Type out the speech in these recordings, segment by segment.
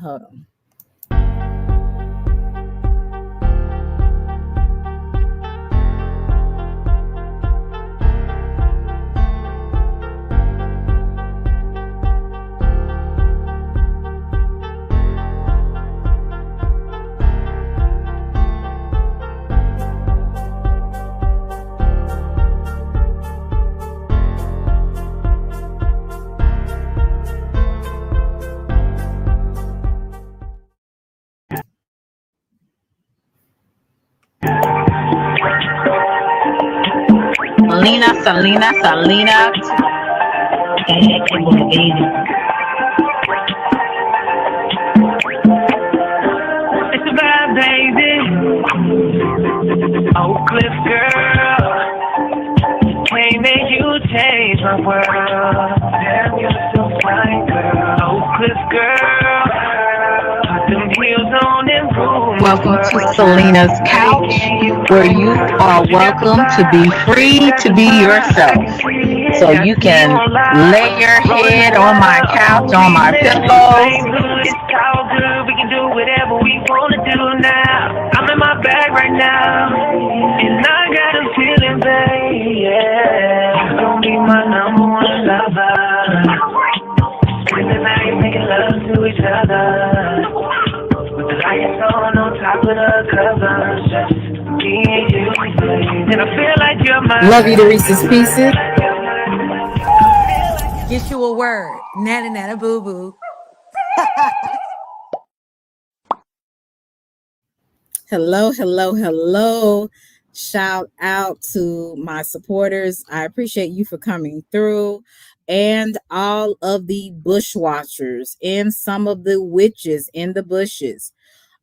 Hold on. Selena. It's a bad baby. Oak Cliff girl. Can't make you change my world. Damn, you're so fine, girl. Oak Cliff girl. Put them heels on and rule. Welcome to Selena's Couch, where you are welcome to be free to be yourself. So you can lay your head on my couch, on my pillows. It's all good. We can do whatever we want to do now. I'm in my bag right now. And I got a feeling, babe. Yeah. You're gonna be my number one lover. Spending the night making love to each other. With the lights on top of the covers. Just me and you, babe. And I feel like you're my Love you to Reese's Pieces. Get you a word. Nana nana boo boo. Hello. Shout out to my supporters. I appreciate you for coming through. And all of the bush watchers and some of the witches in the bushes.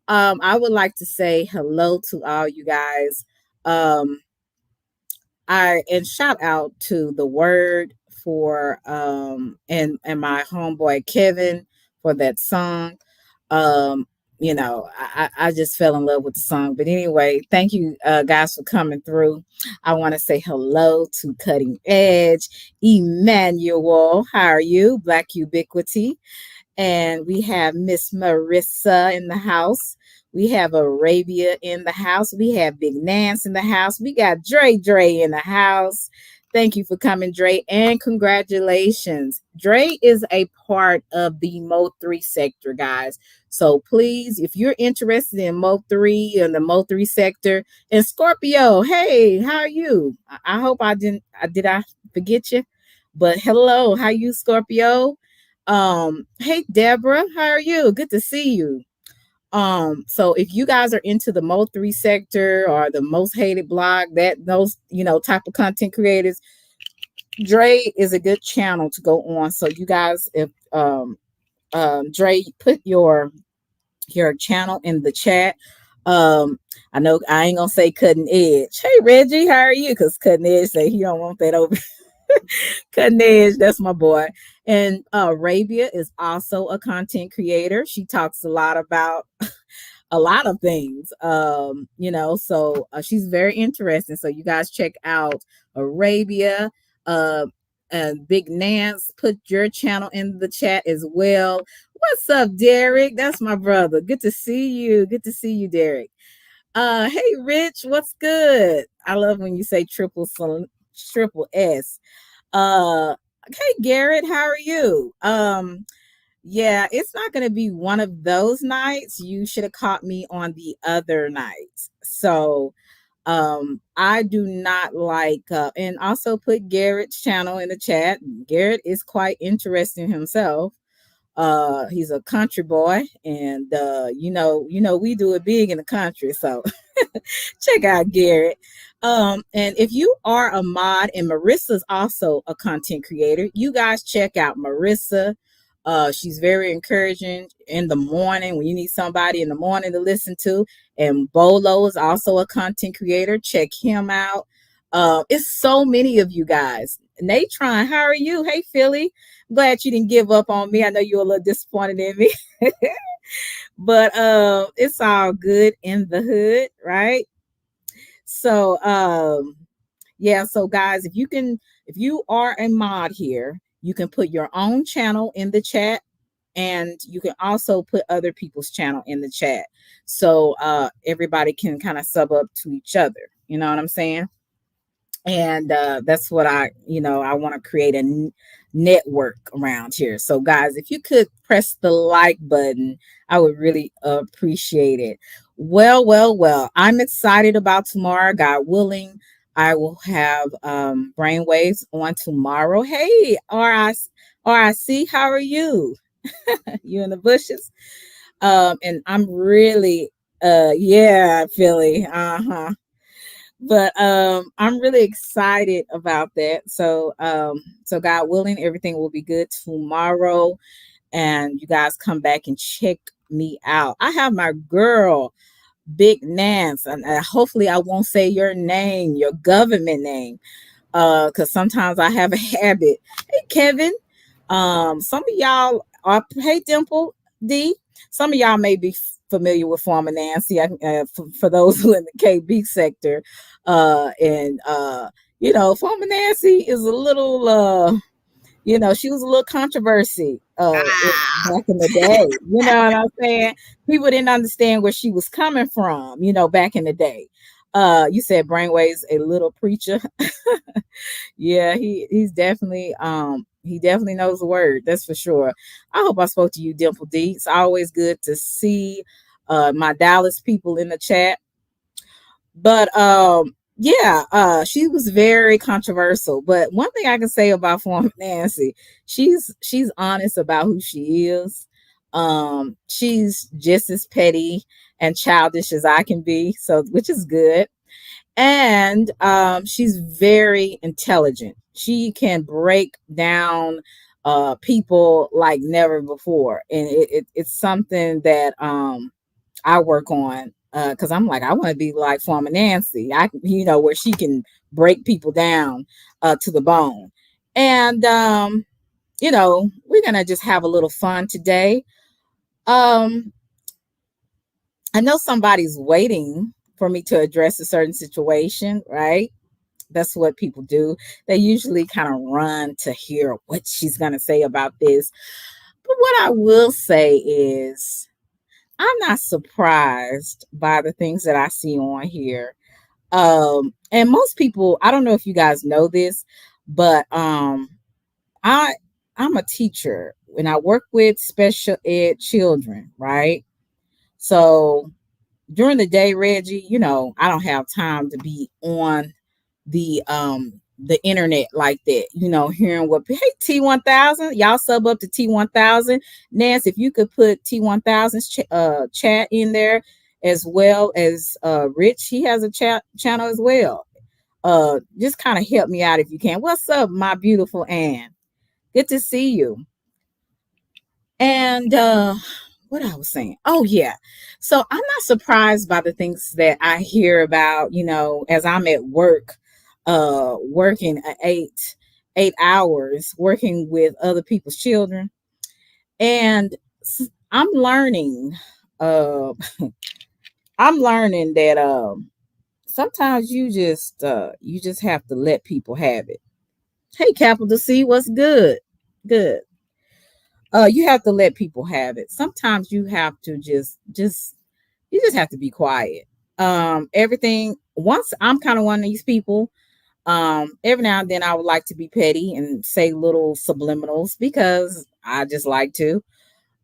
I would like to say hello to all you guys. And shout out to the word for and my homeboy Kevin for that song. Um, I just fell in love with the song. But anyway, thank you guys for coming through. I want to say hello to Cutting Edge, Emmanuel. How are you? Black Ubiquity. And we have Miss Marissa in the house. We have Arabia in the house. We have Big Nance in the house. We got Dre in the house. Thank you for coming, Dre, and congratulations. Dre is a part of the Mo3 sector, guys. So please, if you're interested in Mo3 and the Mo3 sector, and Scorpio, hey, how are you? I hope did I forget you? But hello, how you, Scorpio? Hey Deborah, how are you? Good to see you. So if you guys are into the Mo3 sector or the most hated blog, those type of content creators, Dre is a good channel to go on. So you guys, if Dre, put your channel in the chat. I know I ain't gonna say Cutting Edge. Hey Reggie, how are you? Because Cutting Edge say he don't want that over. Cutting Edge, that's my boy. And Arabia is also a content creator. She talks a lot about a lot of things, so she's very interesting. So you guys check out Arabia. And Big Nance, put your channel in the chat as well. What's up, Derek? That's my brother. Good to see you. Good to see you, Derek. Hey, Rich, what's good? I love when you say triple S. Hey Garrett, how are you? Yeah, it's not going to be one of those nights. You should have caught me on the other night. So I do not like and also put Garrett's channel in the chat. Garrett is quite interesting himself. He's a country boy, and we do it big in the country, so check out Garrett. And if you are a mod, and Marissa's also a content creator, you guys check out Marissa. She's very encouraging in the morning when you need somebody in the morning to listen to. And Bolo is also a content creator. Check him out. It's so many of you guys. Natron, how are you? Hey, Philly. Glad you didn't give up on me. I know you're a little disappointed in me. But it's all good in the hood, right? So so guys, if you are a mod here, you can put your own channel in the chat and you can also put other people's channel in the chat, so everybody can kind of sub up to each other. You know what I'm saying? And that's what I want to create a network around here. So guys, if you could press the like button, I would really appreciate it. Well, I'm excited about tomorrow, God willing. I will have brainwaves on tomorrow. Hey, RIC, how are you? You in the bushes? And I'm really yeah, Philly. Uh-huh. But I'm really excited about that. So God willing, everything will be good tomorrow, and you guys come back and check me out. I have my girl Big Nance, and hopefully I won't say your name, your government name, because sometimes I have a habit. Hey, Kevin. Some of y'all are, hey, Dimple D. Some of y'all may be familiar with Farmer Nancy. For those who in the KB sector, and Farmer Nancy is a little, she was a little controversy back in the day. You know what I'm saying? People didn't understand where she was coming from, back in the day. You said Brainwave's a little preacher. Yeah, he definitely knows the word, that's for sure. I hope I spoke to you, Dimple D. It's always good to see my Dallas people in the chat. But yeah, she was very controversial. But one thing I can say about Former Nancy, she's honest about who she is. She's just as petty and childish as I can be, so which is good. And she's very intelligent. She can break down people like never before, and it's something that I work on, because I'm like, I want to be like Farmer Nancy. Where she can break people down to the bone. And we're gonna just have a little fun today. Um, I know somebody's waiting for me to address a certain situation, right? That's what people do. They usually kind of run to hear what she's gonna say about this. But what I will say is, I'm not surprised by the things that I see on here. And most people, I don't know if you guys know this, but I I'm a teacher and I work with special ed children, right? So during the day, Reggie, I don't have time to be on the internet like that, hearing what, hey, T1000, y'all sub up to T1000. Nance, if you could put T1000's chat in there, as well as Rich, he has a chat channel as well. Just kind of help me out if you can. What's up, my beautiful Ann? Good to see you. And what I was saying. Oh yeah. So I'm not surprised by the things that I hear about, as I'm at work, working 8 hours, working with other people's children. And I'm learning, uh I'm learning that sometimes you just have to let people have it. Hey, capital C, what's good? Good. You have to let people have it. Sometimes you have to you just have to be quiet. Everything, once I'm kind of one of these people, every now and then I would like to be petty and say little subliminals because I just like to.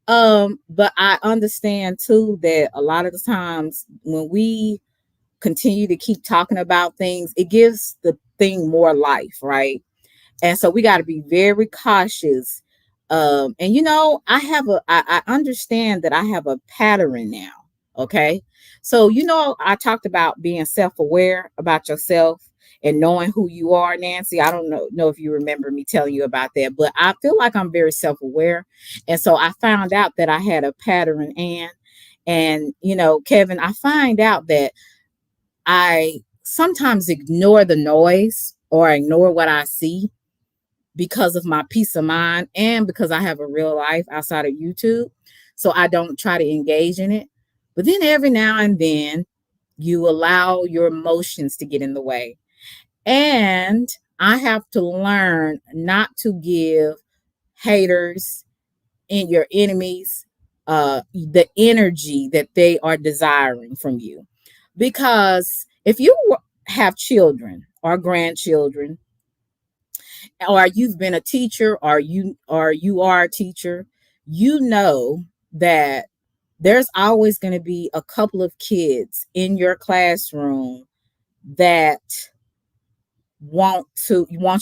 But I understand too that a lot of the times when we continue to keep talking about things, it gives the thing more life, right? And so we got to be very cautious. And I understand that I have a pattern now. Okay. So, I talked about being self-aware about yourself and knowing who you are, Nancy. I don't know if you remember me telling you about that, but I feel like I'm very self-aware. And so I found out that I had a pattern, and Kevin, I find out that I sometimes ignore the noise or ignore what I see because of my peace of mind and because I have a real life outside of YouTube. So I don't try to engage in it. But then every now and then you allow your emotions to get in the way. And I have to learn not to give haters in your enemies the energy that they are desiring from you. Because if you have children or grandchildren, or you've been a teacher, or you are a teacher, you know that there's always going to be a couple of kids in your classroom that want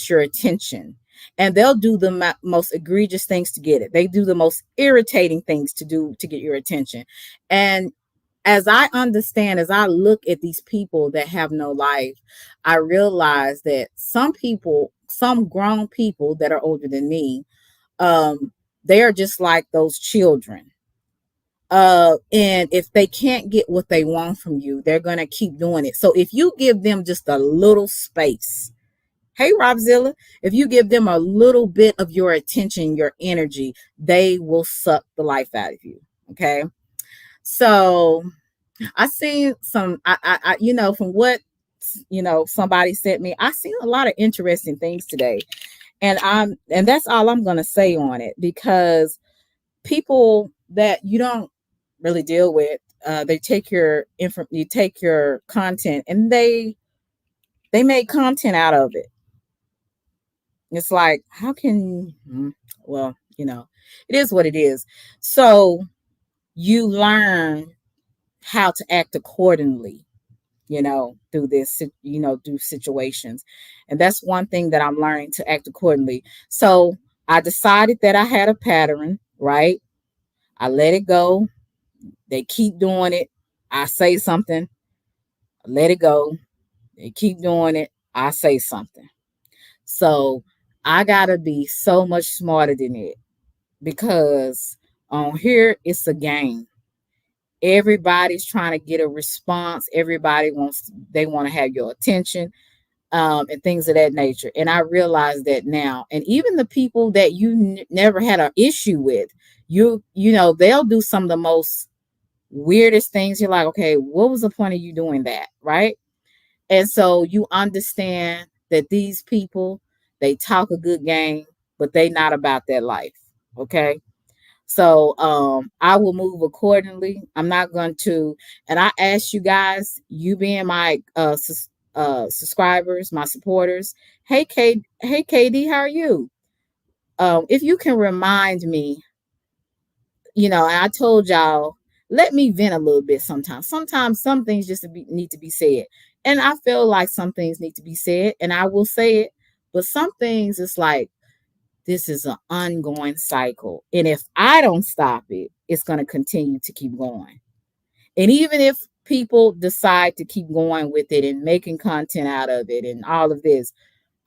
your attention, and they'll do the most egregious things to get it. They do the most irritating things to get your attention. And as I understand, as I look at these people that have no life, I realize that some people, some grown people that are older than me, um they are just like those children. And if they can't get what they want from you, they're going to keep doing it. So if you give them just a little space, hey, Robzilla, if you give them a little bit of your attention, your energy, they will suck the life out of you. Okay. So I seen some, from what, somebody sent me, I seen a lot of interesting things today. And that's all I'm going to say on it, because people that you don't really deal with, they take you take your content, and they make content out of it. It's like, how can, well, it is what it is. So you learn how to act accordingly, through this, through situations. And that's one thing that I'm learning, to act accordingly. So I decided that I had a pattern, right? I let it go. They keep doing it. I say something, I let it go. They keep doing it. I say something. So I gotta be so much smarter than it, because on here it's a game. Everybody's trying to get a response. Everybody they want to have your attention, and things of that nature. And I realize that now. And even the people that you never had an issue with, they'll do some of the most weirdest things. You're like, okay, what was the point of you doing that, right? And so you understand that these people, they talk a good game, but they not about that life. Okay. So I will move accordingly. I'm not going to, and I ask you guys, you being my subscribers, my supporters. Hey KD, how are you? If you can remind me, and I told y'all, let me vent a little bit sometimes. Sometimes some things just need to be said. And I feel like some things need to be said, and I will say it. But some things, it's like, this is an ongoing cycle. And if I don't stop it, it's going to continue to keep going. And even if people decide to keep going with it and making content out of it and all of this,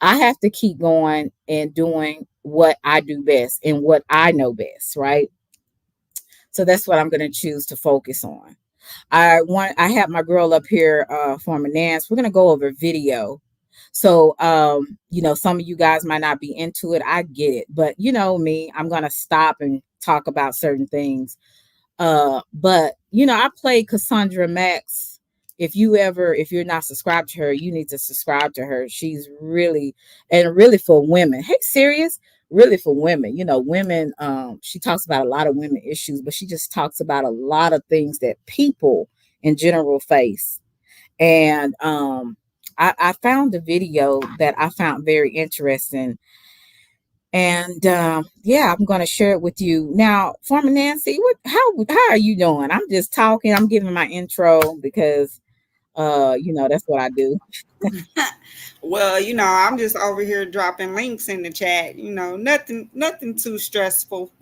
I have to keep going and doing what I do best and what I know best, right? So that's what I'm going to choose to focus on. I have my girl up here, Former Nance. We're going to go over video. So some of you guys might not be into it. I get it. But you know me, I'm going to stop and talk about certain things. But I play Cassandra Max. If you're not subscribed to her, you need to subscribe to her. She's really for women. Hey, serious, really for women. Women. She talks about a lot of women issues, but she just talks about a lot of things that people in general face. And I found a video that I found very interesting. And yeah, I'm going to share it with you now. Former Nancy, how are you doing? I'm just talking. I'm giving my intro because that's what I do. Well, I'm just over here dropping links in the chat. Nothing too stressful.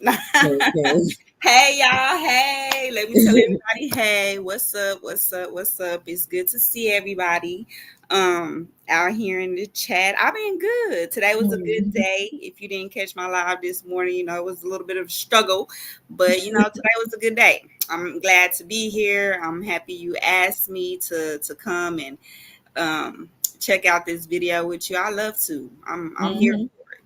Okay. Hey y'all, hey. Let me tell everybody, hey, what's up? What's up? What's up? It's good to see everybody out here in the chat. I've been good. Today was a good day. If you didn't catch my live this morning, it was a little bit of a struggle, but today was a good day. I'm glad to be here. I'm happy you asked me to come and check out this video with you. I love to. I'm here Mhm. for it.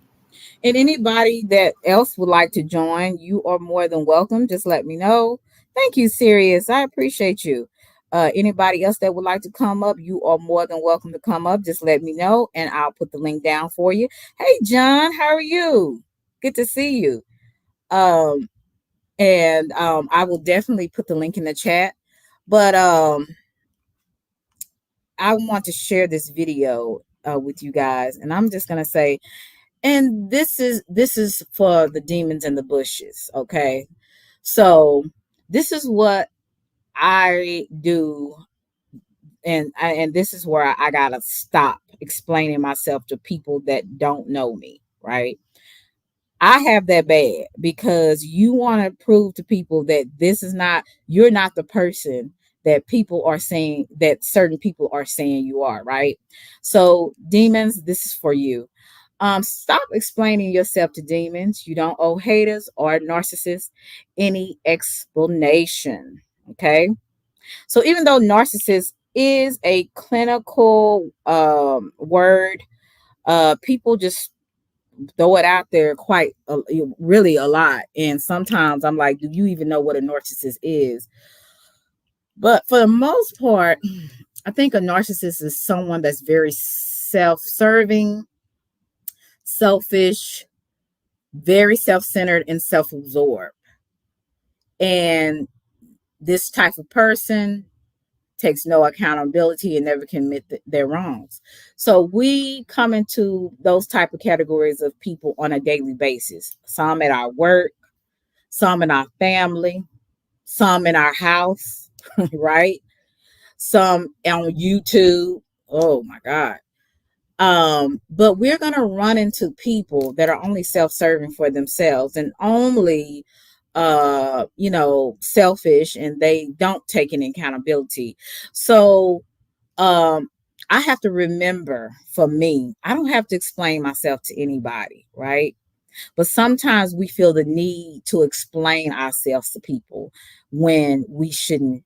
And anybody that else would like to join, you are more than welcome. Just let me know. Thank you, Sirius. I appreciate you. Anybody else that would like to come up, you are more than welcome to come up. Just let me know, and I'll put the link down for you. Hey, John, how are you? Good to see you. And I will definitely put the link in the chat. But I want to share this video with you guys, and I'm just gonna say, and this is for the demons in the bushes, okay? So this is what I do, and this is where I gotta stop explaining myself to people that don't know me, right? I have that bad because you want to prove to people that you're not the person that people are saying, that certain people are saying you are, right? So, demons, this is for you. Stop explaining yourself to demons. You don't owe haters or narcissists any explanation. Okay. So, even though narcissist is a clinical word, people just throw it out there really a lot. And sometimes I'm like, do you even know what a narcissist is? But for the most part, I think a narcissist is someone that's very self-serving, selfish, very self-centered, and self-absorbed. And this type of person takes no accountability and never can admit their wrongs. So we come into those type of categories of people on a daily basis. Some at our work, some in our family, some in our house, right? Some on YouTube. Oh my God. But we're gonna run into people that are only self-serving for themselves and only selfish, and they don't take any accountability. So um I have to remember, for me, I don't have to explain myself to anybody, right? But sometimes we feel the need to explain ourselves to people when we shouldn't,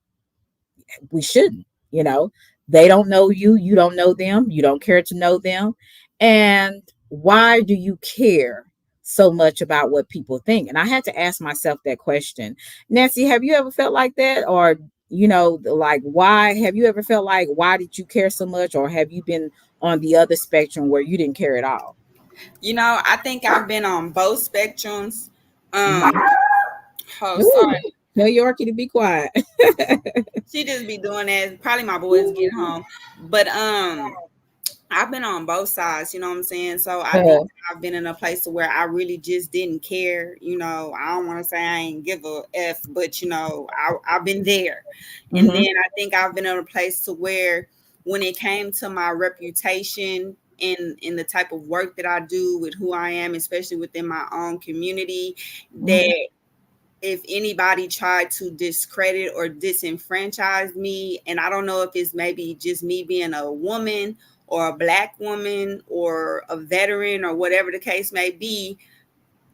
you know. They don't know you, you don't know them, you don't care to know them. And why do you care so much about what people think? And I had to ask myself that question. Nancy, have you ever felt like that? Or, like, why have you ever felt like, why did you care so much? Or have you been on the other spectrum where you didn't care at all? I think I've been on both spectrums. Um, Mhm. oh, Ooh, sorry. tell Yorkie to be quiet. She just be doing that. Probably my boys get home. But I've been on both sides, you know what I'm saying? So I think Uh, I've been in a place where I really just didn't care. I don't want to say I ain't give a F, but I've been there. And then mhm, I think I've been in a place to where when it came to my reputation in the type of work that I do with who I am, especially within my own community, mhm, that if anybody tried to discredit or disenfranchise me, and I don't know if it's maybe just me being a woman or a black woman or a veteran or whatever the case may be,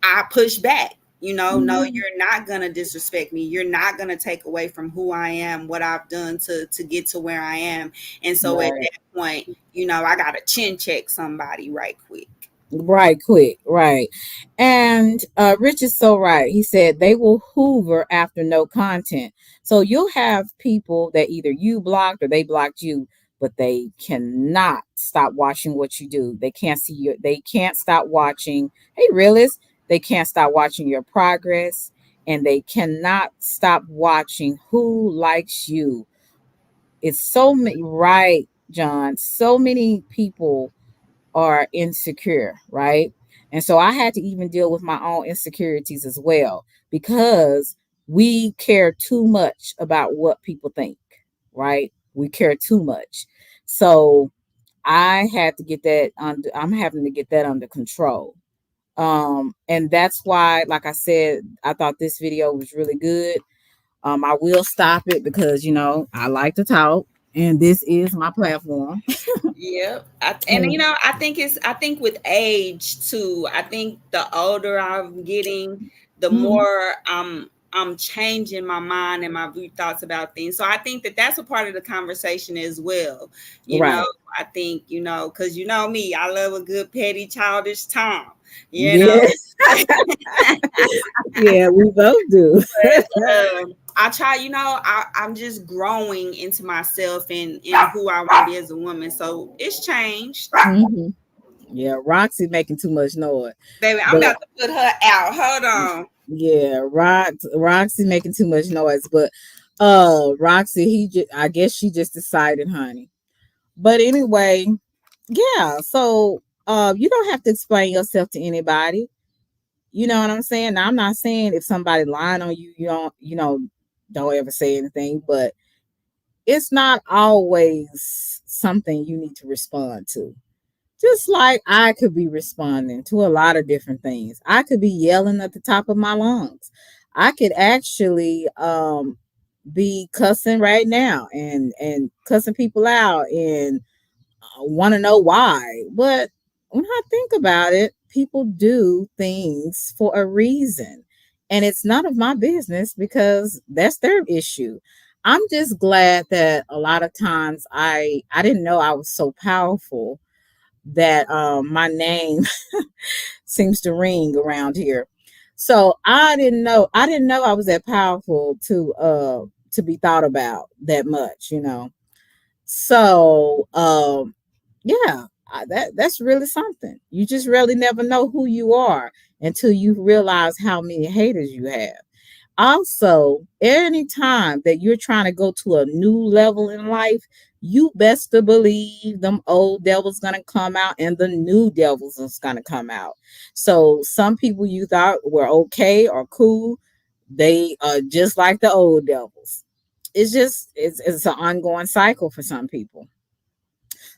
I push back. No, mhm. you're not gonna disrespect me. You're not gonna take away from who I am, what I've done to get to where I am. And so at Right. that point, I gotta chin check somebody right quick. Right, quick, right. And Rich is so right. He said they will hoover after no content. So you'll have people that either you blocked or they blocked you, but they cannot stop watching what you do. They can't stop watching. Hey, realist, they can't stop watching your progress, and they cannot stop watching who likes you. It's so many, right, John? So many people are insecure, right? And so I had to even deal with my own insecurities as well, because we care too much about what people think, right? We care too much. So I had to get that under I'm having to get that under control. And that's why, like I said, I thought this video was really good. I will stop it because I like to talk, and this is my platform. Yeah, and And I think with age too. I think the older I'm getting, the mhm, more I'm changing my mind and my view thoughts about things. So I think that that's a part of the conversation as well. You know, right. I think because me, I love a good petty childish time. You know, Yeah. Yeah, we both do. I try, I'm just growing into myself and who I want to be as a woman. So it's changed. Mhm. Yeah, Roxy making too much noise. Baby, I'm But about to put her out. Hold on. Yeah, Roxy making too much noise, but Roxy, I guess she just decided, honey. But anyway, yeah, so you don't have to explain yourself to anybody. You know what I'm saying? Now, I'm not saying if somebody lying on you, you don't, don't ever say anything, but it's not always something you need to respond to. Just like I could be responding to a lot of different things. I could be yelling at the top of my lungs. I could actually be cussing right now and cussing people out and want to know why. But when I think about it, people do things for a reason. And it's none of my business because that's their issue. I'm just glad that a lot of times I didn't know I was so powerful that my name seems to ring around here. So I didn't know I was that powerful to be thought about that much, So yeah, that's really something. You just really never know who you are until you realize how many haters you have. Also, anytime that you're trying to go to a new level in life, you best to believe them old devils gonna come out and the new devils is gonna come out. So some people you thought were okay or cool, they are just like the old devils. It's an ongoing cycle for some people.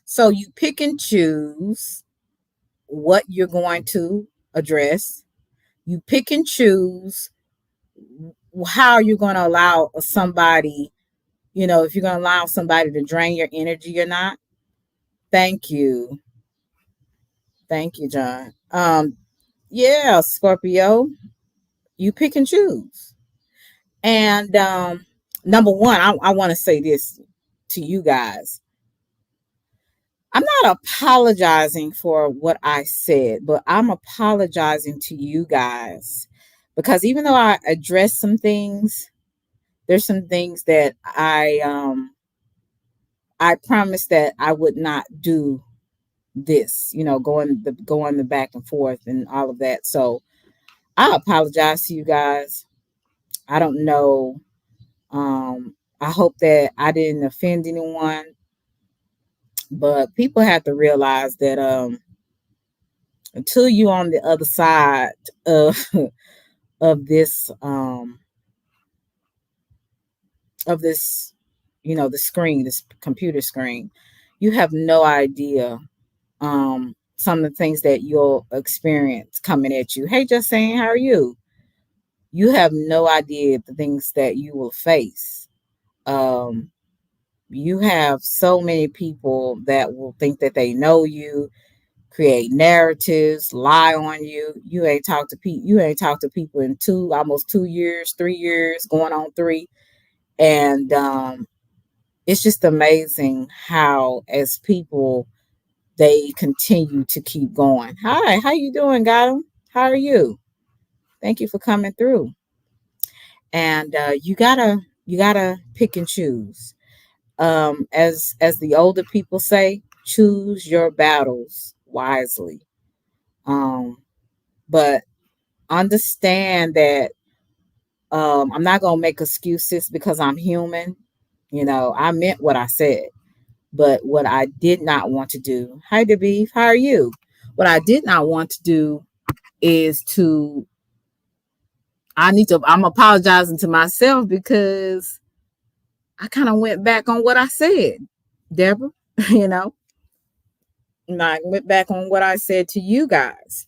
So you pick and choose what you're going to address. You pick and choose how you're going to allow somebody, if you're going to allow somebody to drain your energy or not. Thank you. Thank you, John. Yeah, Scorpio, you pick and choose. And number one, I want to say this to you guys. I'm not apologizing for what I said, but I'm apologizing to you guys because even though I addressed some things, there's some things that I promised that I would not do this, going the back and forth and all of that. So I apologize to you guys. I don't know. I hope that I didn't offend anyone, but people have to realize that until you on the other side of of this of this the screen, this computer screen, you have no idea some of the things that you'll experience coming at you. Hey, just saying, how are you? You have no idea the things that you will face. um you have so many people that will think that they know you, create narratives, lie on you. You ain't talked to people in almost 2 years, 3 years, going on three. And it's just amazing how as people they continue to keep going. Hi, how you doing, Gotham? How are you? Thank you for coming through. And you gotta pick and choose. As the older people say, choose your battles wisely. Um, but understand that I'm not gonna make excuses because I'm human. I meant what I said, but what I did not want to do. Hi, Debbie. How are you? What I did not want to do is to. I need to. I'm apologizing to myself because I kind of went back on what I said, Deborah. You know, and I went back on what I said to you guys,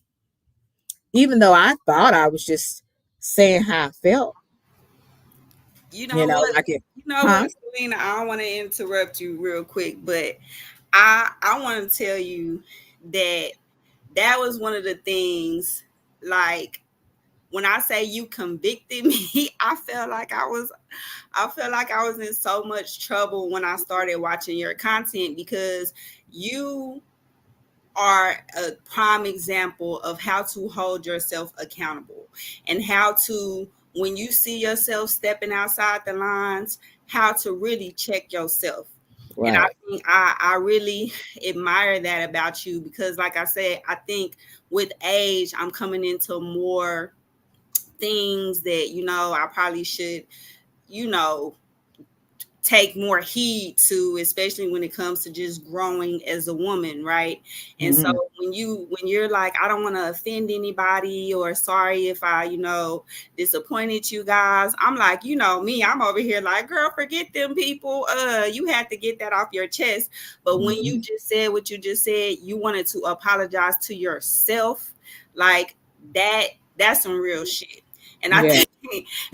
even though I thought I was just saying how I felt. You know what? Like it, You know huh? what, Selena? I don't want to interrupt you real quick, but I want to tell you that that was one of the things. Like when I say you convicted me, I felt like I was in so much trouble when I started watching your content because you are a prime example of how to hold yourself accountable and how to, when you see yourself stepping outside the lines, how to really check yourself. And I Right. think I really admire that about you because, like I said, I think with age, I'm coming into more things that, I probably should, you know, take more heed to, especially when it comes to just growing as a woman, right? And so Mhm. when you're like, I don't want to offend anybody, or sorry if I, disappointed you guys. I'm like, me, I'm over here like, girl, forget them people. You had to get that off your chest. But when you Mhm. just said what you just said, you wanted to apologize to yourself, like that, that's some real shit. And I Yeah. think,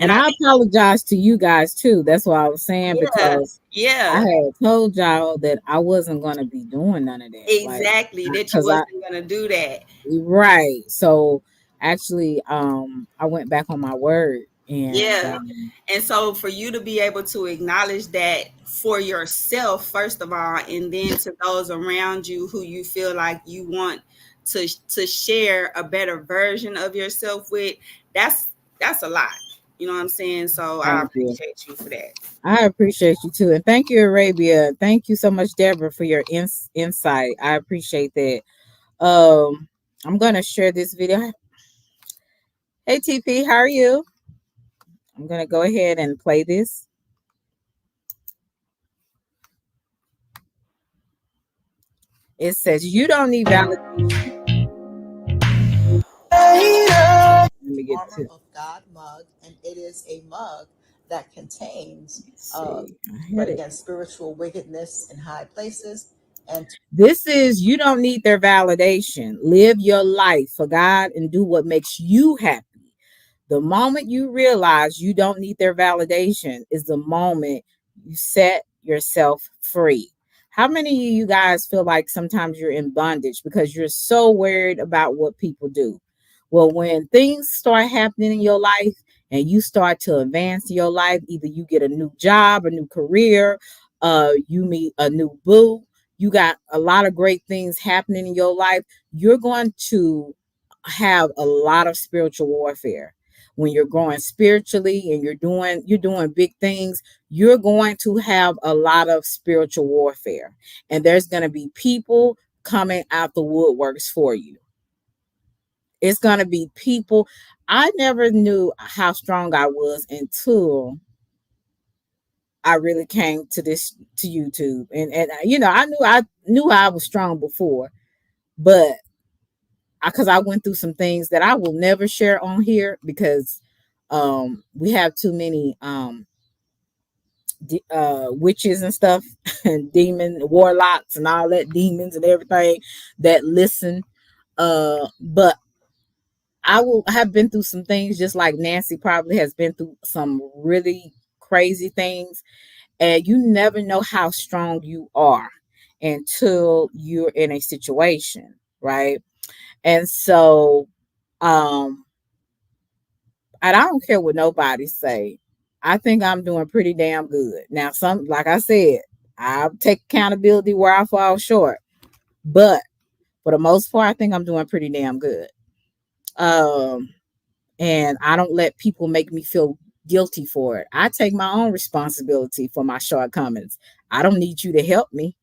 and And I I think, apologize to you guys too. That's what I was saying yeah, because I yeah. had told y'all that I wasn't going to be doing none of that. Like, Exactly, that you because wasn't gonna do that. right. So actually, I went back on my word and, Yeah. And so for you to be able to acknowledge that for yourself, first of all, and then to those around you who you feel like you want to share a better version of yourself with, that's that's a lot. You know what I'm saying? So I thank you. appreciate you for that. I appreciate you too. And thank you, Arabia. Thank you so much, Deborah, for your insight. I appreciate that. I'm going to share this video. Hey, TP, how are you? I'm going to go ahead and play this. It says, you don't need validation. Let me get to Armor of God mug, and it is a mug that contains see. I spread had it. against spiritual wickedness in high places and This is you don't need their validation. Live your life for God and do what makes you happy. The moment you realize you don't need their validation is the moment you set yourself free. How many of you guys feel like sometimes you're in bondage because you're so worried about what people do? Well, when things start happening in your life and you start to advance in your life, either you get a new job, a new career, you meet a new boo, you got a lot of great things happening in your life, you're going to have a lot of spiritual warfare. When you're growing spiritually and you're doing big things, you're going to have a lot of spiritual warfare, and there's going to be people coming out the woodworks for you. It's going to be people. I never knew how strong I was until I really came to YouTube, and I knew I was strong before, but because I went through some things that I will never share on here because we have too many witches and stuff and demon warlocks and all that, demons and everything that listen. But I will have been through some things just like Nancy probably has been through some really crazy things, and you never know how strong you are until you're in a situation, right? And so um and I don't care what nobody say. I think I'm doing pretty damn good. Now, some like I said, I'll take accountability where I fall short, but for the most part, I think I'm doing pretty damn good. Um, and I don't let people make me feel guilty for it. I take my own responsibility for my shortcomings. I don't need you to help me.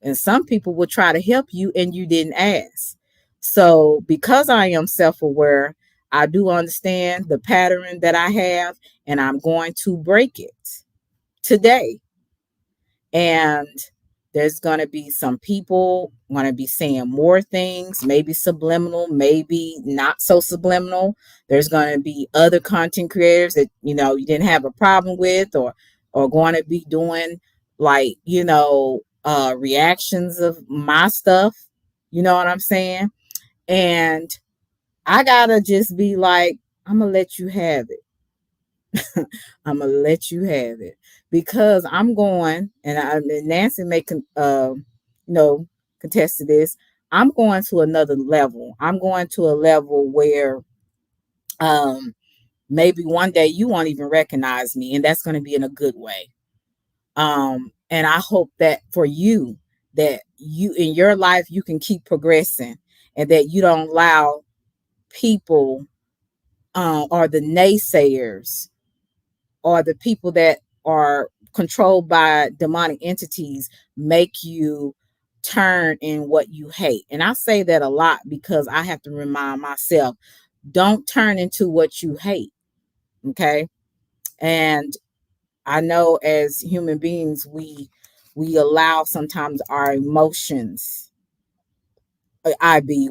And some people will try to help you and you didn't ask. So, because I am self aware, I do understand the pattern that I have, and I'm going to break it today. And there's going to be some people going to be saying more things, maybe subliminal, maybe not so subliminal. There's going to be other content creators that you didn't have a problem with, or going to be doing like reactions of my stuff. You know what I'm saying? And I gotta just be like, I'm gonna let you have it. I'm gonna let you have it because I'm going, and Nancy may contest to this. I'm going to another level. I'm going to a level where um maybe one day you won't even recognize me, and that's going to be in a good way. And I hope that for you, that you in your life you can keep progressing, and that you don't allow people or the naysayers or the people that are controlled by demonic entities make you turn in what you hate. And I say that a lot because I have to remind myself, don't turn into what you hate. Okay. And I know as human beings, we allow sometimes our emotions,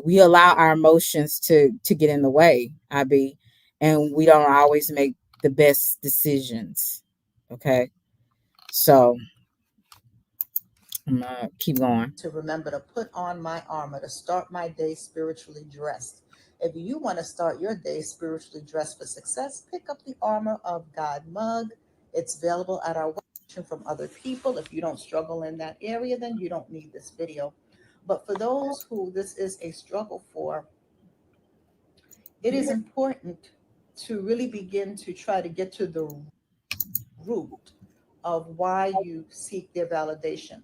we allow our emotions to get in the way, and we don't always make the best decisions. Okay. So I'm gonna keep going. To remember to put on my armor to start my day spiritually dressed. If you want to start your day spiritually dressed for success, pick up the Armor of God mug. It's available at our website from other people. If you don't struggle in that area, then you don't need this video. But for those who this is a struggle for, it is important to really begin to try to get to the root of why you seek their validation.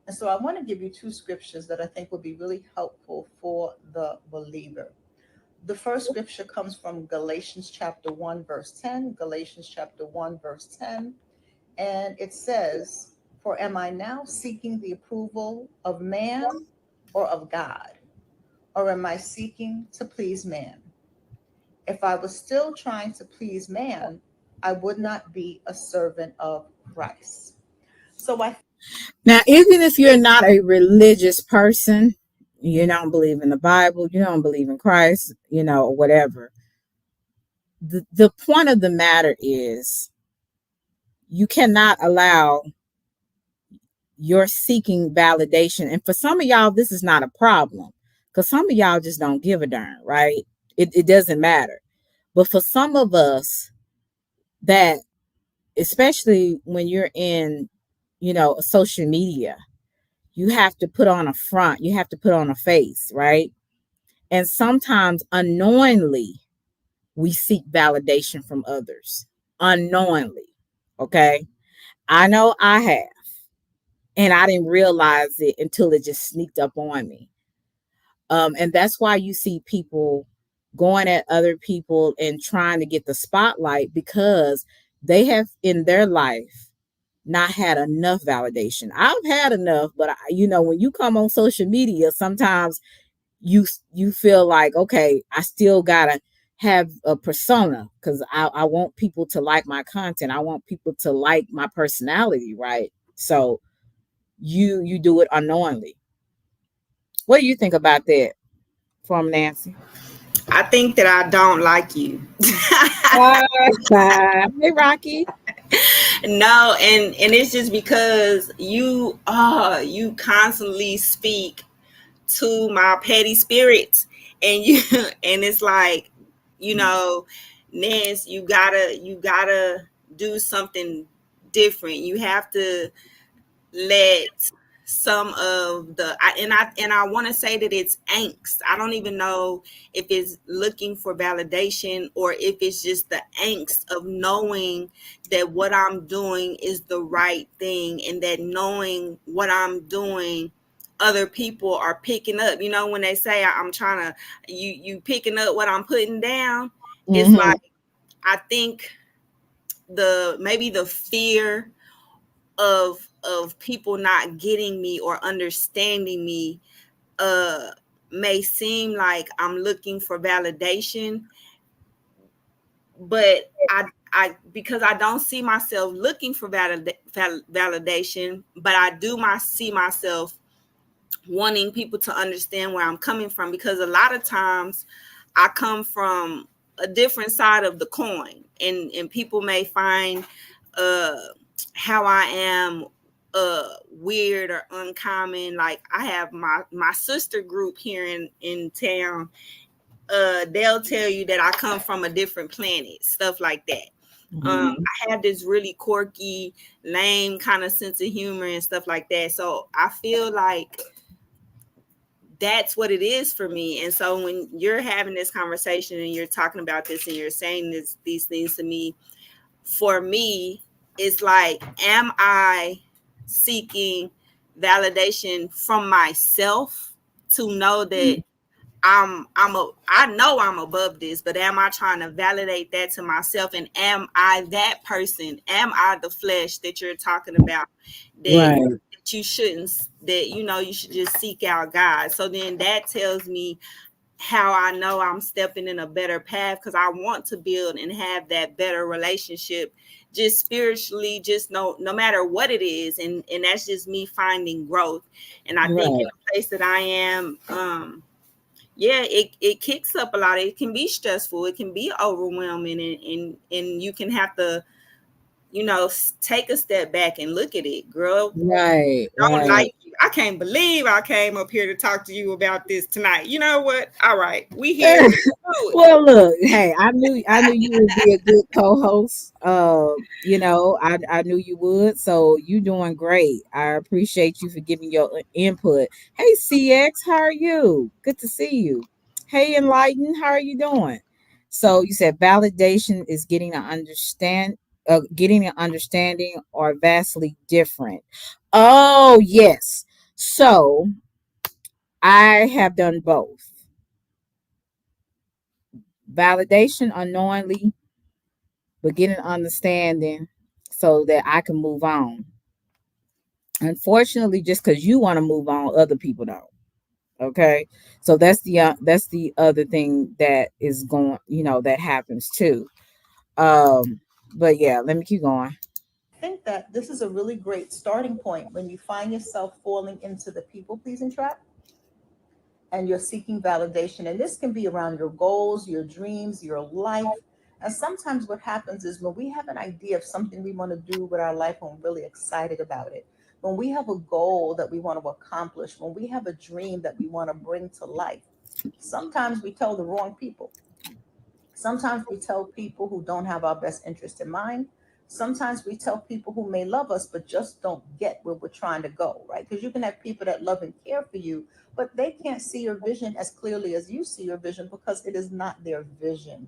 And so I want to give you two scriptures that I think would be really helpful for the believer. The first scripture comes from Galatians chapter 1, verse 10. Galatians chapter 1, verse 10. And it says, "For am I now seeking the approval of man or of God? Or am I seeking to please man? If I was still trying to please man, I would not be a servant of Christ." So I Now, even if you're not a religious person, you don't believe in the Bible, you don't believe in Christ, or whatever, the point of the matter is you cannot allow your seeking validation. And for some of y'all, this is not a problem because some of y'all just don't give a darn, right? It doesn't matter. But for some of us, that, especially when you're in, social media, you have to put on a front, you have to put on a face, right? And sometimes unknowingly, we seek validation from others. Unknowingly. Okay. I know I have. And I didn't realize it until it just sneaked up on me. And that's why you see people going at other people and trying to get the spotlight because they have in their life not had enough validation. I've had enough, but when you come on social media, sometimes you feel like, okay, I still gotta have a persona because I want people to like my content. I want people to like my personality, right? So you do it unknowingly. What do you think about that, from Nancy? I think that I don't like you. Hey, Rocky. No, and it's just because you constantly speak to my petty spirits, and you and it's like, you know Nance, you gotta do something different. You have to let some of and I want to say that it's angst. I don't even know if it's looking for validation or if it's just the angst of knowing that what I'm doing is the right thing, and that knowing what I'm doing, other people are picking up. When they say I'm trying to, you picking up what I'm putting down. It's Mm-hmm. like, I think maybe the fear of people not getting me or understanding me uh may seem like I'm looking for validation, but I because I don't see myself looking for validation, but I do see myself wanting people to understand where I'm coming from, because a lot of times I come from a different side of the coin, and people may find uh how I am weird or uncommon. Like, I have my sister group here in town. They'll tell you that I come from a different planet, stuff like that. Mm-hmm. I have this really quirky, lame kind of sense of humor and stuff like that. So I feel like that's what it is for me. And so when you're having this conversation and you're talking about this and you're saying these things to me, for me, it's like, am I seeking validation from myself to know that I know I'm above this, but am I trying to validate that to myself? And am I that person? Am I the flesh that you're talking about, that Right. you shouldn't, that you should just seek out God? So then that tells me how I know I'm stepping in a better path, because I want to build and have that better relationship, just spiritually, just no matter what it is. And that's just me finding growth. And I think in Right. the place that I am, yeah, it kicks up a lot. It can be stressful, it can be overwhelming, and you can have to, take a step back and look at it, girl. Right. Don't Right. like you. I can't believe I came up here to talk to you about this tonight. You know what? All right, we here. Let's do it. Well, look, hey, I knew you would be a good co-host. I knew you would. So you doing great. I appreciate you for giving your input. Hey, CX, how are you? Good to see you. Hey, Enlighten, how are you doing? So you said validation is getting an understanding are vastly different. Oh yes. So I have done both validation unknowingly, but get an understanding so that I can move on. Unfortunately, just because you want to move on, other people don't. Okay, so that's the other thing that is going, that happens too. Um, but yeah, let me keep going. I think that this is a really great starting point when you find yourself falling into the people pleasing trap and you're seeking validation. And this can be around your goals, your dreams, your life. And sometimes what happens is when we have an idea of something we want to do with our life and we're really excited about it, when we have a goal that we want to accomplish, when we have a dream that we want to bring to life, sometimes we tell the wrong people. Sometimes we tell people who don't have our best interest in mind. Sometimes we tell people who may love us but just don't get where we're trying to go, right? Because you can have people that love and care for you, but they can't see your vision as clearly as you see your vision because it is not their vision.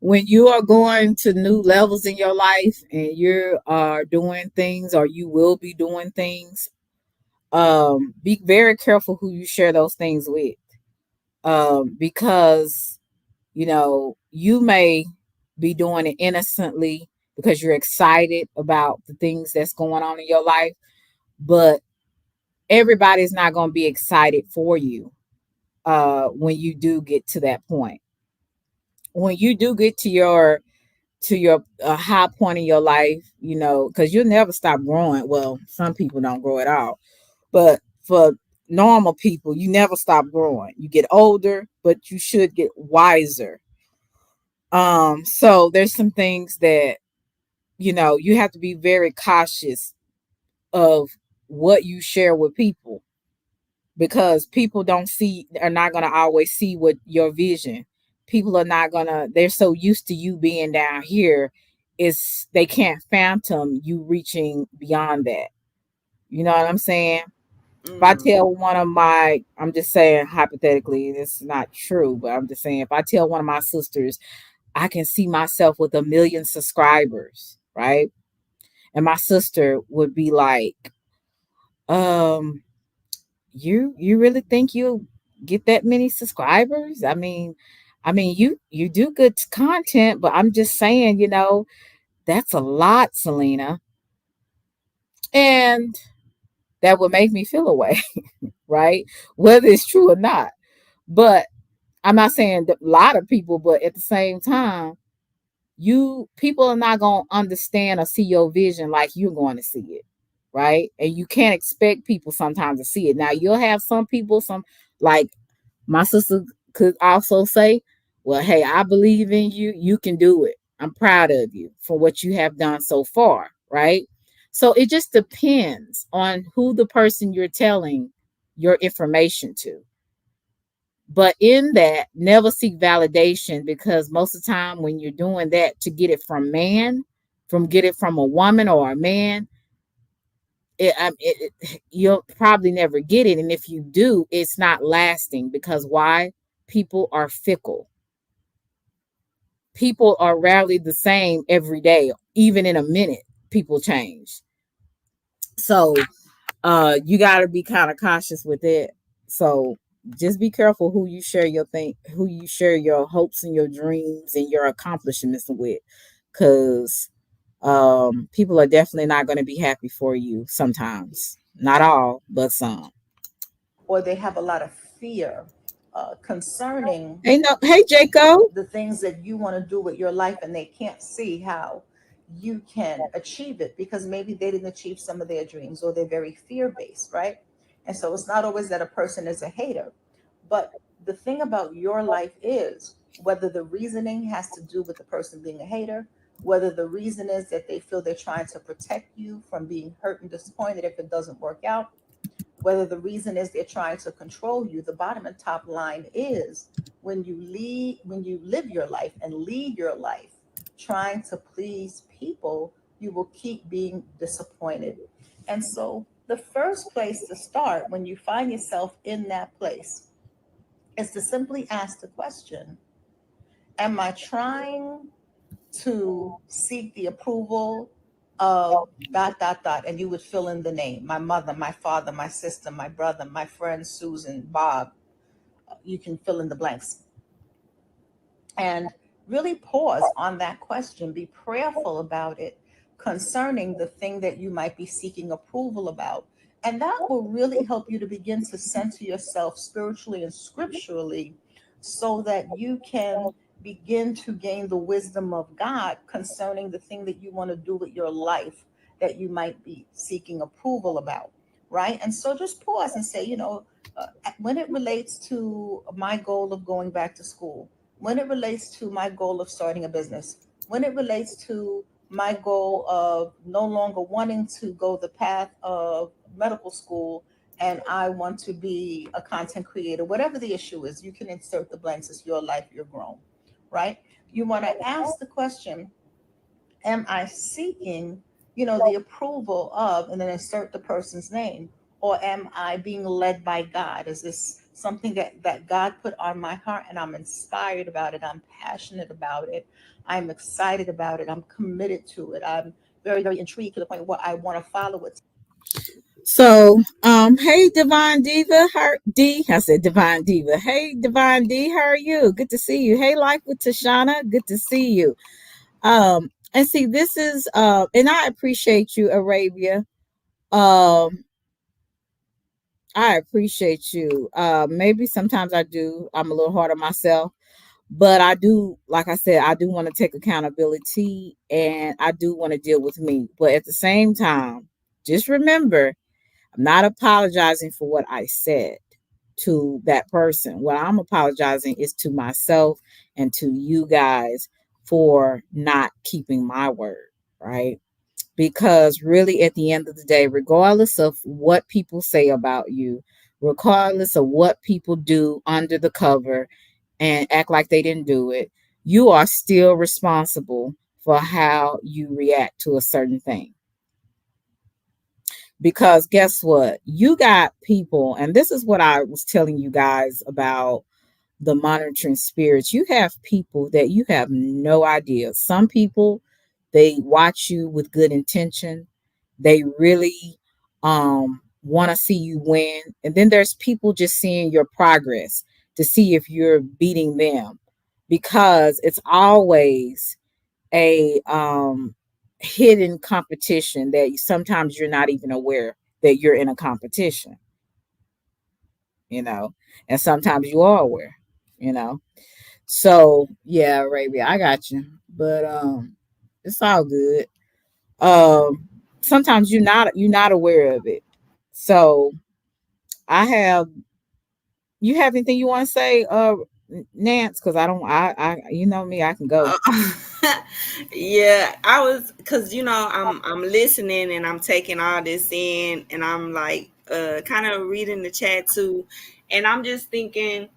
When you are going to new levels in your life and you are doing things or you will be doing things, be very careful who you share those things with. Because you may be doing it innocently because you're excited about the things that's going on in your life, but everybody's not going to be excited for you when you do get to that point. When you do get to your high point in your life, because you'll never stop growing. Well, some people don't grow at all, but for normal people, you never stop growing. You get older, but you should get wiser. So there's some things that you have to be very cautious of what you share with people, because people don't see are not going to always see what your vision. People are not going to, they're so used to you being down here, is they can't phantom you reaching beyond that. You know what I'm saying? If I Mm, tell one of my, I'm just saying hypothetically, this is not true, but I'm just saying, if I tell one of my sisters I can see myself with 1 million subscribers, right? And my sister would be like, um, you really think you'll get that many subscribers? I mean you do good content, but I'm just saying, that's a lot, Selena. And that would make me feel away, right? Whether it's true or not. But I'm not saying that a lot of people, but at the same time, you people are not going to understand or see your vision like you're going to see it, right? And you can't expect people sometimes to see it. Now you'll have some people, some, like my sister could also say, well, hey, I believe in you, you can do it, I'm proud of you for what you have done so far, right? So it just depends on who the person you're telling your information to. But in that, never seek validation, because most of the time when you're doing that to get it from get it from a woman or a man, you'll probably never get it. And if you do, it's not lasting, because why? People are fickle. People are rarely the same every day. Even in a minute, people change. So you got to be kind of cautious with it. So just be careful who you share your hopes and your dreams and your accomplishments with, because people are definitely not going to be happy for you sometimes. Not all, but some. Or they have a lot of fear concerning Hey, no, hey, Jaco. the things that you want to do with your life, and they can't see how you can achieve it because maybe they didn't achieve some of their dreams, or they're very fear based, right? And so it's not always that a person is a hater, but the thing about your life is whether the reasoning has to do with the person being a hater, whether the reason is that they feel they're trying to protect you from being hurt and disappointed if it doesn't work out, whether the reason is they're trying to control you. The bottom and top line is when you live your life and lead your life trying to please people, you will keep being disappointed. And so the first place to start when you find yourself in that place is to simply ask the question, am I trying to seek the approval of dot dot dot, and you would fill in the name, my mother, my father, my sister, my brother, my friend Susan, Bob. You can fill in the blanks and really pause on that question. Be prayerful about it concerning the thing that you might be seeking approval about. And that will really help you to begin to center yourself spiritually and scripturally so that you can begin to gain the wisdom of God concerning the thing that you want to do with your life that you might be seeking approval about. Right. And so just pause and say, when it relates to my goal of going back to school, when it relates to my goal of starting a business, when it relates to my goal of no longer wanting to go the path of medical school and I want to be a content creator, whatever the issue is, you can insert the blanks. It's your life, you're grown, right? You want to ask the question, am I seeking, the approval of, and then insert the person's name, or am I being led by God? Is this something that God put on my heart and I'm inspired about it? I'm passionate about it. I'm excited about it. I'm committed to it. I'm very, very intrigued to the point where I want to follow it. So, hey, Divine Diva, I said Divine Diva. Hey, Divine D, how are you? Good to see you. Hey, Life with Tashana, good to see you. And see, this is, and I appreciate you, Arabia. Um, I appreciate you. Maybe sometimes I do. I'm a little hard on myself, but I do, like I said, I do want to take accountability and I do want to deal with me. But at the same time, just remember, I'm not apologizing for what I said to that person. What I'm apologizing is to myself and to you guys for not keeping my word, right? Because really, at the end of the day, regardless of what people say about you, regardless of what people do under the cover and act like they didn't do it, you are still responsible for how you react to a certain thing. Because guess what? You got people, and this is what I was telling you guys about the monitoring spirits. You have people that you have no idea. Some people, they watch you with good intention. They really want to see you win. And then there's people just seeing your progress to see if you're beating them, because it's always a hidden competition that sometimes you're not even aware that you're in a competition, you know, and sometimes you are aware, you know. So yeah, Arabia, I got you. But it's all good. Sometimes you're not aware of it. So I have you have anything you want to say, Nance? Because I don't I you know me, I can go. Yeah, I was because I'm listening and I'm taking all this in and I'm like kind of reading the chat too, and I'm just thinking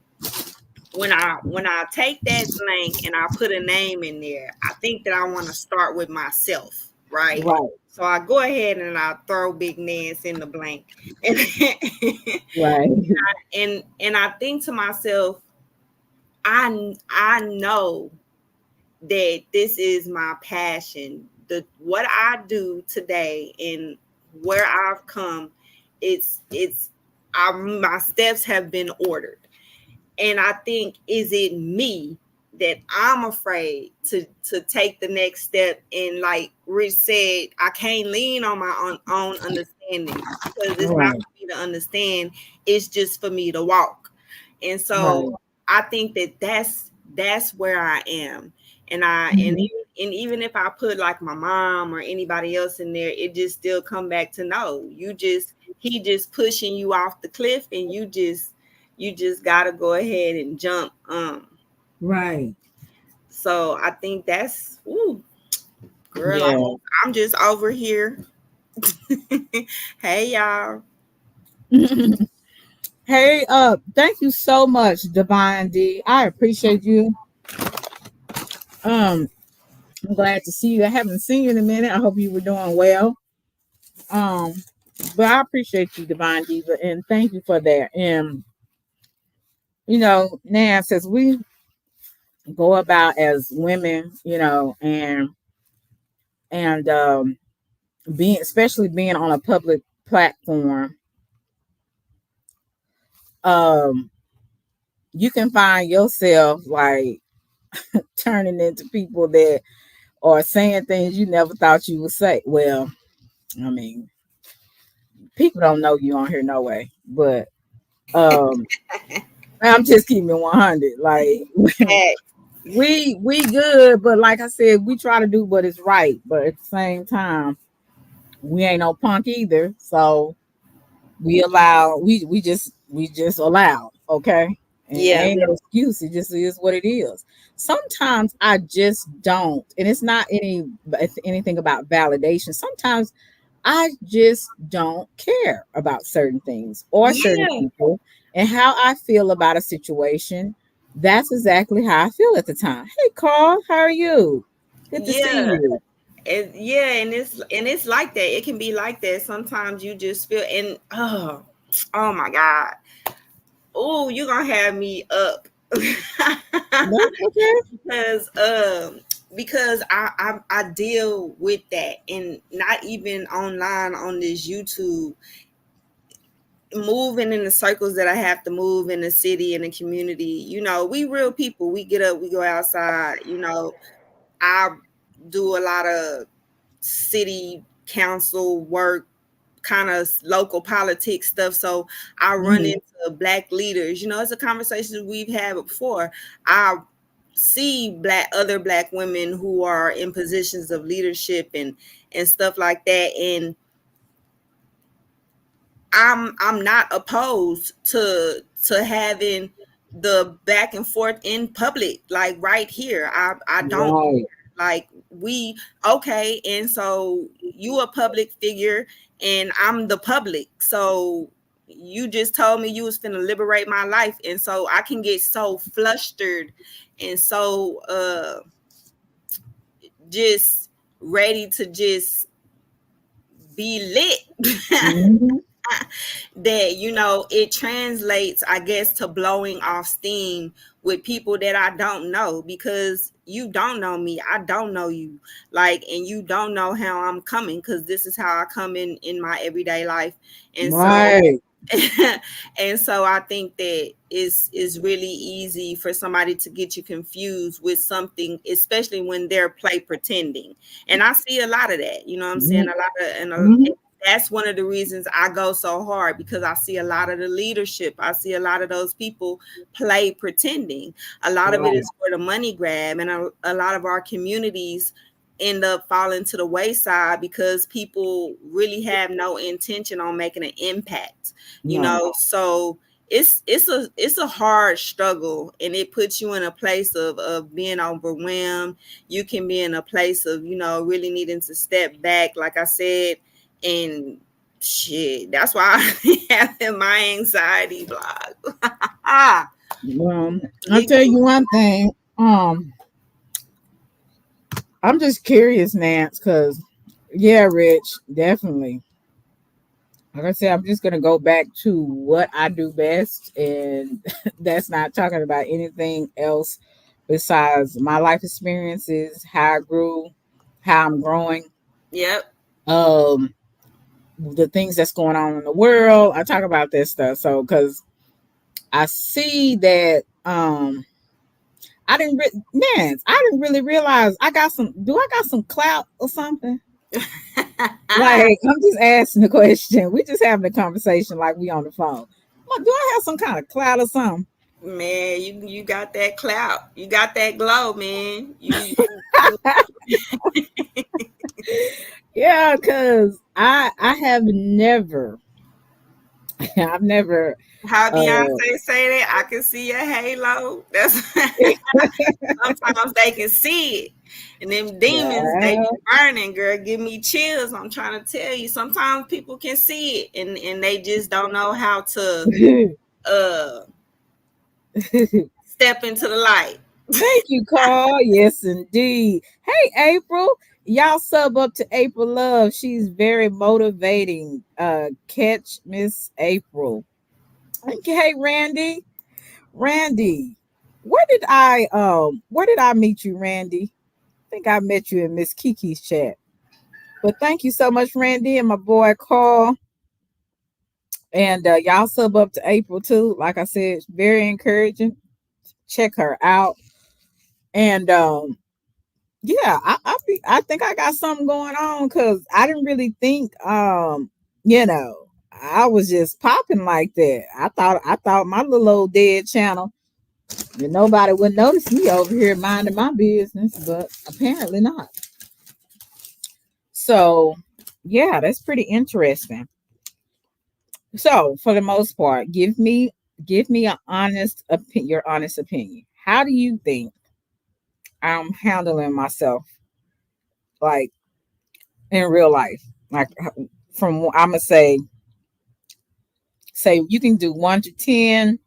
when I take that blank and I put a name in there, I think that I want to start with myself, right? Right, So I go ahead and I throw Big Nance in the blank, and right, and I think to myself, I know that this is my passion. The what I do today and where I've come, it's my steps have been ordered. And I think, is it me that I'm afraid to take the next step? And like Rich said, I can't lean on my own understanding because it's not right, for me to understand. It's just for me to walk. And Right. so I think that that's where I am. And Mhm. and even if I put like my mom or anybody else in there, it just still come back to no. He just pushing you off the cliff, and you just gotta go ahead and jump. Right. So I think that's ooh, girl, Yeah. I'm just over here. Hey y'all. Hey, thank you so much, Divine D. I appreciate you. Um, I'm glad to see you. I haven't seen you in a minute. I hope you were doing well. Um, but I appreciate you, Divine Diva, and thank you for that. And now since we go about as women, and being especially being on a public platform, um, you can find yourself like turning into people that are saying things you never thought you would say. Well, I mean, people don't know you on here no way, but um, I'm just keeping it 100. Like Hey, we good, but like I said, we try to do what is right, but at the same time, we ain't no punk either. So we just allow, okay? And it yeah, ain't no excuse. It just is what it is. Sometimes I just don't, and it's not anything about validation. Sometimes I just don't care about certain things or certain yeah, people and how I feel about a situation. That's exactly how I feel at the time. Hey, Carl, how are you? Good to see yeah. you. Yeah, and it's like that. It can be like that. Sometimes you just feel and oh my God. Oh, you're gonna have me up. That's okay. because because I deal with that, and not even online on this YouTube, moving in the circles that I have to move in the city and the community. We real people. We get up, we go outside. I do a lot of city council work, kind of local politics stuff. So I run Mhm. into black leaders. It's a conversation we've had before. I see other black women who are in positions of leadership and stuff like that. And I'm not opposed to having the back and forth in public, like right here. I don't Right, like we okay, and so you a public figure and I'm the public. So you just told me you was finna liberate my life, and so I can get so flustered and so just ready to just be lit. mhm, That it translates, I guess, to blowing off steam with people that I don't know, because you don't know me, I don't know you, like, and you don't know how I'm coming, because this is how I come in my everyday life. And so right, and so I think that is really easy for somebody to get you confused with something, especially when they're play pretending. And I see a lot of that, you know what I'm saying? mhm, A lot of, mhm, that's one of the reasons I go so hard, because I see a lot of the leadership. I see a lot of those people play pretending. A lot of it right, is for the money grab, and a lot of our communities end up falling to the wayside because people really have no intention on making an impact. right, So it's a hard struggle, and it puts you in a place of being overwhelmed. You can be in a place of really needing to step back, like I said. And shit, that's why I have my anxiety block. well, I'll Big tell you one thing. I'm just curious, Nance, because yeah, Rich, definitely. Like I said, I'm just gonna go back to what I do best, and that's not talking about anything else besides my life experiences, how I grew, how I'm growing, Yep. um, the things that's going on in the world. I talk about this stuff, so because I see that Nance, I didn't really realize I got some. Do I got some clout or something? Like, I'm just asking the question. We just having a conversation like we on the phone. Do I have some kind of clout or something? Man, you got that clout. You got that glow, man. You Yeah, because I have never, I've never, how uh, Beyonce say that, I can see a halo. That's sometimes they can see it. And them demons, they be yeah. burning, girl. Give me chills. I'm trying to tell you. Sometimes people can see it and they just don't know how to uh step into the light. Thank you, Carl. Yes, indeed. Hey, April. Y'all sub up to April Love. She's very motivating. Catch Miss April. Okay, hey, Randy. Randy. Where did I meet you, Randy? I think I met you in Miss Kiki's chat. But thank you so much, Randy, and my boy Carl. And y'all sub up to April too. Like I said, it's very encouraging. Check her out. And yeah, I think I got something going on because I didn't really think you know, I was just popping like that. I thought my little old dead channel and nobody would notice me over here minding my business, but apparently not. So yeah, that's pretty interesting. So for the most part, give me your honest opinion. How do you think I'm handling myself like in real life? Like from I'm gonna say you can do 1 to 10.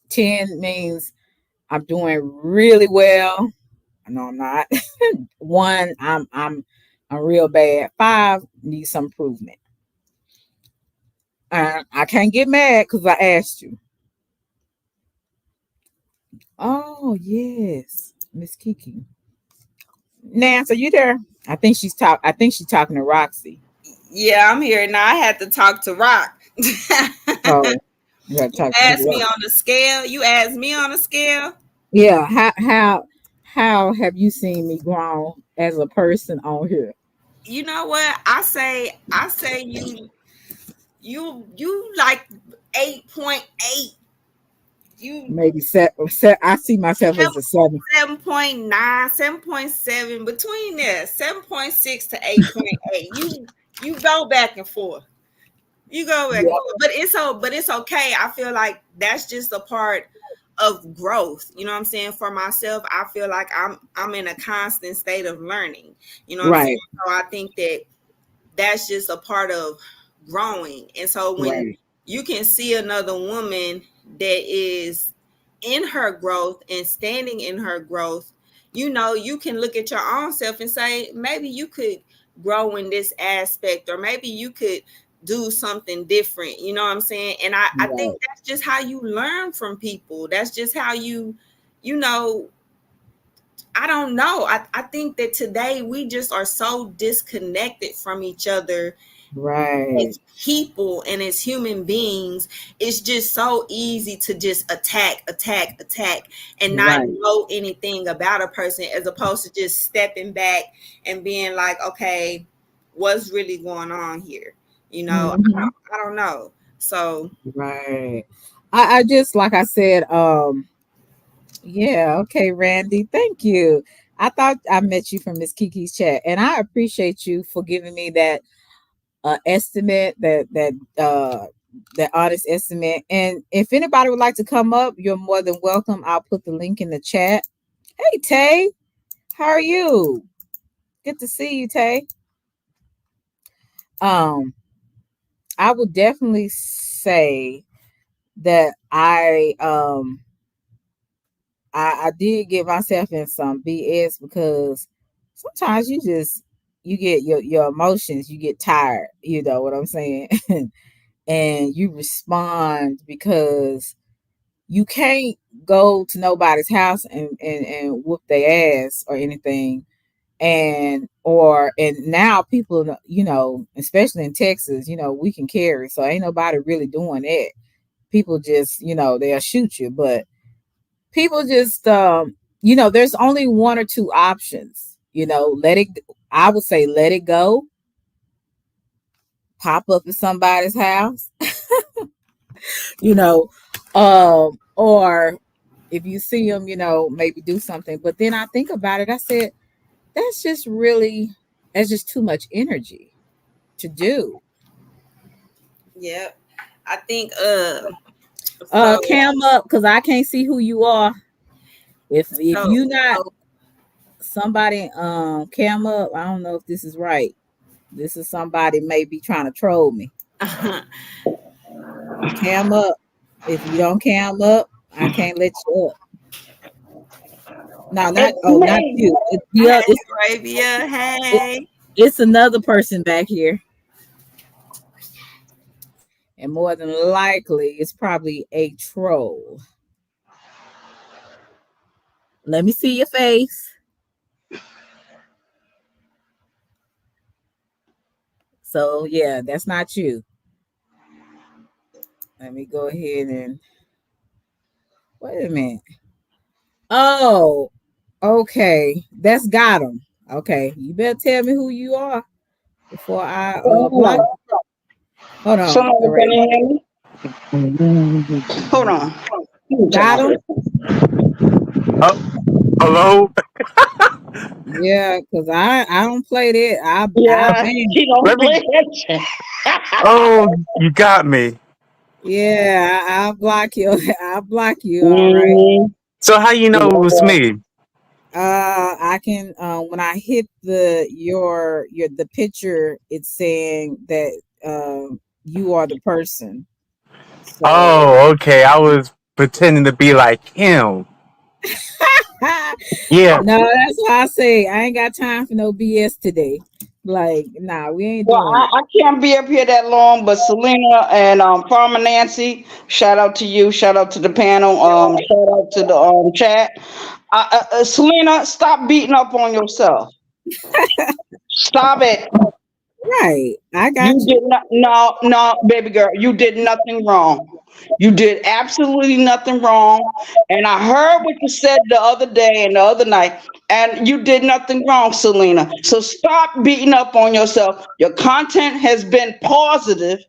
10 means I'm doing really well. No, I'm not. One, I'm real bad. Five needs some improvement. I can't get mad because I asked you. Oh yes, Miss Kiki. Nance, are you there? I think she's talking to Roxy. Yeah, I'm here now. I had to talk to Rock. Oh, you got to talk to Ask me Roxy. on the scale. You asked me on the scale. Yeah. How have you seen me grown as a person on here? You know what? I say you like 8.8. You Maybe I see myself as a 7. 7.9, 7.7, between there, 7.6 to 8.8. You go back and forth. You go back and Yeah. forth. But it's okay. I feel like that's just a part of growth. You know what I'm saying? For myself, I feel like I'm in a constant state of learning. You know what I'm saying? Right. So I think that that's just a part of growing. And so when Right. you can see another woman that is in her growth and standing in her growth, you know, you can look at your own self and say, maybe you could grow in this aspect, or maybe you could do something different. You know what I'm saying? And I think Right. that's just how you learn from people. That's just how you know, I don't know. I think that today we just are so disconnected from each other Right. as people and as human beings. It's just so easy to just attack and not Right. know anything about a person, as opposed to just stepping back and being like, okay, what's really going on here? You know, Hmm. I don't know. So Right. I just like I said, yeah, okay, Randy. Thank you. I thought I met you from Miss Kiki's chat, and I appreciate you for giving me that estimate, that honest estimate. And if anybody would like to come up, you're more than welcome. I'll put the link in the chat. Hey Tay, how are you? Good to see you, Tay. Um, I would definitely say that I did get myself in some BS because sometimes you get your emotions, you get tired, you know what I'm saying? And you respond because you can't go to nobody's house and whoop their ass or anything. And now people, especially in Texas, we can carry. So ain't nobody really doing that. People just, they'll shoot you. But people just there's only one or two options. I would say let it go, pop up at somebody's house, you know Or if you see them, maybe do something. But then I think about it. I said, that's just really, that's just too much energy to do. Yep. I think so Cam up, because I can't see who you are. If so you not somebody, cam up, I don't know if this is right. This is somebody maybe trying to troll me. so Cam up. If you don't cam up, I can't let you up. No, not It's not me. you. It's the hey Arabia, it, hey. it's another person back here, and more than likely, it's probably a troll. Let me see your face. So yeah, that's not you. Let me go ahead and wait a minute. Oh, okay, that's got him. Okay, you better tell me who you are before I block. Hold Hold on, somebody can Arabia. you hear me? Hold on. Let me check Got him? this. Oh, hello. Yeah, cause I don't play that. I Yeah, ban. she don't Let me. play that shit. Oh, you got me. Yeah, I'll block you. I'll block you. All right. Mhm. So how you You know it know was what? me? I can when I hit the picture, it's saying that you are the person. So Oh, okay. I was pretending to be like him. Yeah. no, that's why I say I ain't got time for no BS today. Like, nah, we ain't Well, doing it. I can't be up here that long, but Selena and Farmer Nancy, shout out to you, shout out to the panel, shout out to the chat. Selena, stop beating up on yourself. Stop it. Right. I You got you. did not, no, no, baby girl, you did nothing wrong. You did absolutely nothing wrong. And I heard what you said the other day and the other night, and you did nothing wrong, Selena. So stop beating up on yourself. Your content has been positive.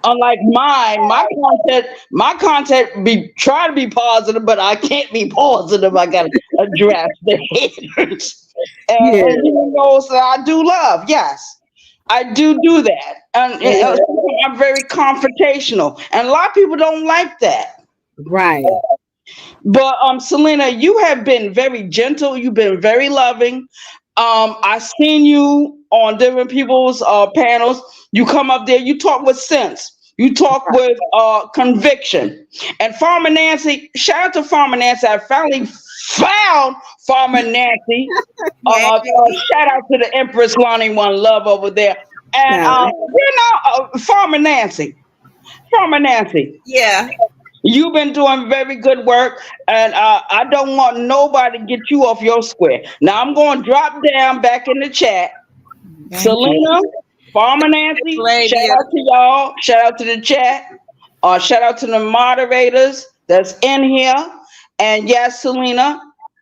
Unlike mine, my content be try to be positive, but I can't be positive. I gotta address the haters, Yeah. and even those that I do love. Yes, I do that, and I'm very confrontational, and a lot of people don't like that. Right. But Selena, you have been very gentle. You've been very loving. I seen you on different people's panels. You come up there. You talk with sense. You talk with conviction. And Farmer Nancy, shout out to Farmer Nancy. I finally found Farmer Nancy. Hey. Shout out to the Empress Lonnie One Love over there. And Nah, Farmer Nancy. Farmer Nancy. Yeah. You've been doing very good work, and I don't want nobody to get you off your square. Now I'm going to drop down back in the chat. thank you. Selena, Farmer Nancy, shout Arabia. out to y'all. Shout out to the chat. Shout out to the moderators that's in here. And yes, Selena,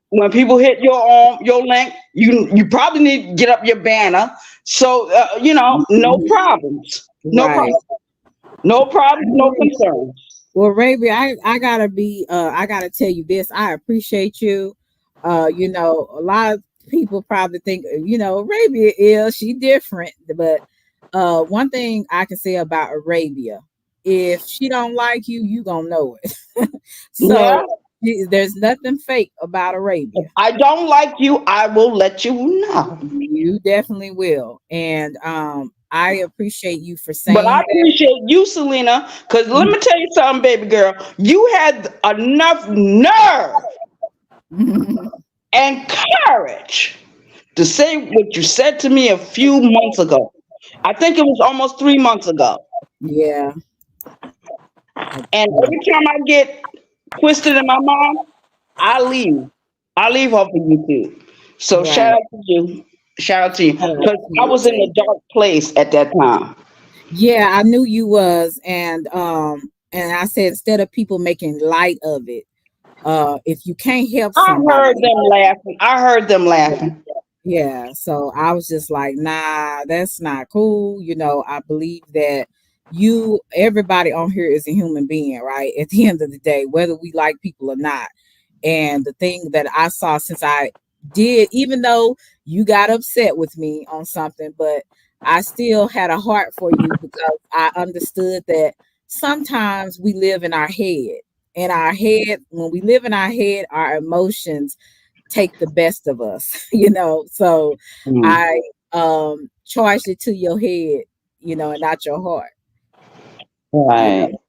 when people hit your link, you probably need to get up your banner. So no Mhm. problems, no Right. problem, no problems, no concerns. Well, Ravi, I gotta be I gotta tell you this. I appreciate you. A lot of people probably think, Arabia is she different, but one thing I can say about Arabia, if she don't like you, you gonna know it. Yeah. So there's nothing fake about If Arabia. I don't like you, I will let you know. You definitely will, and I appreciate you for But I saying appreciate you, Selena, because let that. me tell you something, baby girl. You had enough nerve and courage to say what you said to me a few months ago. I think it was almost 3 months ago. Yeah, And every time I get twisted in my mind, I leave. I leave off of YouTube. So shout right. out to you. Shout out to you. Shout out Because to I you was in a too. dark place at that time. Yeah, I knew you was, and I said instead of people making light of it, if you can't help I heard somebody, them laughing. I heard them laughing. yeah. So I was just like, nah, that's not cool. I believe that everybody on here is a human being, right? At the end of the day, whether we like people or not. And the thing that I saw since I did, even though you got upset with me on something, but I still had a heart for you because I understood that sometimes we live in our head. In our head, when we live in our head, our emotions take the best of us, So Mm. I charged it to your head, and not your heart, you Right. know.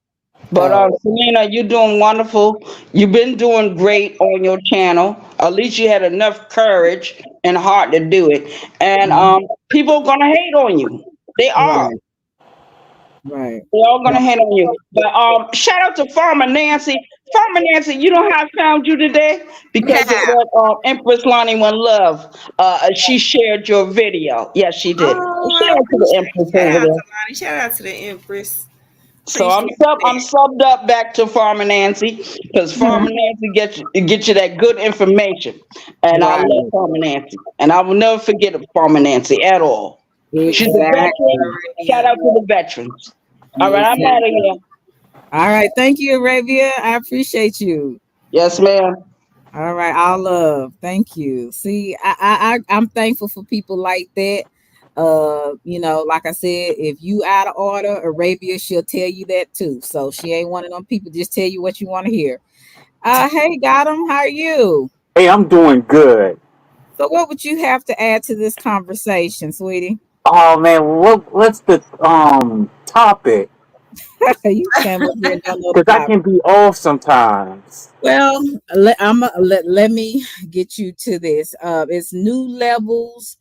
But So Selena, you're doing wonderful. You've been doing great on your channel. At least you had enough courage and heart to do it. And mhm, people are gonna hate on you. They are. right, right. They're all gonna hate on you. But shout out to Farmer Nancy. Farmer Nancy, you know how I found you today? Because of Yeah. what Empress Lonnie One Love. She shared your video. Yes, she did. Oh, I Shout out to the appreciate. Empress Shout over out there. to Lonnie. Shout out to the Empress. So I'm Appreciate I'm that. subbed up back to Farmer Nancy because Farmer Nancy get you that good information, and I love Right. Farmer Nancy, and I will never forget Farmer Nancy at all. She's a Appreciate veteran. Exactly. you, Shout Arabia. out to the veterans. All right, I'm out of Exactly. here. All right. Thank you, Arabia. I appreciate you. Yes, ma'am. All right. All love. Thank you. See, I'm thankful for people like that. Like I said, if you out of order, Arabia, she'll tell you that too. So she ain't one of them people just tell you what you want to hear. Hey, got him. How are you? Hey, I'm doing good. So, what would you have to add to this conversation, sweetie? Oh man, what's the topic? You came up here and don't know the Because I topic. can be off sometimes. Well, let me get you to this. It's new levels.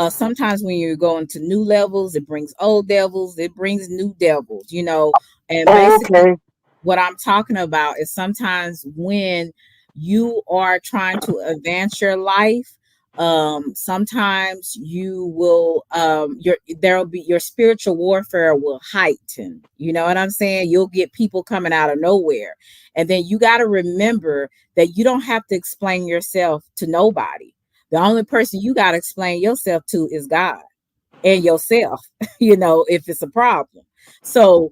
Sometimes when you're going to new levels, it brings old devils. It brings new devils. And Oh, basically, okay. what I'm talking about is sometimes when you are trying to advance your life, sometimes you will there'll be your spiritual warfare will heighten. You know what I'm saying? You'll get people coming out of nowhere. And then you got to remember that you don't have to explain yourself to nobody. The only person you got to explain yourself to is God and yourself, if it's a problem. So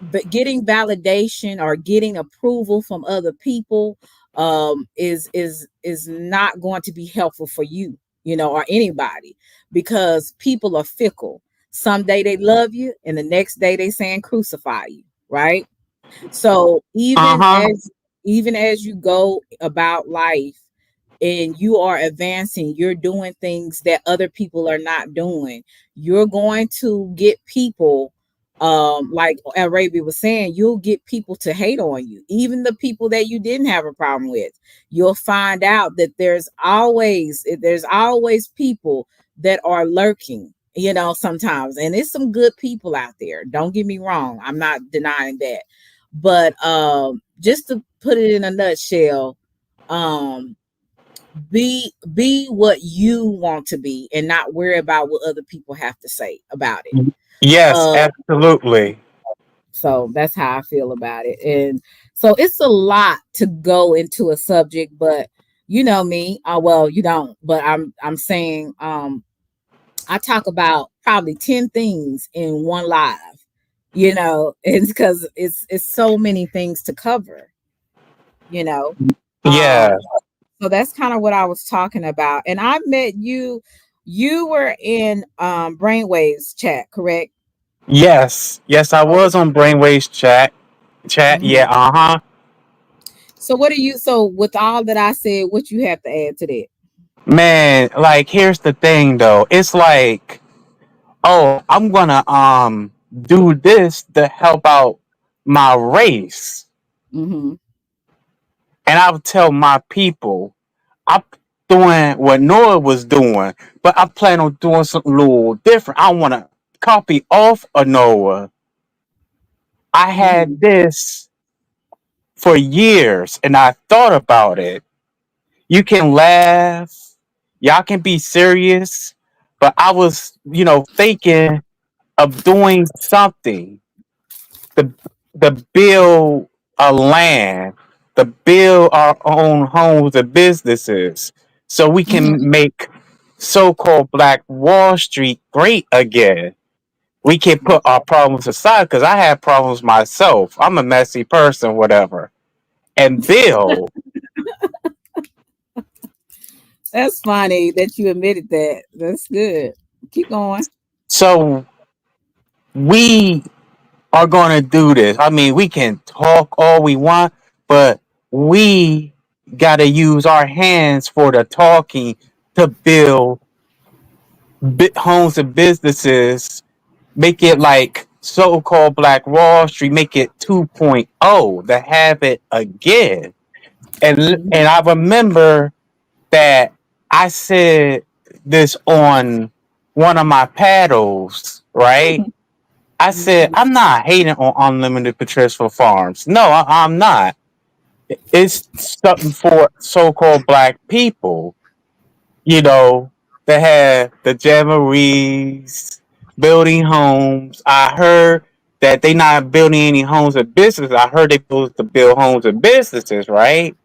but getting validation or getting approval from other people is not going to be helpful for you, or anybody, because people are fickle. Someday they love you and the next day they saying crucify you, right? So Uh huh. even as you go about life and you are advancing, you're doing things that other people are not doing. You're going to get people, like Arabia was saying, you'll get people to hate on you, even the people that you didn't have a problem with. You'll find out that there's always people that are lurking, sometimes. And it's some good people out there. Don't get me wrong. I'm not denying that. But just to put it in a nutshell, um, be what you want to be and not worry about what other people have to say about it. Yes, Uh, absolutely. so that's how I feel about it. And so it's a lot to go into a subject, but you know me. Well, you don't, but I'm saying I talk about probably 10 things in one live. It's because it's so many things to cover. You know, Yeah. um, So that's kind of what I was talking about. And I met you. You were in Brainwaves chat, correct? Yes. Yes, I Okay. was on Brainwaves chat. Chat. Hmm. Yeah. Uh huh. So what do you? So with all that I said, what you have to add to that? Man, like here's the thing though. It's like, oh, I'm gonna do this to help out my race, Hmm. and I'll tell my people I'm doing what Noah was doing, but I plan on doing something a little different. I want to copy off of Noah. I Hmm. had this for years, and I thought about it. You can laugh, y'all can be serious, but I was, thinking of doing something to build a land, to build our own homes and businesses, so we Hmm. can make so-called Black Wall Street great again. We can put our problems aside because I have problems myself. I'm a messy person, whatever. And Bill, That's funny that you admitted that. That's good. Keep going. so we are going to do this. I mean, we can talk all we want, but we got to use our hands for the talking to build homes and businesses, make it like so-called Black Wall Street, make it 2.0, to have it again. And Mhm. I remember that I said this on one of my paddles, right? I said, Mhm. I'm not hating on unlimited patriarchal farms. No, I'm not. It's something for so-called black people, you know, that have the jamborees, building homes. I heard that they not building any homes and businesses. I heard they supposed to build homes and businesses, right?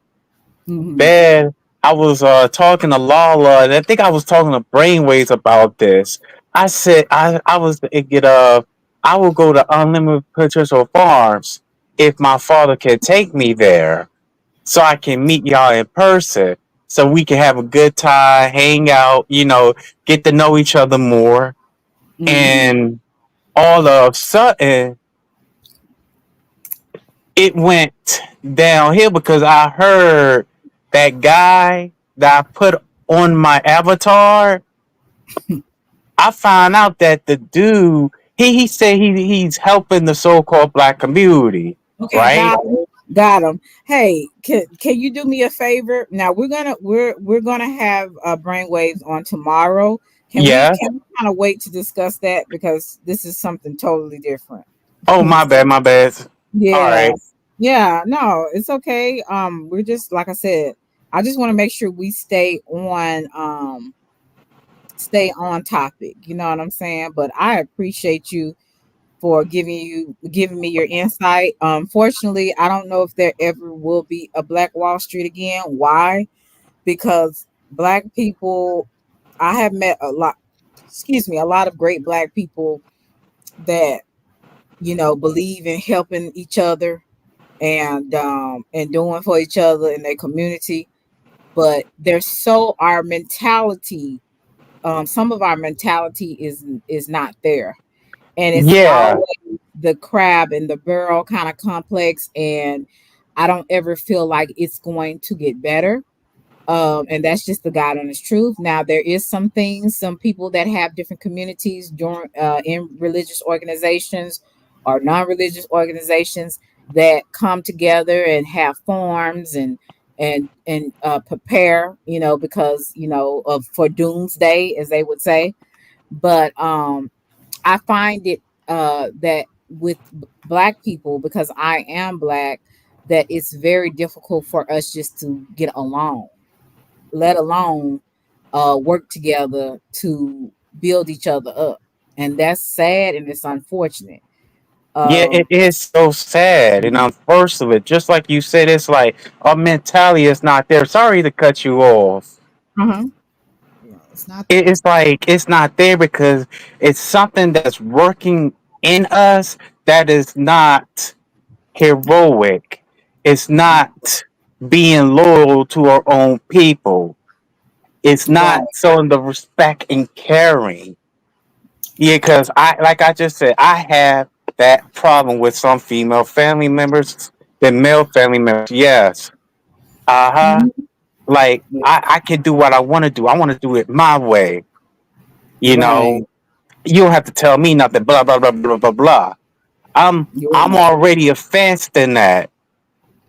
Mhm. Then I was talking to Lala, and I think I was talking to Brainwaves about this. I said I was thinking of I will go to Unlimited Patriarchal Farms if my father can take me there, so I can meet y'all in person, so we can have a good time, hang out, get to know each other more. Mhm. And all of a sudden, it went downhill because I heard that guy that I put on my avatar. I found out that the dude he said he's helping the so-called black community, Okay, right? got him. Got him. Hey, can you do me a favor? Now we're gonna have brainwaves on tomorrow. Yeah. Can we kind of wait to discuss that because this is something totally different. Oh, my bad, my bad. All Yeah. right. Yeah, no, it's okay. We're just like I said, I just want to make sure we stay on topic. You know what I'm saying? But I appreciate you for giving me your insight. Fortunately, I don't know if there ever will be a Black Wall Street again. Why? Because black people, I have met a lot, excuse me, a lot of great black people that believe in helping each other and doing for each other in their community. But there's so our mentality, some of our mentality is not there, and it's Yeah. always the crab and the barrel kind of complex, and I don't ever feel like it's going to get better. And that's just the God honest truth. Now there is some things, some people that have different communities during in religious organizations or non-religious organizations that come together and have forms and prepare, because of for doomsday, as they would say. But I find it that with black people, because I am black, that it's very difficult for us just to get along, let alone work together to build each other up. And that's sad and it's unfortunate. Yeah, it Um, is so sad and unfortunate. Just like you said, it's like our mentality is not there. Sorry to cut you off. uh-huh. Yeah, it's not there. It's like it's not there because it's something that's working in us that is not heroic. It's not being loyal to our own people. It's Right. not showing the respect and caring. Yeah, because like I just said, I have that problem with some female family members than male family members. Yes. Uh huh. Mhm. Like I can do what I want to do. I want to do it my way. You Right. know, you don't have to tell me nothing. Blah blah blah blah blah blah. You're I'm right. already advanced in that.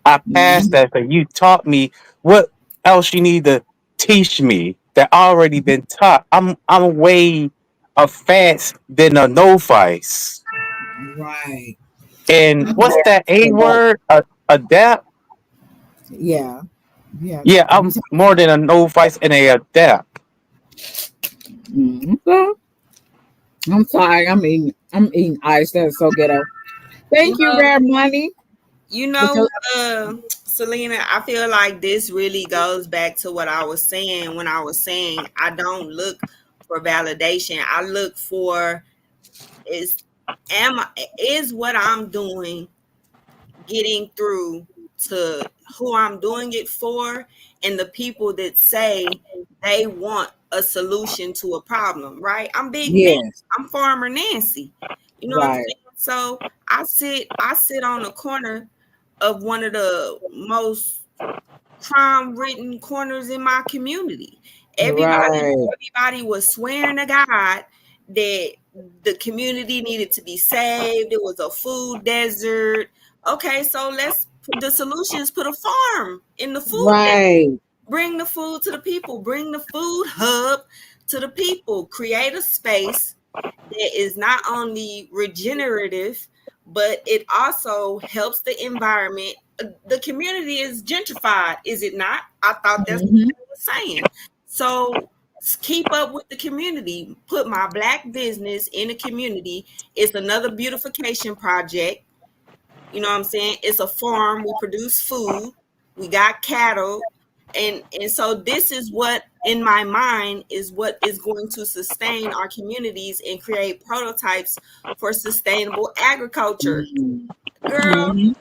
I passed Mhm. that. So you taught me what else you need to teach me that already been taught. I'm way advanced than a novice. Right. And I'm what's glad that you A said that. word? Adapt? Yeah. Yeah. Yeah, I'm more than a novice and a adapt. Okay. I'm sorry. I'm eating ice. That's so ghetto. You Thank you, know, Rare Money. you With know, your Selena, I feel like this really goes back to what I was saying when I was saying I don't look for validation. I look for Is am I, is what I'm doing getting through to who I'm doing it for and the people that say they want a solution to a problem, right? I'm Big Nancy. Yes. I'm Farmer Nancy. You know what I'm Right. saying? So I sit on the corner of one of the most crime ridden corners in my community. Everybody Right. everybody was swearing to God that the community needed to be saved. It was a food desert. Okay, so the solution is put a farm in the food desert. Right. Bring the food to the people, bring the food hub to the people, create a space that is not only regenerative, but it also helps the environment. The community is gentrified, is it not? I thought that's what Hmm. they were saying. So keep up with the community. Put my black business in the community. It's another beautification project. You know what I'm saying? It's a farm. We produce food. We got cattle. And so this is what in my mind is what is going to sustain our communities and create prototypes for sustainable agriculture. Girl, Hmm.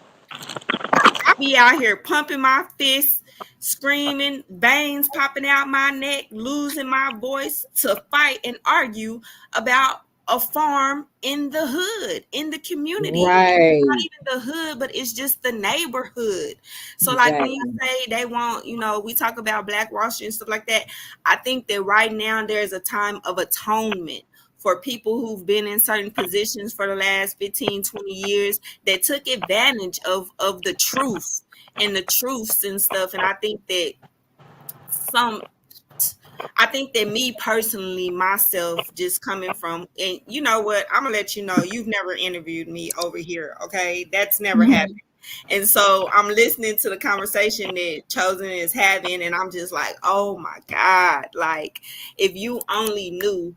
I be out here pumping my fists, screaming, veins popping out my neck, losing my voice to fight and argue about a farm in the hood, in the community. And it's not Right. even the hood, but it's just the neighborhood. So, like when you Exactly. say they want, we talk about Black Wall Street and stuff like that. I think that right now there's a time of atonement for people who've been in certain positions for the last 15, 20 years that took advantage of the truth and the truths and stuff. And some I think that me personally, myself, just coming from, and you know what, I'm gonna let you know, you've never interviewed me over here, okay? That's never happened. Mhm. And so I'm listening to the conversation that Chosen is having, and I'm just like, oh my God. Like, if you only knew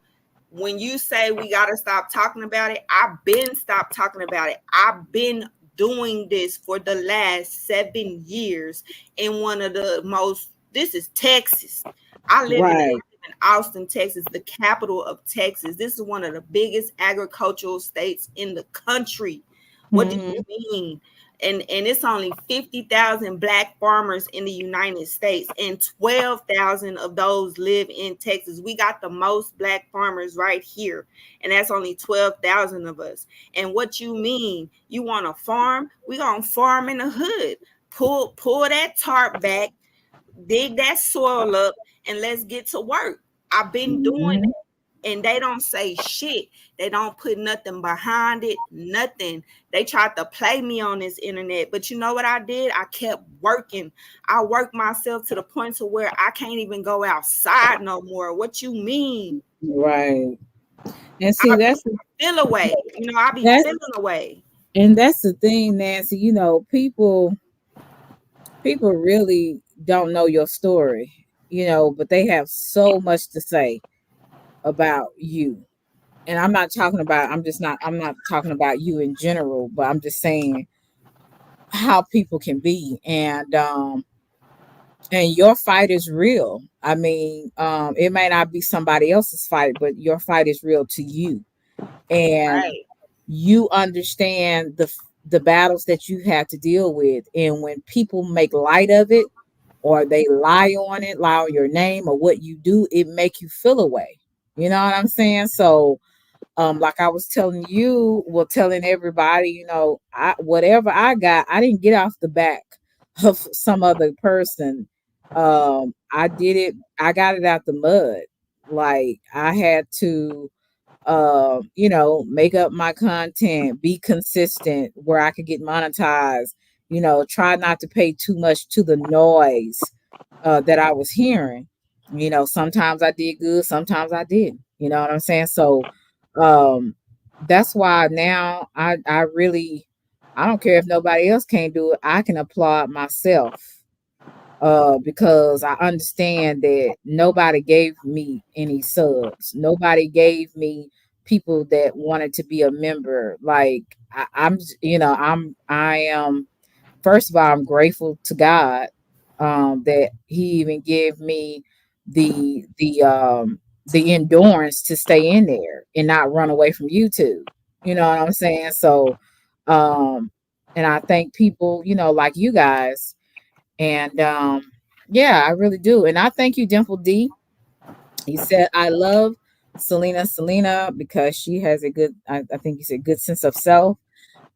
when you say we got to stop talking about it, I've been stopped talking about it. I've been doing this for the last 7 years in one of the most, this is Texas. Right. I live in Austin, Texas, the capital of Texas. This is one of the biggest agricultural states in the country. What do Hmm. you mean? And it's only 50,000 black farmers in the United States, and 12,000 of those live in Texas. We got the most black farmers right here, and that's only 12,000 of us. And what you mean? You want to farm? We gonna farm in the hood. Pull that tarp back, dig that soil up, and let's get to work. I've been doing Hmm. and they don't say shit. They don't put nothing behind it, nothing. They tried to play me on this internet, but you know what I did? I kept working. I worked myself to the point to where I can't even go outside no more. What you mean? Right. And I see, feel away. I be that's feeling away. that's the thing, Nancy. People really don't know your story, but they have so much to say about you. And I'm not talking about you in general, but I'm just saying how people can be. And your fight is real. I mean, it may not be somebody else's fight, but your fight is real to you. And Right. you understand the battles that you had to deal with. And when people make light of it, or they lie on your name or what you do, it make you feel away. You know what I'm saying? So like I was telling you, well, telling everybody, I whatever I got, I didn't get off the back of some other person. I did it, I got it out the mud. Like I had to make up my content, be consistent where I could get monetized, try not to pay too much to the noise that I was hearing. Sometimes I did good, sometimes I didn't. You know what I'm saying? So um that's why now I really, I don't care if nobody else can't do it. I can applaud myself because I understand that nobody gave me any subs. Nobody gave me people that wanted to be a member. Like I am, first of all, I'm grateful to God that He even gave me the the endurance to stay in there and not run away from YouTube. You know what I'm saying? So, um, and I thank people, like you guys, and yeah, I really do. And I thank you, Dimple D. He said, I love Selena because she has a good, I think you said, good sense of self,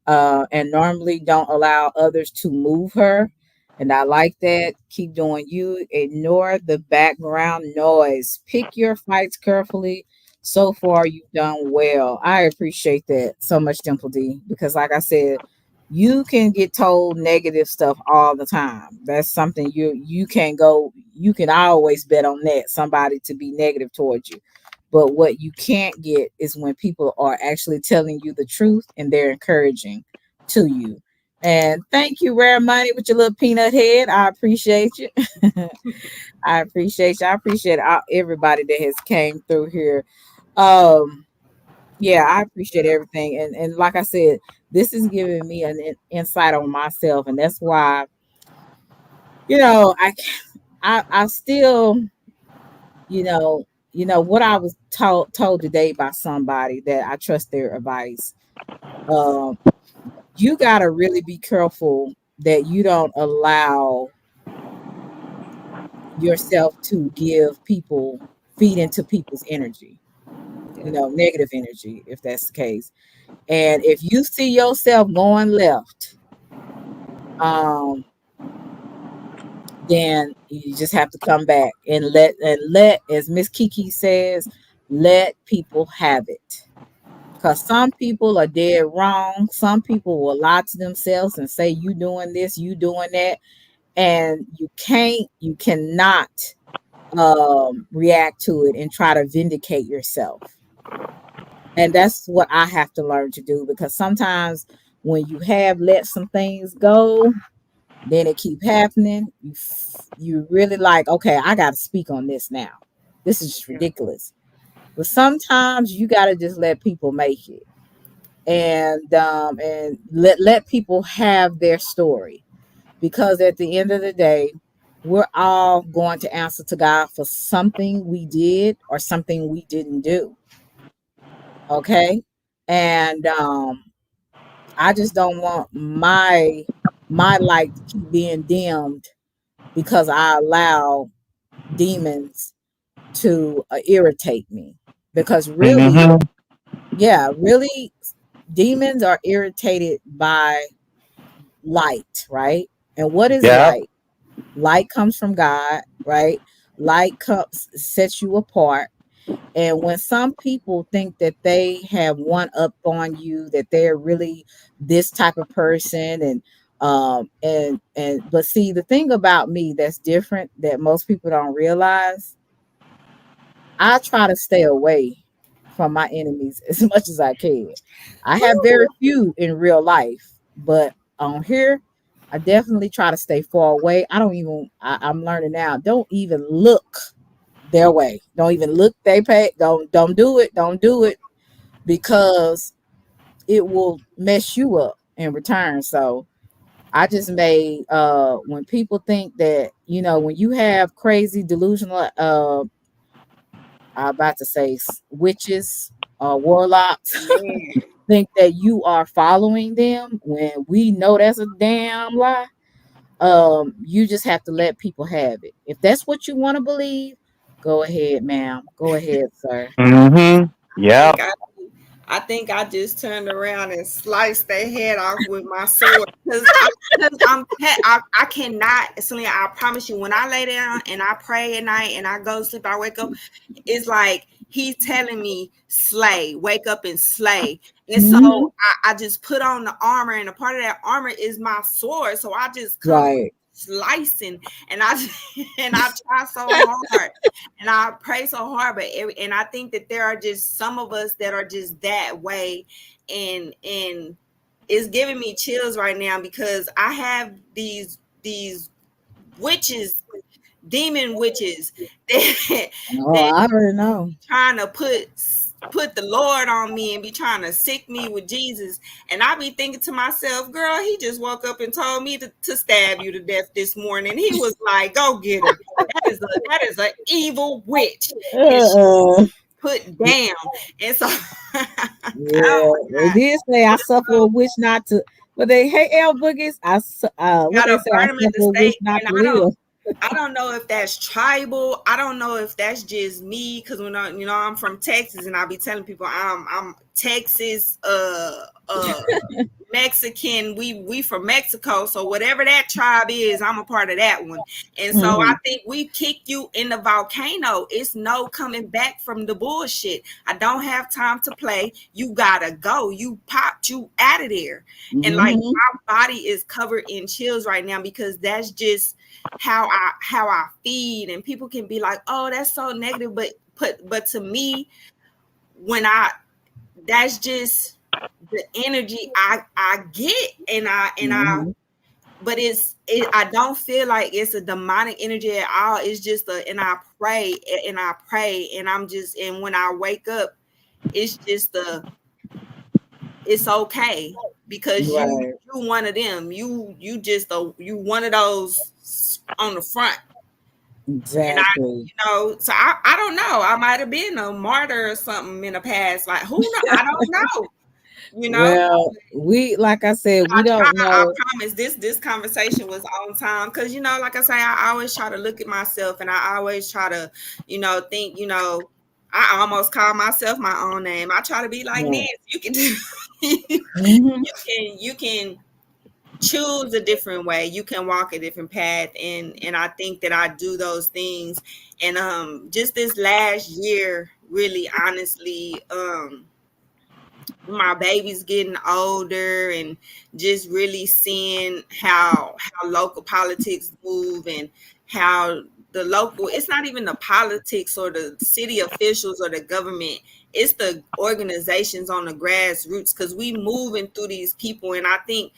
and normally don't allow others to move her. And I like that. Keep doing you. Ignore the background noise. Pick your fights carefully. So far, you've done well. I appreciate that so much, Dimple D, because like I said, you can get told negative stuff all the time. That's something you can go. You can always bet on that somebody to be negative towards you. But what you can't get is when people are actually telling you the truth and they're encouraging to you. And thank you, Rare Money, with your little peanut head. I appreciate you. I appreciate you. I appreciate everybody that has came through here. Um, yeah, I appreciate everything. And like I said, this is giving me an insight on myself, and that's why I still what I was told today by somebody that I trust their advice. Um, you got to really be careful that you don't allow yourself to give people feed into people's energy, negative energy, if that's the case. And if you see yourself going left, um, then you just have to come back and let, as Miss Kiki says, let people have it. Because some people are dead wrong. Some people will lie to themselves and say, you doing this, you doing that. And you cannot react to it and try to vindicate yourself. And that's what I have to learn to do, because sometimes when you have let some things go, then it keep happening. You really like, okay, I got to speak on this now. This is just ridiculous. But sometimes you got to just let people make it, and let people have their story, because at the end of the day, we're all going to answer to God for something we did or something we didn't do. Okay, and I just don't want my light to keep being dimmed because I allow demons to irritate me. Because really, Hmm. yeah, really, demons are irritated by light, right? And what is Yep. light? Light comes from God, right? Light comes sets you apart. And when some people think that they have one up on you, that they're really this type of person, and but see, the thing about me that's different that most people don't realize, I try to stay away from my enemies as much as I can. I have very few in real life, but on here, I definitely try to stay far away. I'm learning now, don't even look their way. Don't even look they pay. Don't do it. Don't do it, because it will mess you up in return. So I just made when people think that, when you have crazy delusional I'm about to say witches or warlocks Man. think that you are following them when we know that's a damn lie. You just have to let people have it. If that's what you want to believe, go ahead, ma'am. Go ahead, sir. Hmm. I think Yep. I I think I just turned around and sliced their head off with my sword I cannot, Selena, I promise you, when I lay down and I pray at night and I go to sleep, I wake up, it's like he's telling me slay, wake up and slay. And so Hmm. I just put on the armor, and a part of that armor is my sword. So I just come Right. slicing, and I and I try so hard and I pray so hard, but and I think that there are just some of us that are just that way, and it's giving me chills right now because I have these witches, demon witches that Oh, that I already know. trying to put put the Lord on me and be trying to sick me with Jesus. And I be thinking to myself, girl, he just woke up and told me to stab you to death this morning. He was like, go get her. That is an evil witch. And she Uh-uh. put down. And so Yeah, oh they did say I suffer a wish not to, but they hey El Boogies. What they gotta say, I burn them at suffer the a wish stake. not And to live. I don't know if that's tribal. I don't know if that's just me because when I'm from Texas and I be telling people I'm Texas Mexican. We from Mexico, so whatever that tribe is, I'm a part of that one. And so I Hmm. think we kick you in the volcano. It's no coming back from the bullshit. I don't have time to play. You gotta go. You popped you out of there. And like Hmm. my body is covered in chills right now because that's just how I feed. And people can be like, oh, that's so negative. But to me, when I that's just the energy I get and I Hmm. but I don't feel like it's a demonic energy at all. It's just and I pray and I'm just and when I wake up, it's just it's okay because Right. you one of them. You just you one of those on the front. And Exactly. so I don't know. I might have been a martyr or something in the past. Like who know? I don't know. You know, Well, we like I said, I we don't try. I know. promise this conversation was on time because like I say, I always try to look at myself and I always try to, think. I almost call myself my own name. I try to be like Right. Nancy. You can do. you Hmm. can choose a different way. You can walk a different path, and I think that I do those things. And just this last year, really, honestly, my baby's getting older and just really seeing how local politics move and how the local it's not even the politics or the city officials or the government, it's the organizations on the grassroots because we moving through these people. And I think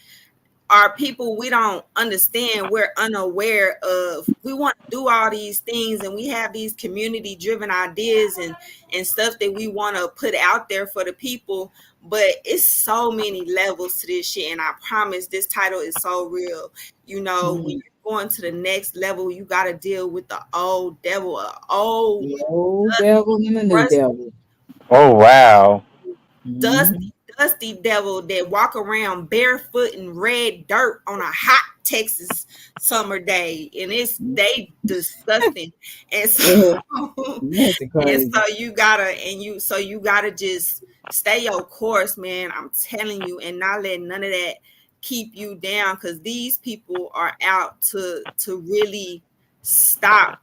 are people we don't understand, we're unaware of. We want to do all these things and we have these community driven ideas and stuff that we want to put out there for the people, but it's so many levels to this shit. And I promise this title is so real. When Hmm. you're going to the next level, you got to deal with the old devil, old The old devil and the new rusty devil. Oh wow. Hmm. dusty devil that walk around barefoot in red dirt on a hot Texas summer day, and they disgusting. And so That's and crazy. you gotta just stay your course, man. I'm telling you, and not let none of that keep you down because these people are out to really stop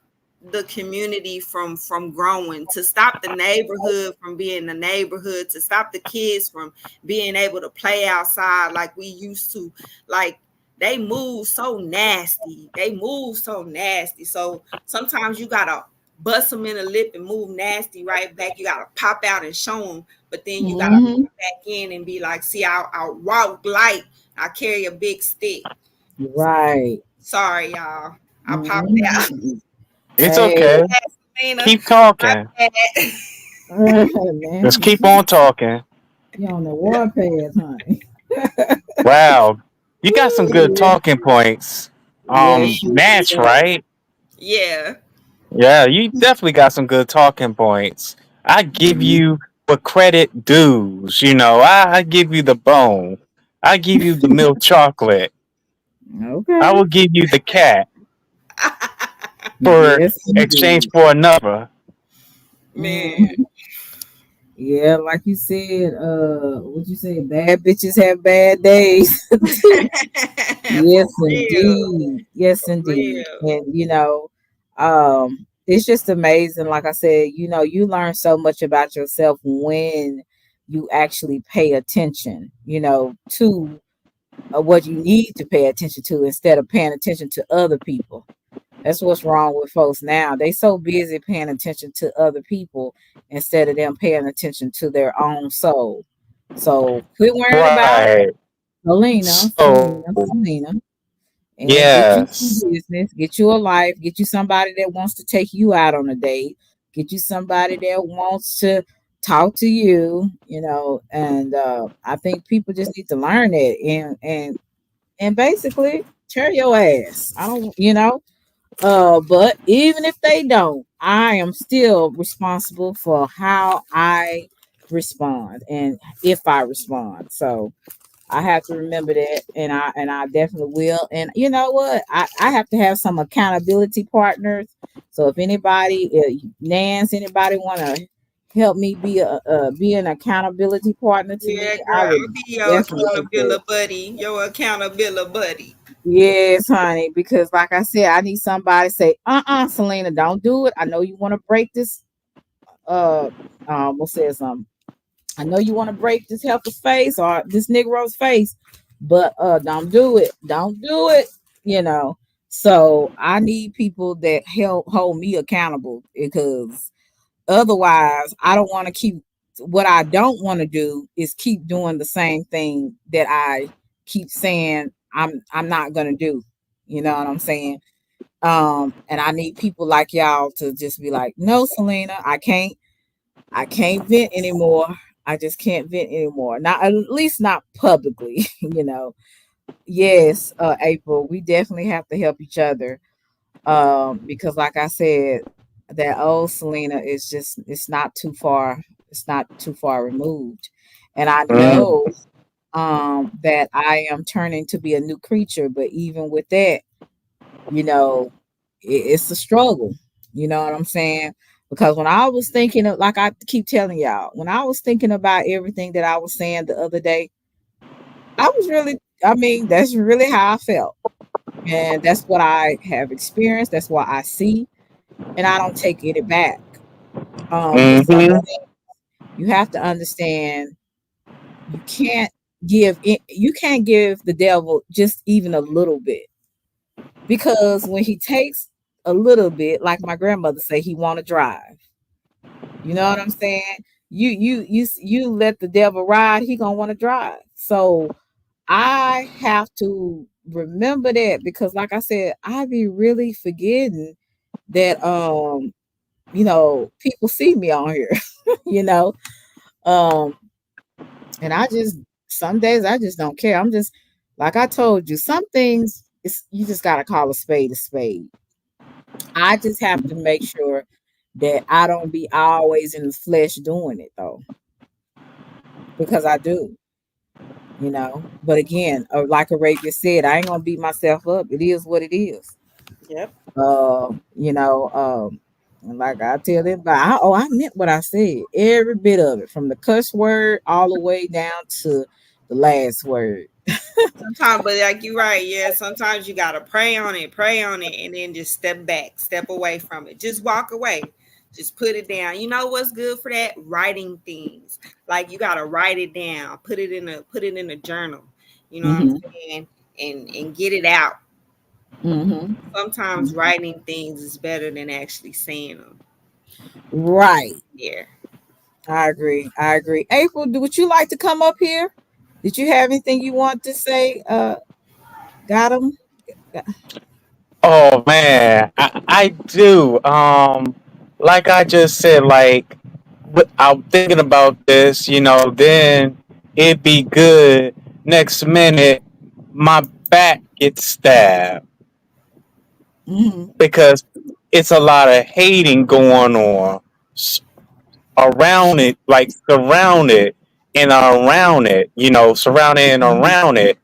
the community from growing, to stop the neighborhood from being the neighborhood, to stop the kids from being able to play outside like we used to. Like they move so nasty, so sometimes you gotta bust them in the lip and move nasty right back. You gotta pop out and show them, but then you gotta Hmm. pop back in and be like, see, I walk light, I carry a big stick. Right. Sorry, y'all, I popped out. Hmm. It's Hey, okay. Lena, Keep my talking. bad. Just man, keep on talking. you on the warpath, honey. Wow. You got some good Yeah. talking points. Yes, you Match, do. right? Yeah. Yeah, you definitely got some good talking points. I give Mhm. you what credit dues. I give you the bone. I give you the milk chocolate. I Okay. will give you the cat for Yes, exchange indeed. for another. Man. Mhm. Yeah, like you said, what you say, bad bitches have bad days. For Yes, real. indeed. Yes, For indeed. real. And it's just amazing. Like I said, you learn so much about yourself when you actually pay attention, to what you need to pay attention to instead of paying attention to other people. That's what's wrong with folks now. They so busy paying attention to other people instead of them paying attention to their own soul. So quit worrying about Right. Selena, So, Selena, and get you some yes. business, get you a life, get you somebody that wants to take you out on a date, get you somebody that wants to talk to you, and I think people just need to learn it and basically tear your ass. I don't, but even if they don't, I am still responsible for how I respond and if I respond. So I have to remember that, and I definitely will. And you know what? I have to have some accountability partners. So if anybody, Nance, anybody want to help me be an accountability partner to Yeah, me, girl, I I'll would be your definitely take that. accountability buddy. Your accountability buddy. Yes, honey, because like I said, I need somebody to say, Selena, don't do it. I know you want to break this. Uh, we'll say something. I know you want to break this helper's face or this Negro's face, but don't do it. Don't do it. You know. So I need people that help hold me accountable because otherwise I don't want to keep what I don't want to do is keep doing the same thing that I keep saying I'm not gonna do. You know what I'm saying? And I need people like y'all to just be like, no, Selena, I can't vent anymore. I just can't vent anymore. Not at least not publicly, Yes, April, we definitely have to help each other. Because like I said, that old Selena is just it's not too far removed. And I Mm, know that I am turning to be a new creature, but even with that, you know, it's a struggle. You know what I'm saying? Because when I was thinking of, like I keep telling y'all, when I was thinking about everything that I was saying the other day, I was really, I mean, that's really how I felt. And that's what I have experienced. That's what I see. And I don't take it back. But some mm-hmm. you have to understand you can't you can't give the devil just even a little bit because when he takes a little bit, like my grandmother say, he want to drive. You know what I'm saying? You let the devil ride, he gonna want to drive. So I have to remember that because, like I said, I be really forgetting that people see me on here, you know. Um, and I just some days I just don't care. I'm just like I told you, some things it's you just gotta call a spade a spade. I just have to make sure that I don't be always in the flesh doing it though, because I do, But again, like Arabia said, I ain't gonna beat myself up. It is what it is. Yep. You know, and like I tell everybody, I meant what I said, every bit of it, from the cuss word all the way down to the last word. Sometimes, but like you're right, yeah. Sometimes you gotta pray on it, and then just step back, step away from it. Just walk away. Just put it down. You know what's good for that? Writing things. Like you gotta write it down. Put it in a journal. You know what I'm Mm-hmm. saying? And get it out. Mm-hmm. Sometimes Hmm. writing things is better than actually saying them. Right. Yeah. I agree. I agree. April, would you like to come up here? Did you have anything you want to say? Got him. Oh man, I do. Like I just said, like I'm thinking about this, then it'd be good. Next minute, my back gets stabbed Mm-hmm. because it's a lot of hating going on s- around it, like surrounded and around it, surrounded and Mm-hmm. around it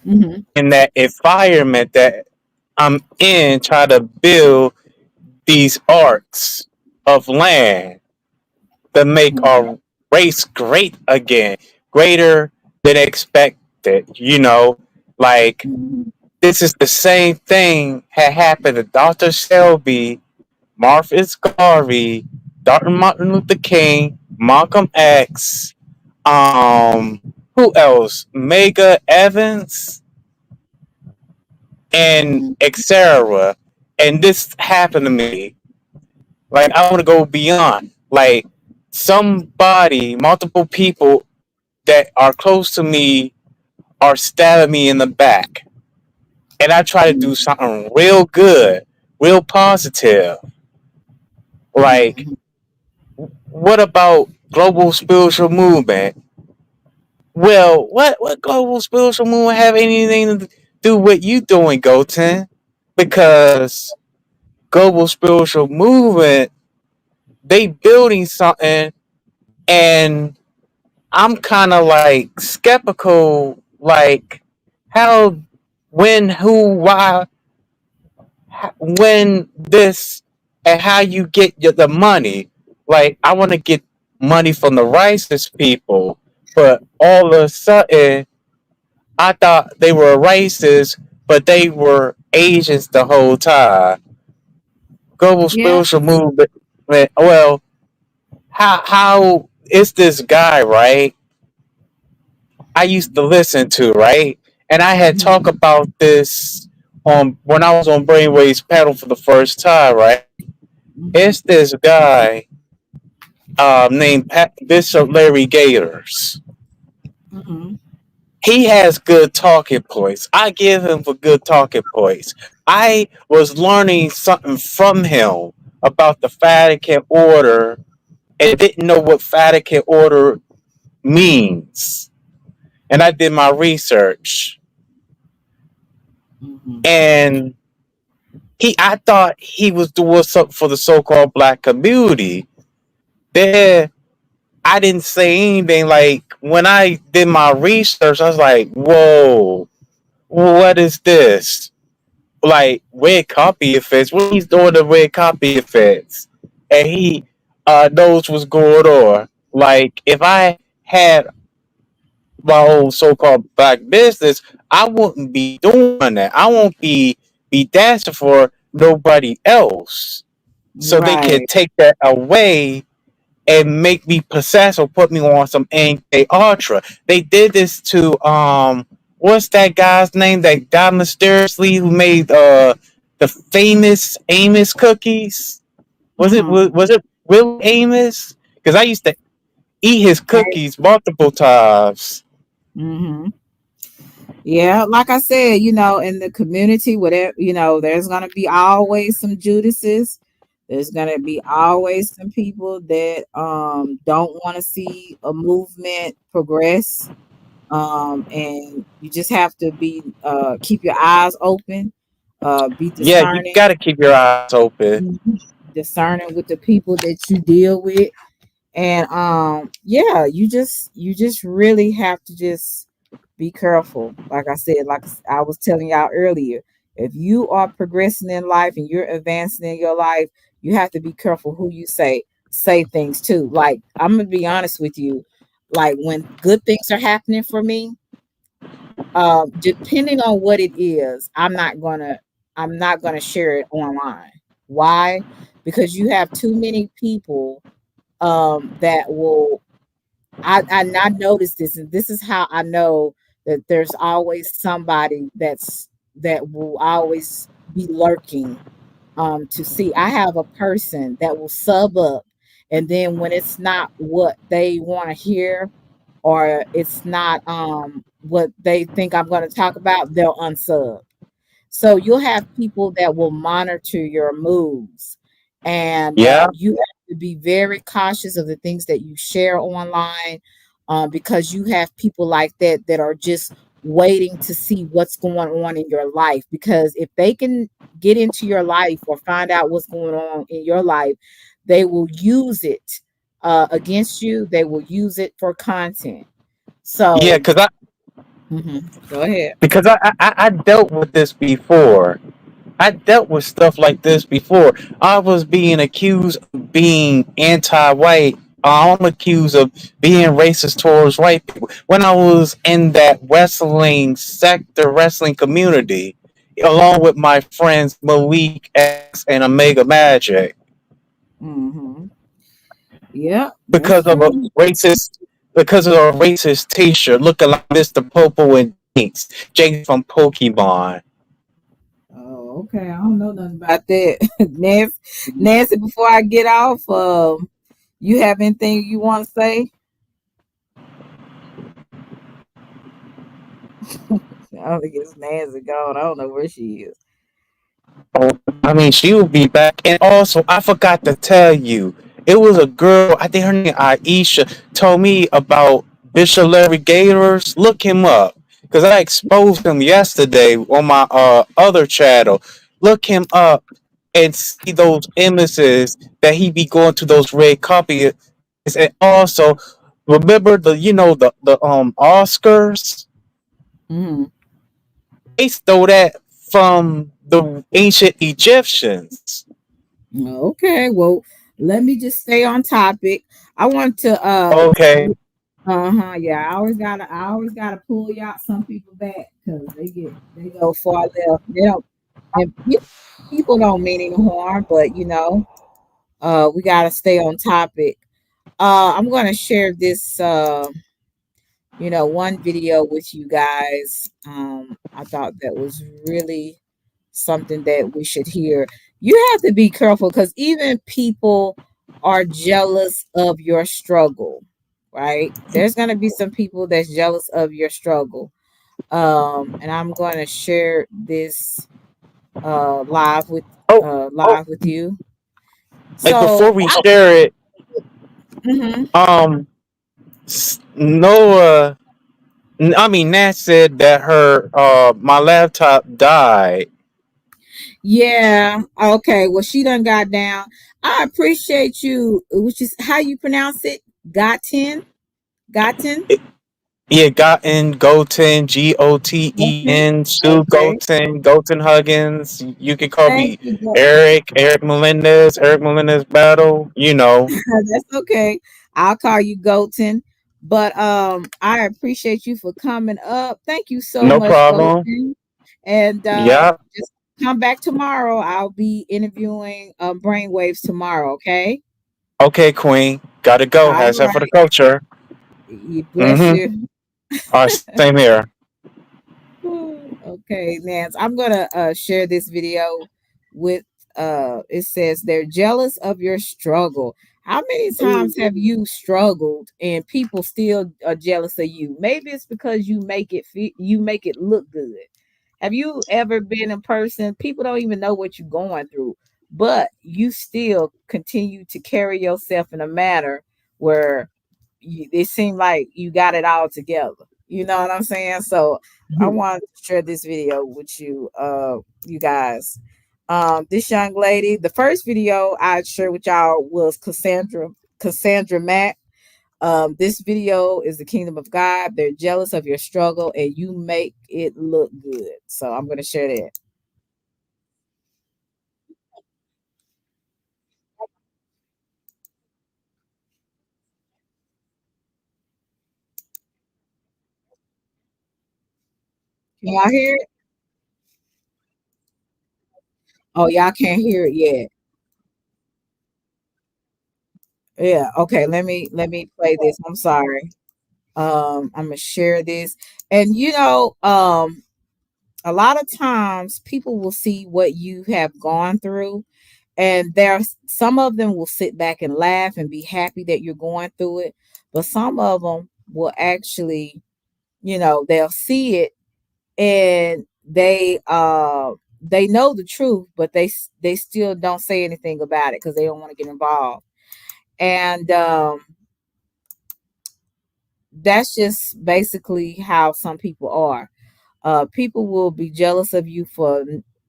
Mm-hmm. in that environment that I'm in, try to build these arcs of land to make our race great again, greater than expected. Like Mm-hmm. this is the same thing had happened to Dr. Shelby, Marcus Garvey, Dr. Martin Luther King, Malcolm X, who else? Mega Evans, and Mm-hmm. etc. And this happened to me. Like I want to go beyond. Like multiple people that are close to me are stabbing me in the back, and I try to do something real good, real positive. Like, Mm-hmm. what about global spiritual movement. Well, what global spiritual movement have anything to do with you doing, Goten? Because global spiritual movement, they building something, and I'm kind of like skeptical, like how, when, who, why, when this, and how you get the money. Like, I want to get money from the racist people, but all of a sudden, I thought they were racist, but they were Asians the whole time. Global Yeah. spiritual movement. Well, how is this guy, right? I used to listen to, right? And I had Hmm. talked about this on when I was on Brainwaves panel for the first time, right? Hmm. It's this guy named Bishop Larry Gators. Hmm. He has good talking points. I give him for good talking points. I was learning something from him about the Vatican Order and didn't know what Vatican Order means. And I did my research. Hmm. And I thought he was doing something for the so-called black community. There, I didn't say anything. Like, when I did my research, I was like, "Whoa, what is this?" Like, red copy effects. What he's doing the red copy effects, and he knows what's going on. Like, if I had my own so-called black business, I wouldn't be doing that. I won't be dancing for nobody else, so they can Right. take that away and make me possess or put me on some NK Ultra. They did this to what's that guy's name that died mysteriously who made the famous Amos cookies? Hmm. Was it Will Amos? Because I used to eat his cookies multiple times. Hmm. Yeah, like I said, in the community, whatever, there's gonna be always some Judases. There's gonna be always some people that don't want to see a movement progress. And you just have to be keep your eyes open, be Yeah, you discerning, got to keep your eyes open. mhm, discerning with the people that you deal with. And yeah, you just really have to just be careful. Like I said, I was telling y'all earlier, if you are progressing in life and you're advancing in your life, you have to be careful who you say things to. Like, I'm gonna be honest with you, like when good things are happening for me, depending on what it is, I'm not gonna share it online. Why? Because you have too many people that will I noticed this, and this is how I know that there's always somebody that will always be lurking to see. I have a person that will sub up, and then when it's not what they want to hear, or it's not what they think I'm going to talk about, they'll unsub. So you'll have people that will monitor your moves, and Yeah, you have to be very cautious of the things that you share online, because you have people like that that are just waiting to see what's going on in your life. Because if they can get into your life or find out what's going on in your life, they will use it against you. They will use it for content. yeah, So, go ahead. I dealt with this before. I dealt with stuff like this before. I was being accused of being anti-white. I'm accused of being racist towards white people when I was in that wrestling sector, wrestling community, along with my friends Malik X and Omega Magic, Hmm. Yeah, that's because of a true. racist, because of a racist T-shirt looking like Mr. Popo and Jinx from Pokemon. Oh, okay. I don't know nothing about that. Nancy, before I get off, you have anything you want to say? I don't think it's Nancy gone. I don't know where she is. Oh, I mean, she will be back. And also, I forgot to tell you, It was a girl, I think her name Aisha, told me about Bishop Larry Gators. Look him up. Because I exposed him yesterday on my other channel. Look him up and see those images that he be going to those red carpets. And also remember the Oscars? Hmm. They stole that from the ancient Egyptians. Okay, well, let me just stay on topic. I want to Okay. uh-huh, yeah, I always gotta pull y'all some people back because they go far left. They don't, and people don't mean any harm, but we gotta stay on topic. I'm gonna share this one video with you guys. I thought that was really something that we should hear. You have to be careful because even people are jealous of your struggle, right? There's going to be some people that's jealous of your struggle. And I'm going to share this Oh, live with you. like before So, we share it, mhm. um, Noah, I mean Nat said that her my laptop died. Yeah, okay. Well, she done got down. I appreciate you, which is how you pronounce it. Gotten. Yeah, Goten, Okay. Goten, Sue Okay. Goten Huggins. You can call Thank me you. Eric Melendez Battle. You know, That's okay. I'll call you Goten. But I appreciate you for coming up. Thank you so no much, problem. Goten. And Yeah. just come back tomorrow. I'll be interviewing Brainwaves tomorrow, okay? Okay, Queen. Gotta go. All Has that for the right. culture. You bless Mm-hmm. you. All right, same here. Okay, Nance. I'm gonna share this video with it says they're jealous of your struggle. How many times have you struggled and people still are jealous of you? Maybe it's because you make it look good. Have you ever been a person, people don't even know what you're going through, but you still continue to carry yourself in a manner where it seemed like you got it all together. You know what I'm saying? So I wanted to share this video with you, you guys. This young lady, the first video I shared with y'all was Cassandra Mack. This video is the kingdom of God. They're jealous of your struggle and you make it look good. So I'm gonna share that. Can y'all hear it? Oh, y'all can't hear it yet. Yeah, okay. Let me play this. I'm sorry. I'm gonna share this. And a lot of times people will see what you have gone through, and there's some of them will sit back and laugh and be happy that you're going through it, but some of them will actually, they'll see it and they know the truth, but they still don't say anything about it because they don't want to get involved. And that's just basically how some people are. People will be jealous of you for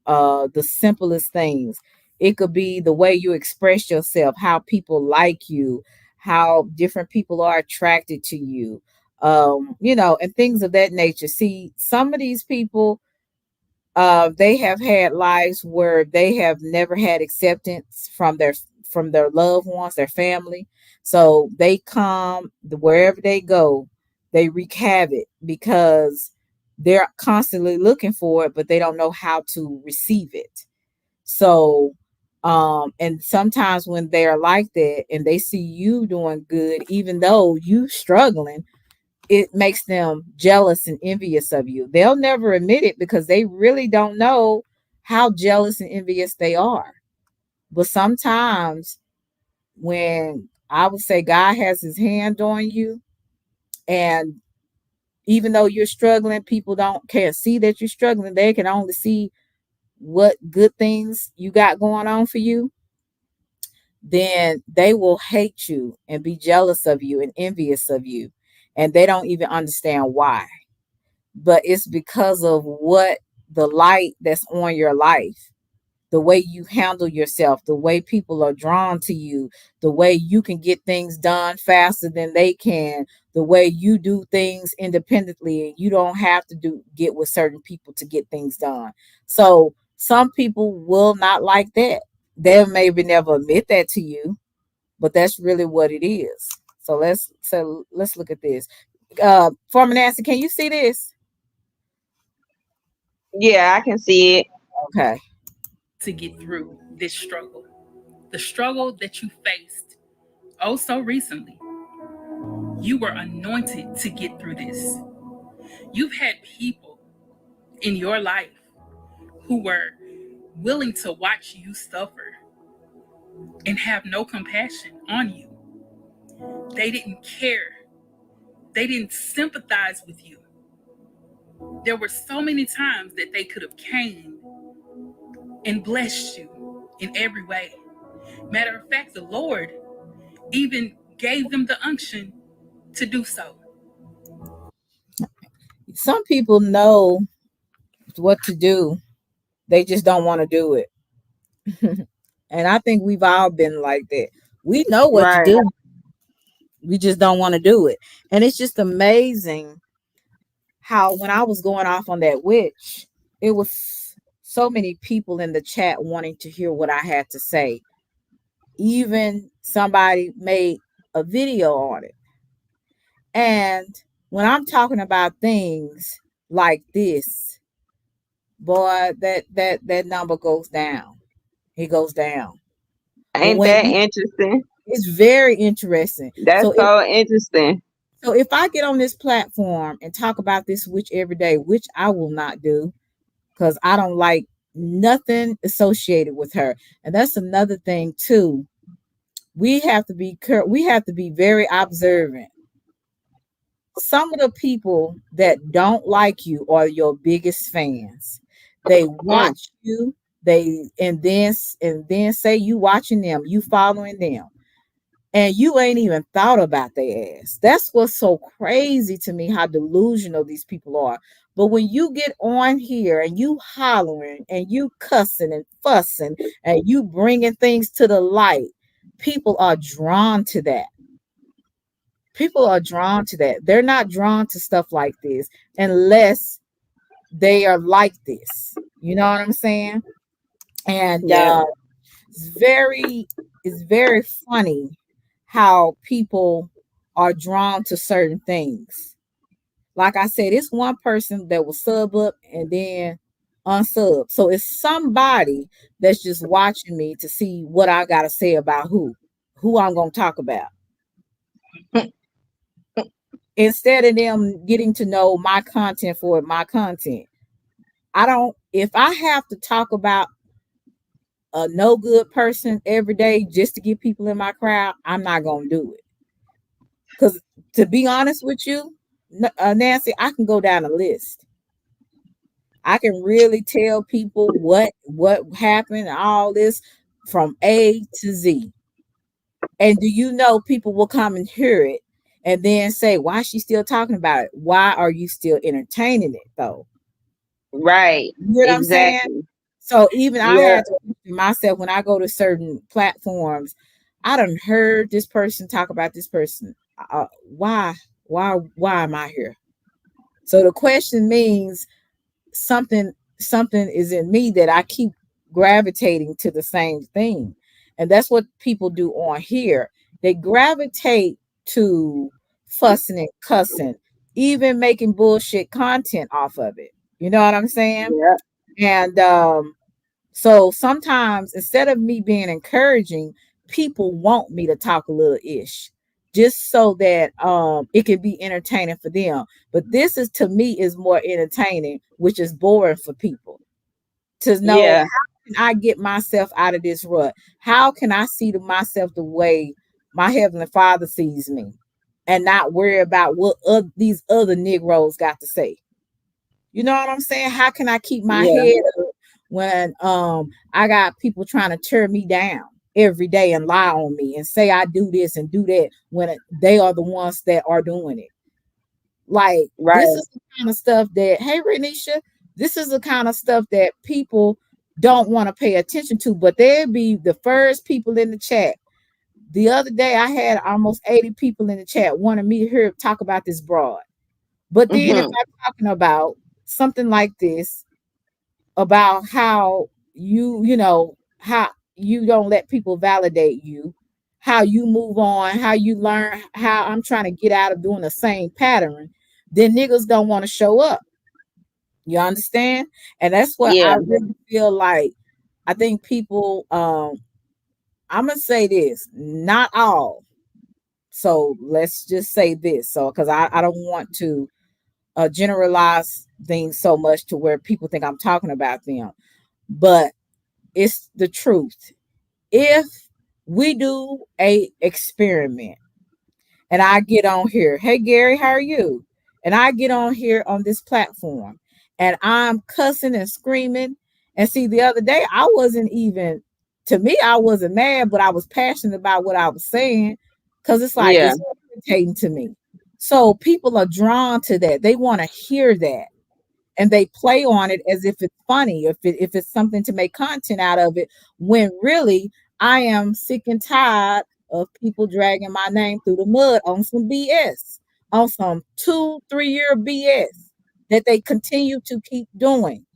the simplest things. It could be the way you express yourself, how people like you, how different people are attracted to you, and things of that nature. See, some of these people, they have had lives where they have never had acceptance from their loved ones, their family. So they come wherever they go, they wreak havoc because they're constantly looking for it, but they don't know how to receive it. So, and sometimes when they're like that and they see you doing good, even though you struggling, it makes them jealous and envious of you. They'll never admit it because they really don't know how jealous and envious they are. But sometimes when I would say God has his hand on you, and even though you're struggling, people don't can't see that you're struggling. They can only see what good things you got going on for you. then they will hate you and be jealous of you and envious of you. And they don't even understand why. But it's because of what the light that's on your life, the way you handle yourself, the way people are drawn to you, the way you can get things done faster than they can, the way you do things independently and you don't have to get with certain people to get things done. So some people will not like that. They'll maybe never admit that to you, but that's really what it is. So let's look at this. Former Nancy, can you see this? Yeah, I can see it. Okay. To get through this struggle, the struggle that you faced oh so recently. You were anointed to get through this. You've had people in your life who were willing to watch you suffer and have no compassion on you. They didn't care. They didn't sympathize with you. There were so many times that they could have came and blessed you in every way. Matter of fact, the Lord even gave them the unction to do so. Some people know what to do, they just don't want to do it. And I think we've all been like that. We know what to Right. do, we just don't want to do it. And it's just amazing how when I was going off on that witch, it was so many people in the chat wanting to hear what I had to say. Even somebody made a video on it. And when I'm talking about things like this, boy, that number goes down. It goes down. But Ain't when that interesting? it's very interesting. That's so interesting. So if I get on this platform and talk about this witch every day, which I will not do, because I don't like nothing associated with her. And that's another thing too. We have to be very observant. Some of the people that don't like you are your biggest fans. They Mm, watch you, they and then say you watching them, you following them, and you ain't even thought about their ass. That's what's so crazy to me, how delusional these people are. But when you get on here and you hollering and you cussing and fussing and you bringing things to the light, people are drawn to that. People are drawn to that. They're not drawn to stuff like this unless they are like this. You know what I'm saying? And yeah. it's very funny how people are drawn to certain things. Like I said, it's one person that will sub up and then unsub. So it's somebody that's just watching me to see what I gotta say about who I'm gonna talk about. Instead of them getting to know my content for my content. I don't, if I have to talk about a no good person every day just to get people in my crowd, I'm not going to do it. Because to be honest with you, Nancy, I can go down a list. I can really tell people what happened, all this from A to Z. And do you know people will come and hear it and then say, why is she still talking about it? Why are you still entertaining it though? Right. You know what I'm saying? Exactly. So even I Yeah. had to question myself when I go to certain platforms. I done heard this person talk about this person. Why? Why am I here? So the question means something is in me that I keep gravitating to the same thing. And that's what people do on here. They gravitate to fussing and cussing, even making bullshit content off of it. You know what I'm saying? Yeah. And so sometimes instead of me being encouraging, people want me to talk a little ish just so that it can be entertaining for them. But this is to me is more entertaining, which is boring for people to know Yeah. how can I get myself out of this rut? How can I see to myself the way my heavenly father sees me and not worry about what these other Negroes got to say? You know what I'm saying? How can I keep my Yeah. head up when I got people trying to tear me down? every day and lie on me and say I do this and do that when they are the ones that are doing it. Like, this Right. is the kind of stuff that, hey, Renisha, this is the kind of stuff that people don't want to pay attention to, but they'll be the first people in the chat. The other day, I had almost 80 people in the chat wanting me to hear talk about this broad. But then, if Hmm. I'm talking about something like this, about how how you don't let people validate you, how you move on, how you learn, how I'm trying to get out of doing the same pattern, then niggas don't want to show up. You understand? And that's what Yeah. I really feel like. I think people, I'm gonna say this, not all. So let's just say this. So because I don't want to generalize things so much to where people think I'm talking about them. But it's the truth. If we do a experiment and I get on here, hey Gary, how are you? And I get on here on this platform and I'm cussing and screaming. And see, the other day I wasn't even, to me, I wasn't mad, but I was passionate about what I was saying because it's like Yeah. it's irritating to me. So people are drawn to that. They want to hear that and they play on it as if it's funny, if it's something to make content out of it, when really I am sick and tired of people dragging my name through the mud on some BS, on some 2 3 year BS that they continue to keep doing.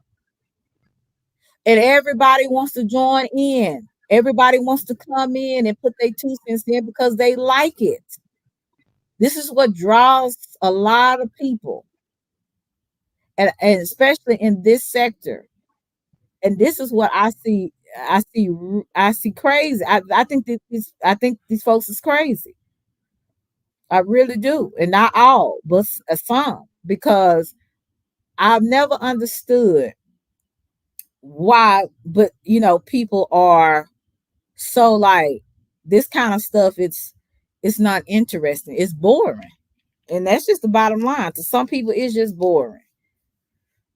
And everybody wants to join in. Everybody wants to come in and put their 2 cents in because they like it. This is what draws a lot of people, and especially in this sector. And this is what I see. I see crazy. I think I think these folks is crazy. I really do, and not all, but some, because I've never understood why. But people are so like this kind of stuff. It's not interesting. It's boring, and that's just the bottom line. To some people, it's just boring.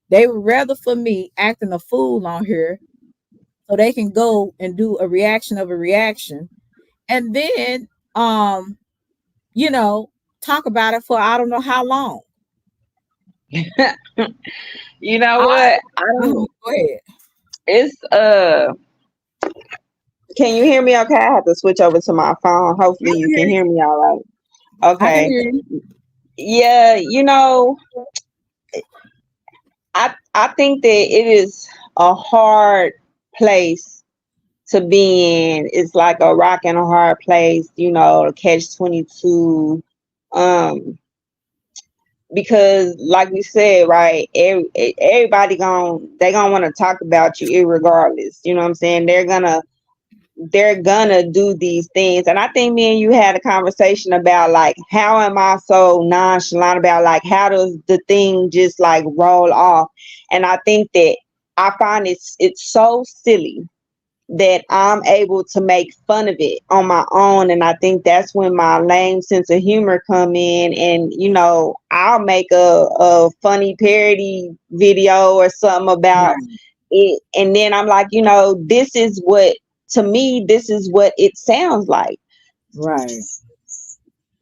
They would rather for me acting a fool on here so they can go and do a reaction of a reaction and then you know talk about it for I don't know how long. You know I what? I don't. Go ahead. It's Can you hear me? Okay, I have to switch over to my phone. I Hopefully, can you hear can you. hear me all right. I can Okay. hear you. Yeah. I think that it is a hard place to be in. It's like a rock and a hard place. Catch 22. Um, because like we said, right, everybody they gonna want to talk about you irregardless. You know what I'm saying? They're gonna do these things. And I think me and you had a conversation about like how am I so nonchalant about like how does the thing just like roll off? And I think that I find it's so silly that I'm able to make fun of it on my own. And I think that's when my lame sense of humor come in. And, I'll make a funny parody video or something about Right, it. And then I'm like, to me, this is what it sounds like. right,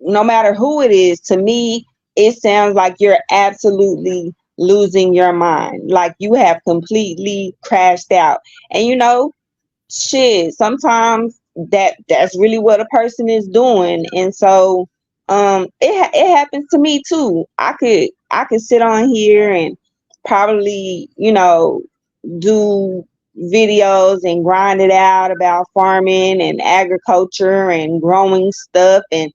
No matter who it is, to me, it sounds like you're absolutely losing your mind. Like you have completely crashed out. And shit, sometimes that's really what a person is doing. And so it happens to me too. I could sit on here and probably do videos and grind it out about farming and agriculture and growing stuff, and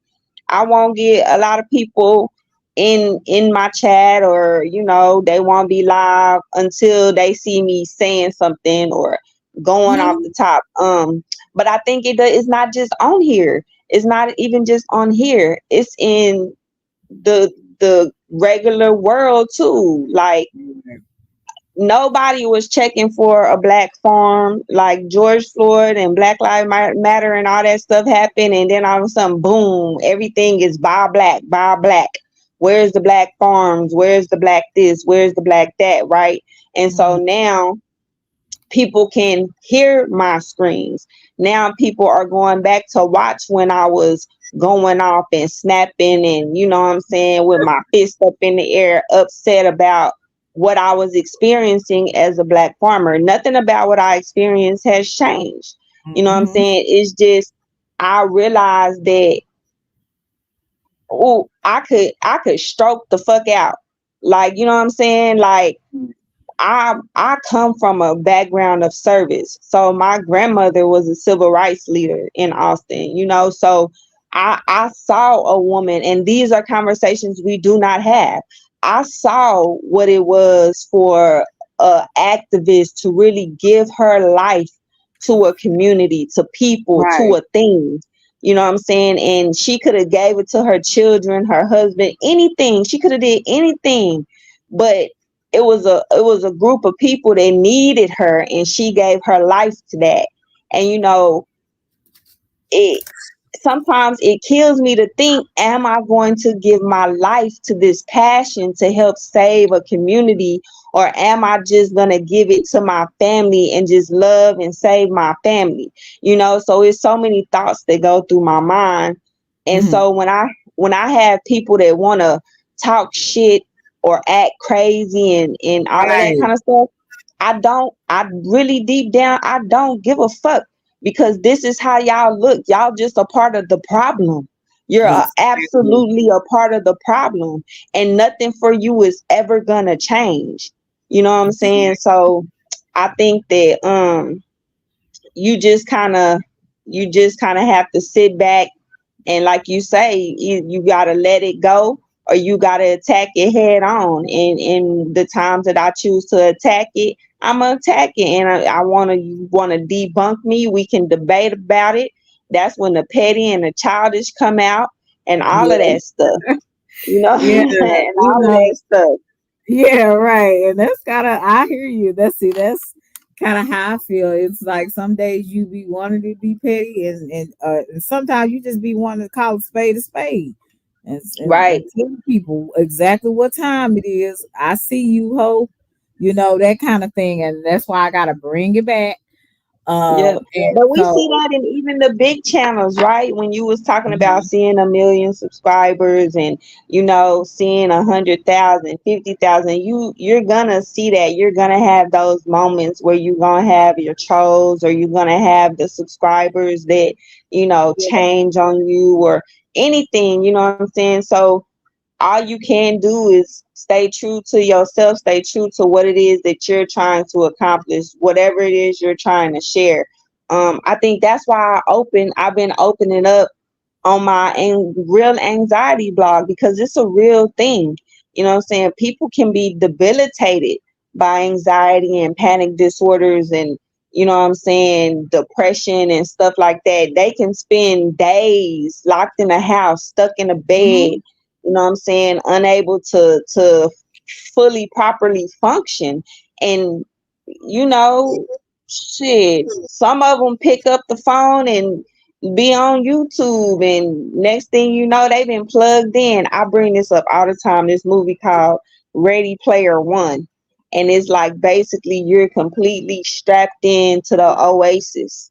I won't get a lot of people in my chat, or they won't be live until they see me saying something or going off mhm, the top. But I think it's not just on here. It's not even just on here. It's in the regular world too. Like right, nobody was checking for a black farm, like George Floyd and Black Lives Matter and all that stuff happened, and then all of a sudden, boom, everything is buy black, buy black. Where's the black farms? Where's the black this? Where's the black that? Right? And so mhm, now people can hear my screams. Now people are going back to watch when I was going off and snapping and, you know what I'm saying, with my fist up in the air, upset about what I was experiencing as a black farmer. Nothing about what I experienced has changed. You know what I'm Mm-hmm. saying? It's just I realized that, oh, I could stroke the fuck out. Like, you know what I'm saying? Like, I come from a background of service. So my grandmother was a civil rights leader in Austin, you know. So I saw a woman, and these are conversations we do not have. I saw what it was for a activist to really give her life to a community, to people, to Right. a thing. You know what I'm saying? And she could have gave it to her children, her husband, anything. She could have did anything. But it was a group of people that needed her, and she gave her life to that. And you know, it sometimes it kills me to think, am I going to give my life to this passion to help save a community, or am I just going to give it to my family and just love and save my family? You know, so it's so many thoughts that go through my mind. And Mm-hmm. so when I have people that want to talk shit or act crazy and all of that Right. kind of stuff, I really deep down, I don't give a fuck, because this is how y'all look. Y'all just a part of the problem. You're Exactly. absolutely a part of the problem, and nothing for you is ever gonna change. You know what I'm saying? So I think that you just kind of you just kind of have to sit back, and like you say, you got to let it go, or you got to attack it head on. And in the times that I choose to attack it, I'm gonna attack it. And I want to, you want to debunk me, we can debate about it. That's when the petty and the childish come out, and all of Yeah. that stuff, you know. Yeah. And You all of know. that stuff. Yeah. Right. And that's kind of. I hear you. That's kind of how I feel. It's like some days you be wanting to be petty, and sometimes you just be wanting to call a spade, and Right. tell people exactly what time it is. I see you, ho. You know that kind of thing, and that's why I gotta bring it back. Yeah, And but we see so that in even the big channels, right? When you was talking about mhm, seeing 1 million subscribers, and seeing 100,000, 50,000, you're gonna see that. You're gonna have those moments where you're gonna have your trolls, or you're gonna have the subscribers that yeah, change on you, or anything. You know what I'm saying? So all you can do is stay true to yourself, stay true to what it is that you're trying to accomplish, whatever it is you're trying to share. I think that's why I've been opening up on my real anxiety blog, because it's a real thing. You know what I'm saying? People can be debilitated by anxiety and panic disorders, and what I'm saying, depression and stuff like that. They can spend days locked in a house, stuck in a bed, mhm, what I'm saying, unable to fully properly function. And you know, shit, some of them pick up the phone and be on YouTube, and next thing you know, they've been plugged in. I bring this up all the time. This movie called Ready Player One, and it's like basically you're completely strapped into the Oasis.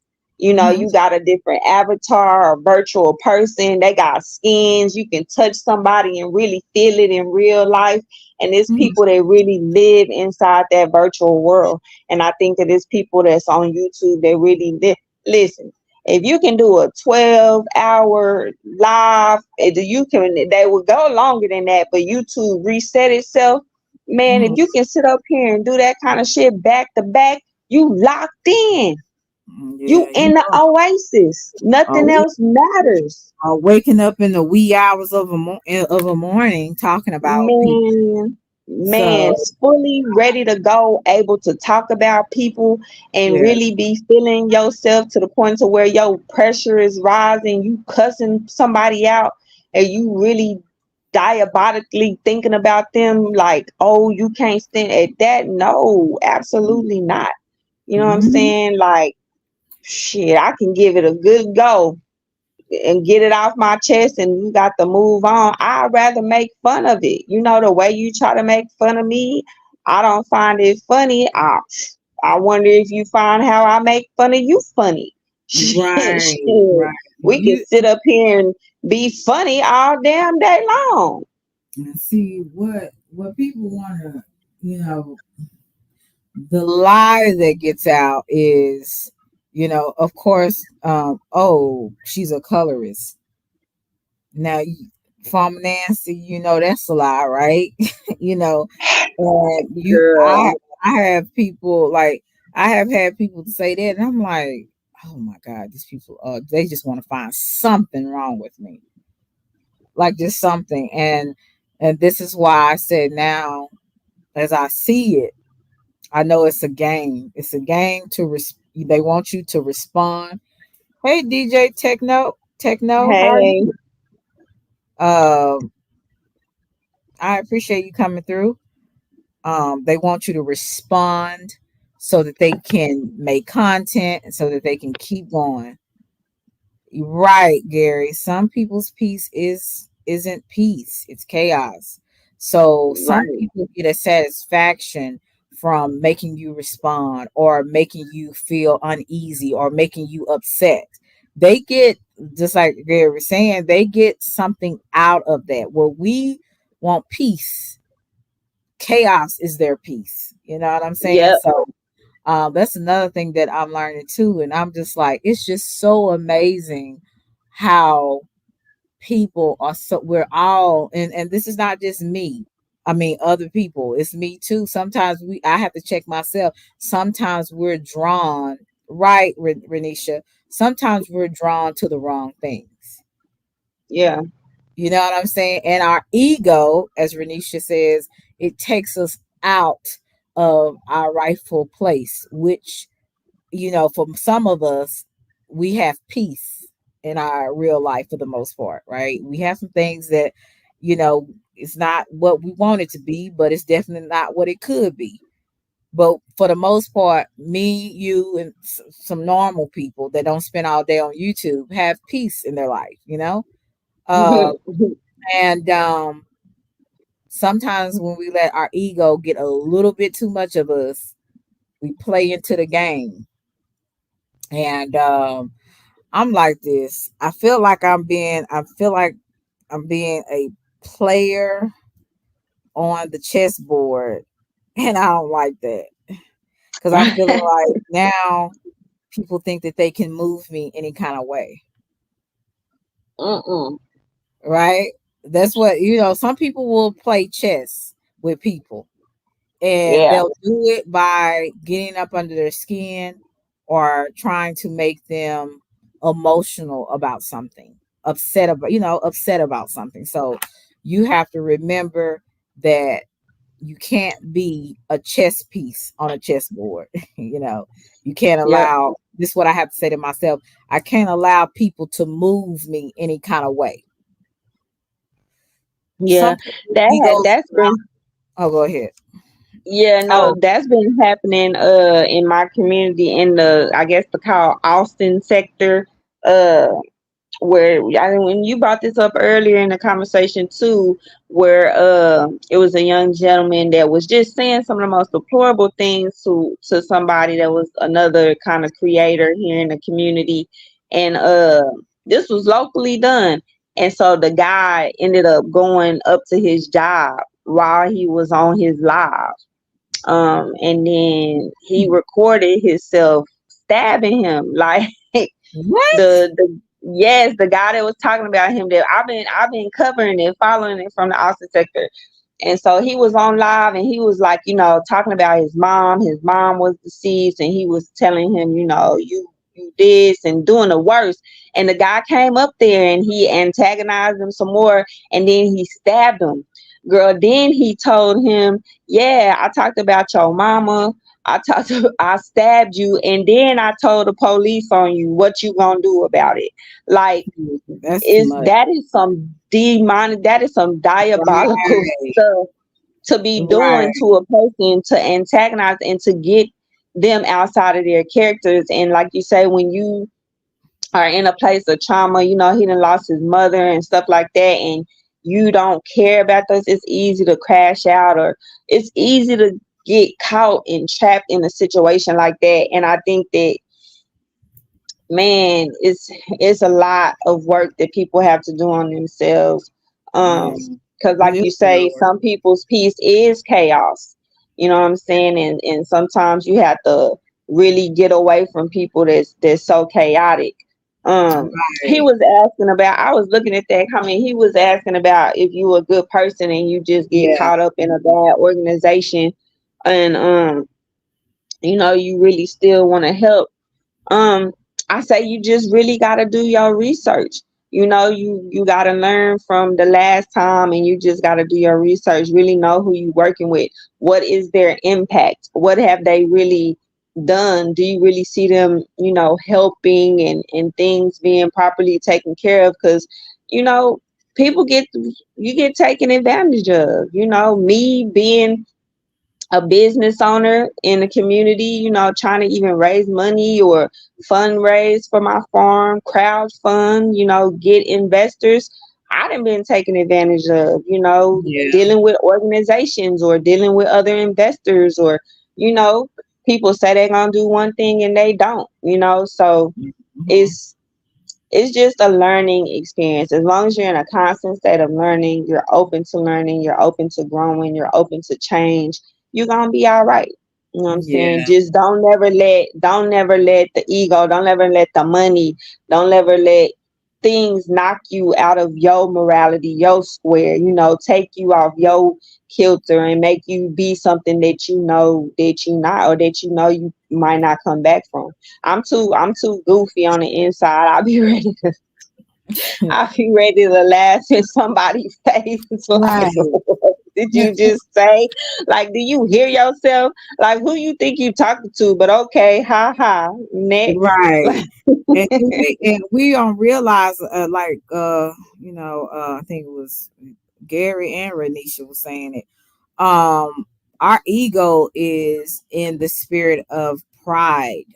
mhm, You got a different avatar or virtual person. They got skins. You can touch somebody and really feel it in real life. And it's mhm, people that really live inside that virtual world. And I think that it's people that's on YouTube that really listen. If you can do a 12-hour live, they will go longer than that, but YouTube reset itself. Man, if mhm. you can sit up here and do that kind of shit back to back, you locked in. You Yeah, in the oasis. uh, Nothing we else matters. are waking up in the wee hours of a morning talking about people. Man, So fully ready to go, able to talk about people and yeah, really be feeling yourself to the point to where your pressure is rising, you cussing somebody out, and you really diabolically thinking about them like, oh, you can't stand at that. No, absolutely not. You know what I'm mhm, saying? Like, shit, I can give it a good go and get it off my chest, and you got to move on. I'd rather make fun of it. The way you try to make fun of me, I don't find it funny. I wonder if you find how I make fun of you funny. Shit, Right, right. we can You sit up here and be funny all damn day long. and see what people want to, you know, the lie that gets out is, of course, oh, she's a colorist. Now, from Nancy, that's a lie, right? you know, and Girl, I have people like I have had people say that, and I'm like, oh my god, these people, they just want to find something wrong with me, like just something, and this is why I said now, as I see it, I know it's a game. It's a game to they want you to respond. Hey, DJ Techno, how are hey, you? Um, I appreciate you coming through. They want you to respond so that they can make content and so that they can keep going. Right, Gary. Some people's peace isn't peace, it's chaos. So some right. people get a satisfaction from making you respond or making you feel uneasy or making you upset. They get, just like Gary was saying, they get something out of that. Where we want peace, chaos is their peace. You know what I'm saying? Yep, So that's another thing that I'm learning too. And I'm just like, it's just so amazing how people are so, we're all, and this is not just me. I mean, other people, it's me too. Sometimes I have to check myself. Sometimes we're drawn, right, Renisha? Sometimes we're drawn to the wrong things. yeah, You know what I'm saying? And our ego, as Renisha says, it takes us out of our rightful place, which, for some of us, we have peace in our real life for the most part, right? We have some things that, it's not what we want it to be, but it's definitely not what it could be. But for the most part, me, you, and some normal people that don't spend all day on YouTube have peace in their life. Uh, and sometimes when we let our ego get a little bit too much of us, we play into the game. And I'm like this. I feel like I'm being a player on the chessboard. And I don't like that. Because I'm feeling like now people think that they can move me any kind of way. mm-mm. Right? That's what, some people will play chess with people. And Yeah, they'll do it by getting up under their skin or trying to make them emotional about something, upset about something. So you have to remember that you can't be a chess piece on a chessboard. You can't yep, allow, this is what I have to say to myself, I can't allow people to move me any kind of way. yeah. Some people egos, That's been, oh, go ahead. yeah, no, Oh, that's been happening in my community in the, I guess the called Austin sector. Uh where when you brought this up earlier in the conversation too, where it was a young gentleman that was just saying some of the most deplorable things to somebody that was another kind of creator here in the community, and this was locally done, and so the guy ended up going up to his job while he was on his live, and then he recorded himself stabbing him like what? the yes, the guy that was talking about him, that I've been covering it, following it from the Austin sector. And so he was on live and he was like, talking about his mom. His mom was deceased and he was telling him, you this and doing the worst. And the guy came up there and he antagonized him some more, and then he stabbed him. Girl, then he told him, yeah, I talked about your mama. I stabbed you, and then I told the police on you. What you gonna do about it? Like, That's too is much. that is some demonic, that is some diabolical Right, stuff to be doing right. to a person, to antagonize and to get them outside of their characters. And like you say, when you are in a place of trauma, he done lost his mother and stuff like that, and you don't care about those, it's easy to crash out, or it's easy to get caught and trapped in a situation like that. And I think that, man, it's a lot of work that people have to do on themselves. Yes, Because it like is you a say, lot of work. some people's peace is chaos. You know what I'm saying? And sometimes you have to really get away from people that's so chaotic. He Right. was asking about, I was looking at that comment, he was asking about if you a good person and you just get Yeah. caught up in a bad organization, and you really still want to help. um I say you just really got to do your research. You got to learn from the last time, and you just got to do your research, really know who you working with, what is their impact, what have they really done, do you really see them helping, and things being properly taken care of, because you know people get you get taken advantage of. Me being a business owner in the community, trying to even raise money or fundraise for my farm, crowd fund, get investors. I done been taken advantage of, Yeah. dealing with organizations or dealing with other investors, or, you know, people say they're gonna do one thing and they don't. So Mhm. it's it's just a learning experience. As long as you're in a constant state of learning, you're open to learning, you're open to growing, you're open to change, you're gonna be all right. You know what I'm saying? Yeah. Just don't never let the ego, don't ever let the money, don't ever let things knock you out of your morality, your square, take you off your kilter and make you be something that you not, or that you might not come back from. I'm too goofy on the inside. I'll be ready to laugh in somebody's face. Like, Right. what did you just say? Like, do you hear yourself? Like, who you think you talking to? But okay, ha ha. Next. Right. And we don't realize, I think it was Gary and Renisha was saying it. Our ego is in the spirit of pride,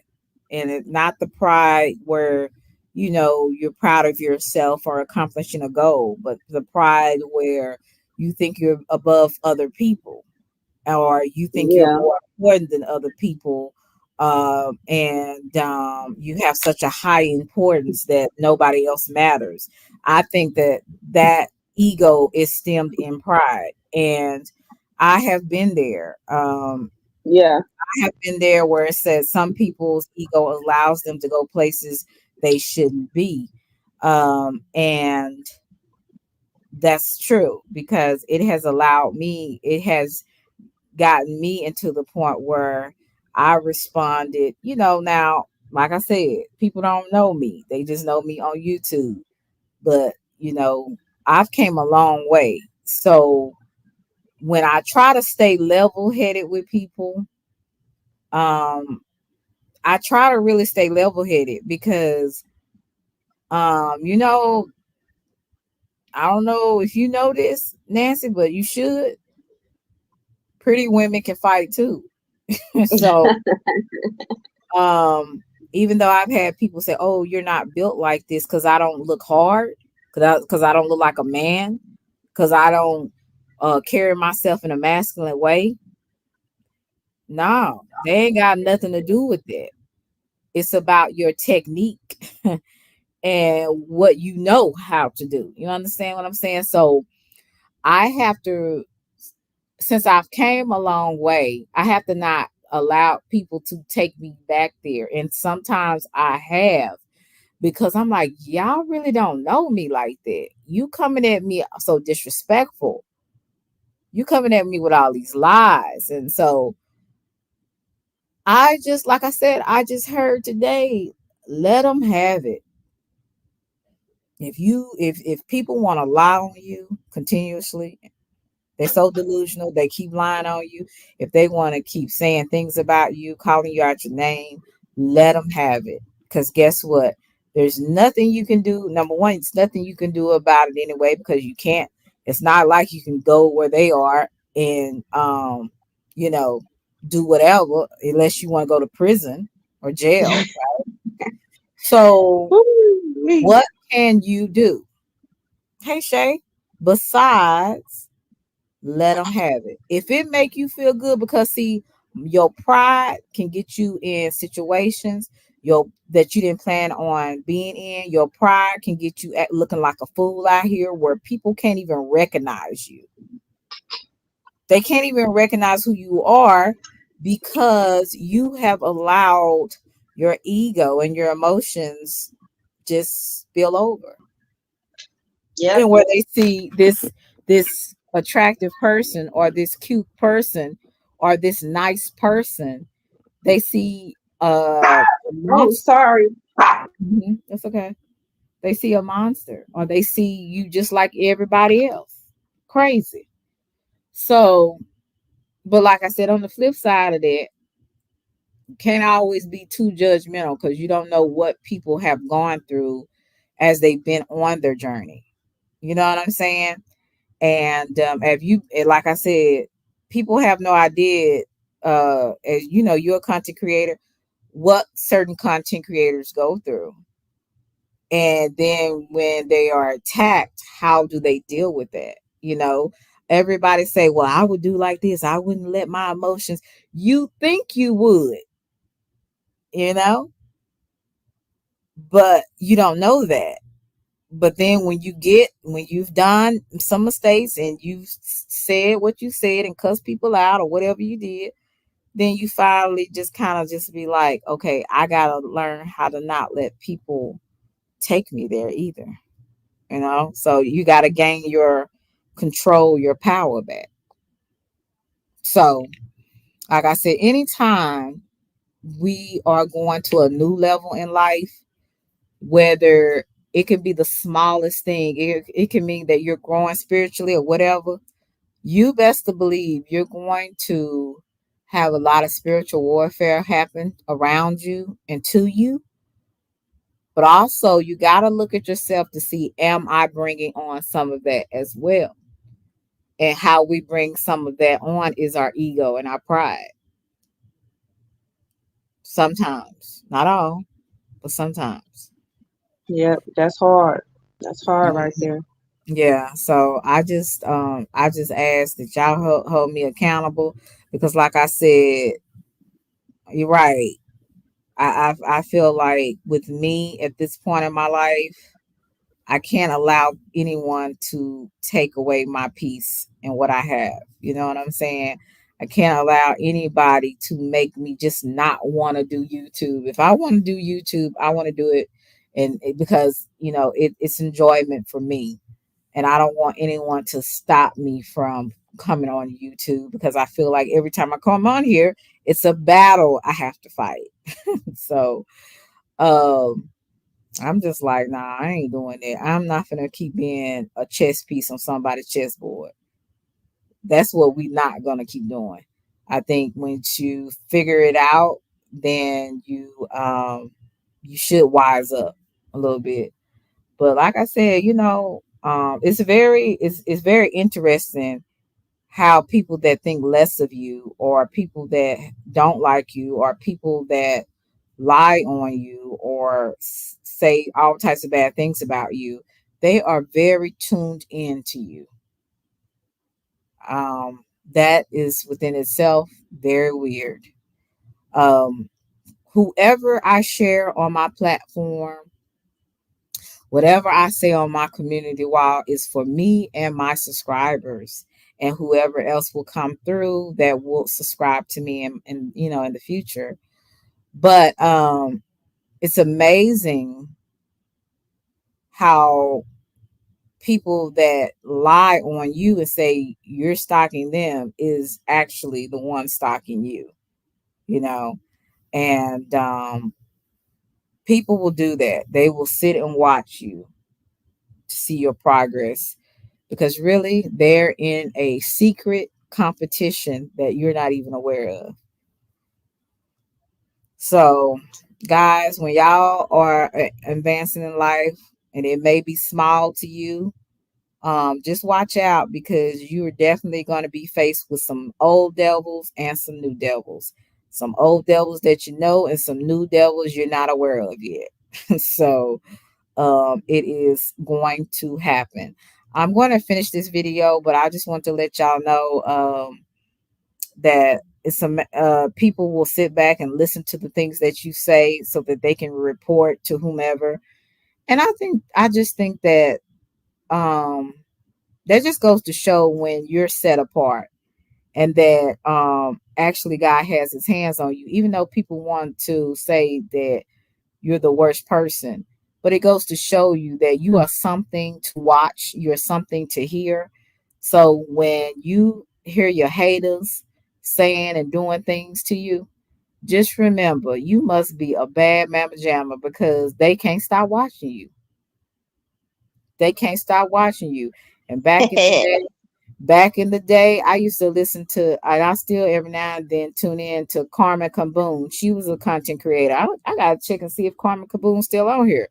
and it's not the pride where you're proud of yourself or accomplishing a goal, but the pride where you think you're above other people, or you think you're Yeah, more important than other people, and you have such a high importance that nobody else matters. I think that ego is stemmed in pride, and I have been there. yeah, I have been there where it says some people's ego allows them to go places they shouldn't be, and that's true because it has gotten me into the point where I responded, now, like I said, people don't know me. They just know me on YouTube. But, I've came a long way. So when I try to stay level headed with people, um, I try to really stay level headed because, um, you know, I don't know if you know this, Nancy, but you should. Pretty women can fight too. So Um, even though I've had people say, "Oh, you're not built like this because I don't look hard, because I don't look like a man, because I don't carry myself in a masculine way." No, they ain't got nothing to do with that. It's about your technique and what you know how to do. You understand what I'm saying? So I have to, since I've came a long way, I have to not allow people to take me back there. And sometimes I have, because I'm like, y'all really don't know me like that. You coming at me so disrespectful. You coming at me with all these lies. And so I just, like I said, I just heard today, let them have it. If people want to lie on you continuously, they're so delusional. They keep lying on you. If they want to keep saying things about you, calling you out your name, let them have it. Because guess what? There's nothing you can do. Number one, it's nothing you can do about it anyway because you can't. It's not like you can go where they are and you know, do whatever unless you want to go to prison or jail. So Ooh-wee. what can you do? Hey Shay, besides let them have it. If it make you feel good, because see, your pride can get you in situations your that you didn't plan on being in. Your pride can get you looking like a fool out here where people can't even recognize you. They can't even recognize who you are because you have allowed your ego and your emotions just spill over. Yep. And where they see this attractive person or this cute person or this nice person, they see a Oh, monster. sorry. That's okay. They see a monster or they see you just like everybody else. Crazy. So, but like I said, on the flip side of that, you can't always be too judgmental because you don't know what people have gone through as they've been on their journey. You know what I'm saying? And if you, like I said, people have no idea. As you know, you're a content creator. What certain content creators go through, and then when they are attacked, how do they deal with that? You know, everybody say, "Well, I would do like this. I wouldn't let my emotions." You think you would, you know, but you don't know that. But then when you've done some mistakes and you've said what you said and cussed people out or whatever you did, then you finally just kind of just be like, okay, I gotta learn how to not let people take me there either. You know, so you gotta gain your control, your power back. So, like I said, anytime we are going to a new level in life, whether it could be the smallest thing, it can mean that you're growing spiritually or whatever, you best to believe you're going to have a lot of spiritual warfare happen around you and to you. But also, you got to look at yourself to see, am I bringing on some of that as well? And how we bring some of that on is our ego and our pride. Sometimes, not all, but sometimes. Yep. That's hard. That's hard right there. Yeah, so I just ask that y'all hold me accountable because like I said, you're right. I feel like with me at this point in my life, I can't allow anyone to take away my peace and what I have. You know what I'm saying? I can't allow anybody to make me just not want to do YouTube. If I want to do YouTube, I want to do it because you know it's enjoyment for me, and I don't want anyone to stop me from coming on YouTube because I feel like every time I come on here, it's a battle I have to fight. So um I'm just like, nah, I ain't doing it. I'm not gonna keep being a chess piece on somebody's chessboard. That's what we not gonna keep doing. I think once you figure it out, then you should wise up a little bit. But like I said, you know, it's very interesting how people that think less of you or people that don't like you or people that lie on you or say all types of bad things about you, they are very tuned in to you. That is within itself very weird. Um, Whoever I share on my platform, whatever I say on my community wall is for me and my subscribers and whoever else will come through that will subscribe to me and you know in the future. But it's amazing how people that lie on you and say you're stalking them is actually the one stalking you, you know. And people will do that. They will sit and watch you to see your progress because really they're in a secret competition that you're not even aware of. So, guys, when y'all are advancing in life and it may be small to you, just watch out because you're definitely going to be faced with some old devils and some new devils. Some old devils that you know and some new devils you're not aware of yet. So, it is going to happen. I'm going to finish this video, but I just want to let y'all know that it's some people will sit back and listen to the things that you say so that they can report to whomever. And I just think that um, that just goes to show when you're set apart and that actually God has his hands on you, even though people want to say that you're the worst person. But it goes to show you that you are something to watch, you're something to hear. So when you hear your haters saying and doing things to you, just remember you must be a bad mamma jamma because they can't stop watching you. They can't stop watching you. And back in the day, I used to listen to, and I still every now and then tune in to Carmen Kaboom. She was a content creator. I gotta check and see if Carmen Kaboom's still on here.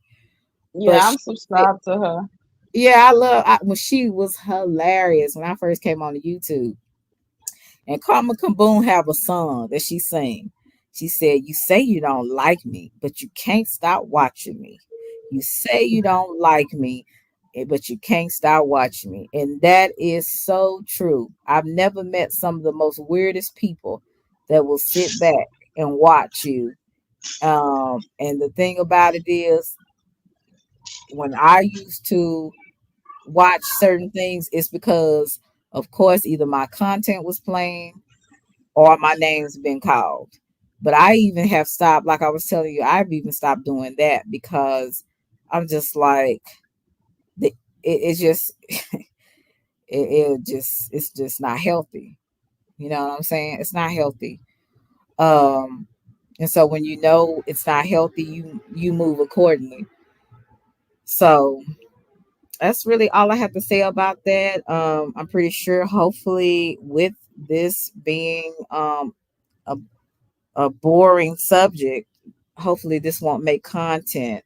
But Yeah, I'm subscribed to her. yeah, when she was hilarious when I first came on the YouTube. And Carmen Kaboom have a song that she sang. She said, "You say you don't like me, but you can't stop watching me. You say you don't like me, but you can't stop watching me." And that is so true. I've never met some of the most weirdest people that will sit back and watch you. And the thing about it is, when I used to watch certain things, it's because, of course, either my content was playing or my name's been called. But I even have stopped, like I was telling you, I've even stopped doing that because I'm just like, it's just, it's just not healthy. You know what I'm saying? It's not healthy. Um, and so when you know it's not healthy, you move accordingly. So that's really all I have to say about that. I'm pretty sure, hopefully, with this being a a boring subject, hopefully this won't make content.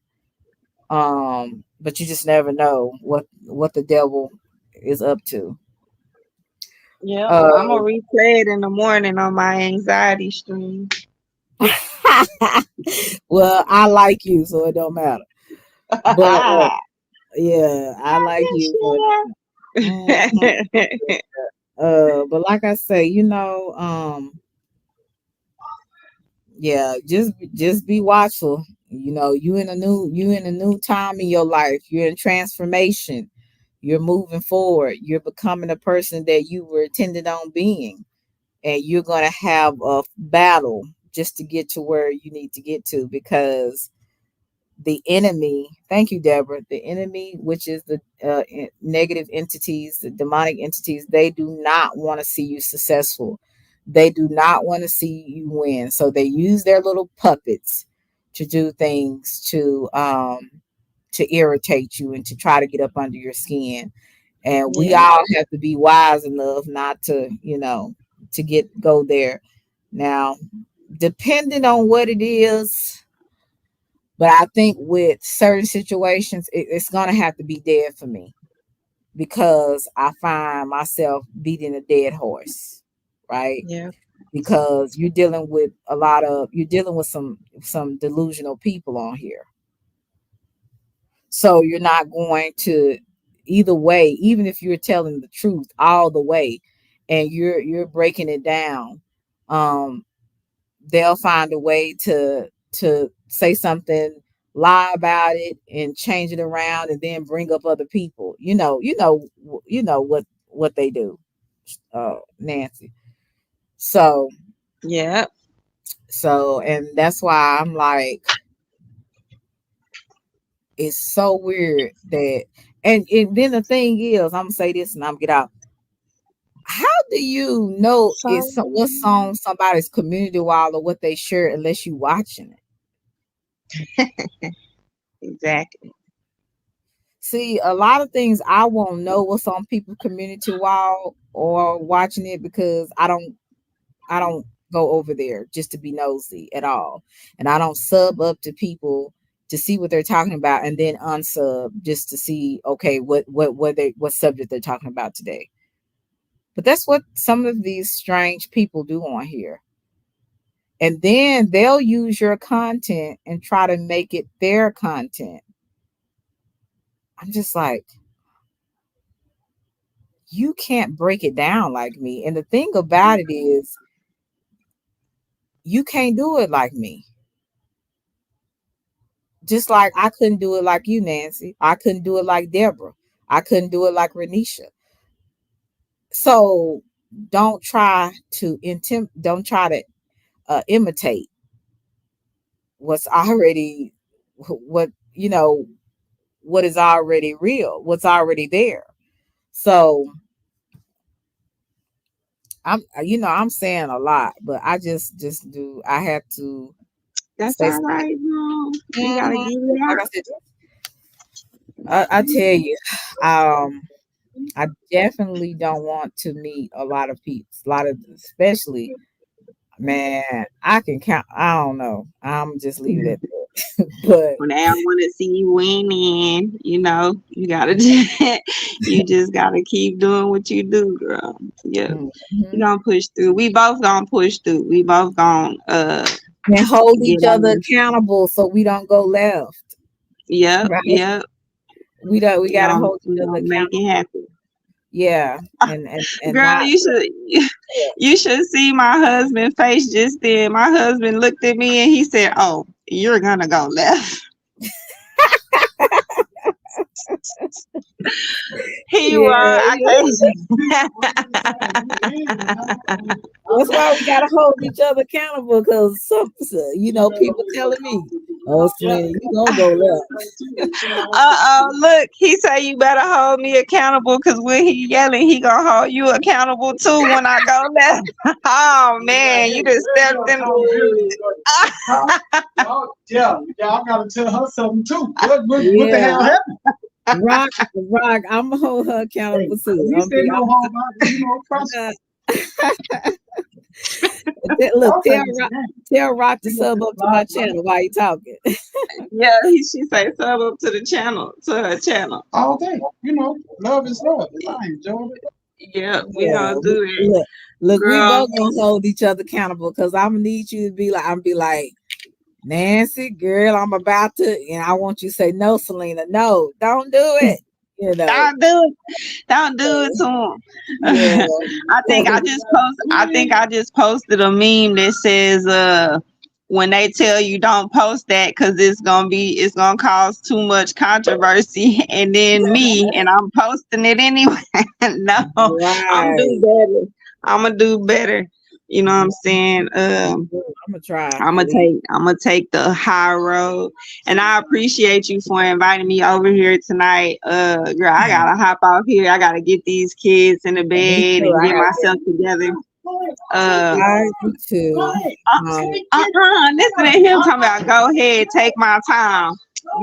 But you just never know what the devil is up to. Yep. Uh, I'm gonna replay it in the morning on my anxiety stream. well, I like you, so it don't matter. But yeah, I like you, so it don't matter. Mhm. But like I say, yeah, just be watchful. You in a new time in your life. You're in transformation. You're moving forward. You're becoming a person that you were intended on being, and you're gonna have a battle just to get to where you need to get to because the enemy, thank you, Deborah, the enemy, which is the negative entities, the demonic entities, they do not want to see you successful. They do not want to see you win. So they use their little puppets to do things to irritate you and to try to get up under your skin. And we Yeah. all have to be wise enough not to, to go there. Now, depending on what it is, but I think with certain situations, it's gonna have to be dead for me because I find myself beating a dead horse, right? Yeah. Because you're dealing with some delusional people on here. So you're not going to, either way, even if you're telling the truth all the way and you're breaking it down, um, they'll find a way to say something, lie about it and change it around and then bring up other people. What they do, Nancy. So Yeah. and that's why I'm like, it's so weird that, and then the thing is, I'm gonna say this and I'm get out. How do you know So what song somebody's community wall or what they share unless you watching it? exactly. See, a lot of things I won't know what's on people's community wall or watching it because I don't go over there just to be nosy at all. And I don't sub up to people to see what they're talking about and then unsub just to see, okay, what subject they're talking about today. But that's what some of these strange people do on here. And then they'll use your content and try to make it their content. I'm just like, you can't break it down like me. And the thing about it is, you can't do it like me. Just like I couldn't do it like you, Nancy. I couldn't do it like Deborah. I couldn't do it like Renisha. So don't try to imitate what's already what you know what is already real, what's already there. So I'm saying a lot, but just do I have to That's say all something. right, Mom. You gotta Mhm. get it Like out. I said, I tell you, um, I definitely don't want to meet a lot of people, a lot of, especially, man, I can count. I don't know. I'm just leave it at that. But When they don't want to see you winning, you gotta just, you just gotta keep doing what you do, girl. Yeah, you mhm. gonna push through. We both gonna push through. We both gonna And hold get each other on. accountable so we don't go left, Yep, right? yep. We gotta hold We each other gonna make it accountable. happen. Yeah, and Girl, not. you should see my husband's face just then. My husband looked at me and he said, "Oh, you're gonna go left." He Yeah, was. I yeah. can't. That's why we gotta hold each other accountable because people telling me, "Oh, Selena, you gonna go left." Look, he say you better hold me accountable because when he yelling, he gonna hold you accountable too when I go left. Oh man, you just stepped in. Yeah, I gotta tell her something too. What the hell Yeah, happened? rock. I'm gonna hold her Hey, accountable too. we said no harm about trust. Uh, look, Okay, so man, tell Rock to we gonna sub just up to slide my right. channel while you talking. Yeah, she say sub up to the channel, to her channel. All day. Love is love, and I enjoyed it. Yeah, we Yeah, gonna do it, look, we girl. both gonna hold each other accountable because I'm gonna need you to be like, I'm be like, Nancy, girl, I'm about to, and I want you to say, no, Selena, no, don't do it. You know, Don't do it. Don't do it to him. yeah, I think I just posted a meme that says when they tell you don't post that because it's gonna cause too much controversy, and then me and I'm posting it anyway. No, I'm do right. better. I'm gonna do better. You know what I'm saying? I'm gonna try I'm at gonna least. take the high road, and I appreciate you for inviting me over here tonight. Girl, I gotta hop off here. I gotta get these kids in the Me bed too. and I get gotta get. myself together. Uh, Me too. Um, Listen to him talking about. Go ahead, take my time.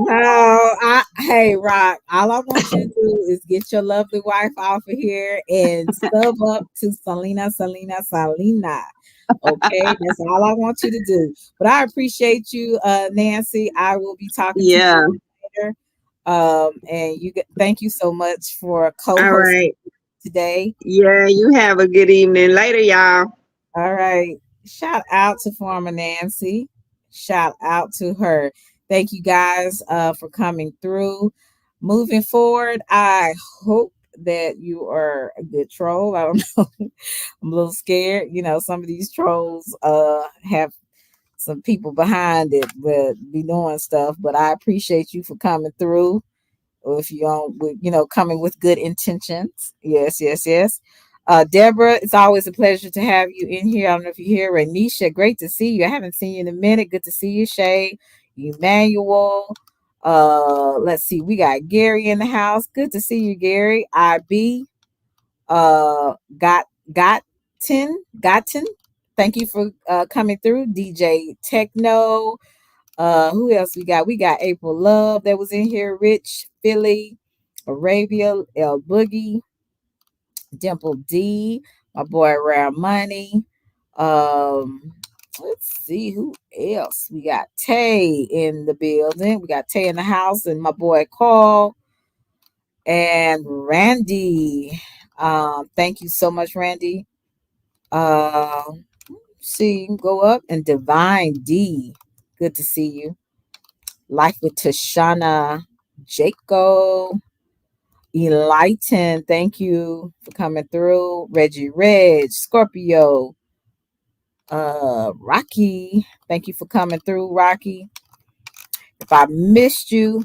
no, hey, Rock. All I want you to do is get your lovely wife off of here and sub up to Selena. Okay, that's all I want you to do. But I appreciate you, Nancy. I will be talking to you Yeah. later. And thank you so much for All co-hosting right. today. Yeah. You have a good evening. Later, y'all. All right. Shout out to Farmer Nancy. Shout out to her. Thank you guys for coming through. Moving forward, I hope that you are a good troll. I don't know. I'm a little scared. Some of these trolls have some people behind it that be doing stuff, but I appreciate you for coming through. Or if you don't, coming with good intentions. Yes, yes, yes. Deborah, it's always a pleasure to have you in here. I don't know if you're here. Renisha, great to see you. I haven't seen you in a minute. Good to see you, Shay. Emmanuel. Let's see. We got Gary in the house. Good to see you, Gary. IB. Gotten. Thank you for coming through. DJ Techno. Who else we got? We got April Love that was in here. Rich, Philly, Arabia, El Boogie, Dimple D, my boy Rare Money. Let's see who else. We got Tay in the building. We got Tay in the house, and my boy Carl and Randy. Thank you so much, Randy. See, go up and Divine D. Good to see you. Life with Tashana Jaco. Enlighten, thank you for coming through. Reggie Reg, Scorpio, Rocky, thank you for coming through, Rocky. If I missed you,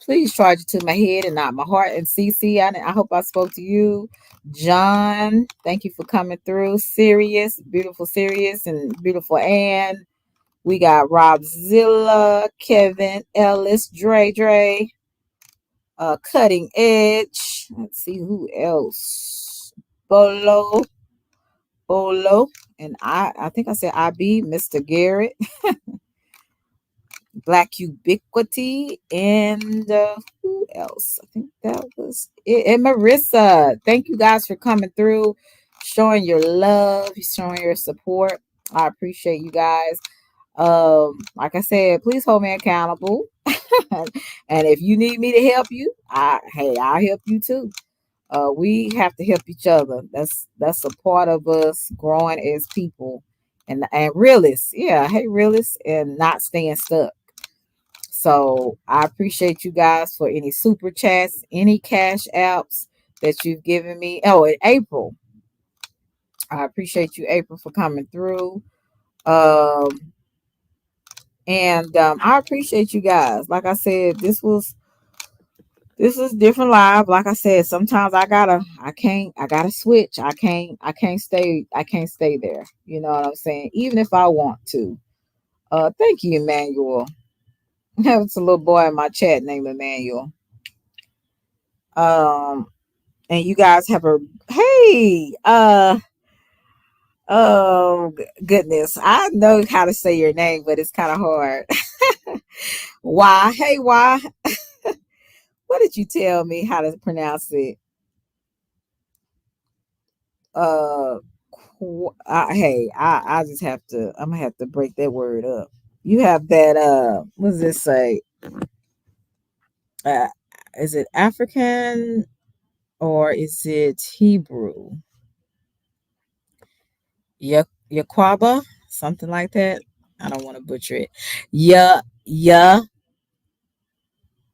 please charge it to my head and not my heart. And CC, I hope I spoke to you. John, thank you for coming through. Sirius, beautiful Sirius, and beautiful Ann. We got Robzilla, Kevin, Ellis, Dre, Cutting Edge. Let's see who else. Bolo, and I think I said IB, Mr. Garrett, Black Ubiquity, and who else? I think that was it. And Marissa, thank you guys for coming through, showing your love, showing your support. I appreciate you guys. Like I said, please hold me accountable. And if you need me to help you, I'll help you too. We have to help each other. That's a part of us growing as people and realists. Yeah, hey realists, and not staying stuck. So I appreciate you guys for any super chats, any cash apps that you've given me. Oh, in April. I appreciate you, April, for coming through. Um, and I appreciate you guys. Like I said, this is different live. Like I said, sometimes I gotta switch. I can't stay there. You know what I'm saying? Even if I want to. Thank you, Emmanuel. It's a little boy in my chat named Emmanuel. Um, and you guys have a hey, oh goodness. I know how to say your name, but it's kind of hard. Why? Hey, why? What did you tell me how to pronounce it? Uh, hey, I just have to. I'm gonna have to break that word up. You have that. What does this say? Uh, is it African or is it Hebrew? Yaquaba, something like that. I don't want to butcher it. Ya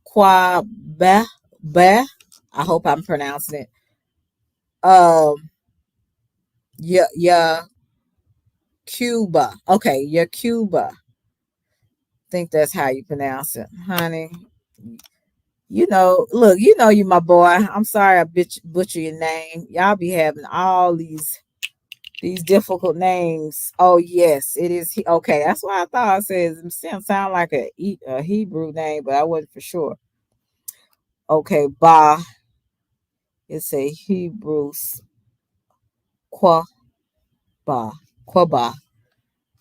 Quabe. I hope I'm pronouncing it. Um, ya Cuba. Okay, ya Cuba. Think that's how you pronounce it, honey. You know, look, you know you my boy. I'm sorry I butcher your name. Y'all be having all these difficult names. Oh yes, it is. Okay, that's why I thought I said it sound like a Hebrew name, but I wasn't for sure. Okay, Ba. It's a Hebrew Qua Ba. Quaba.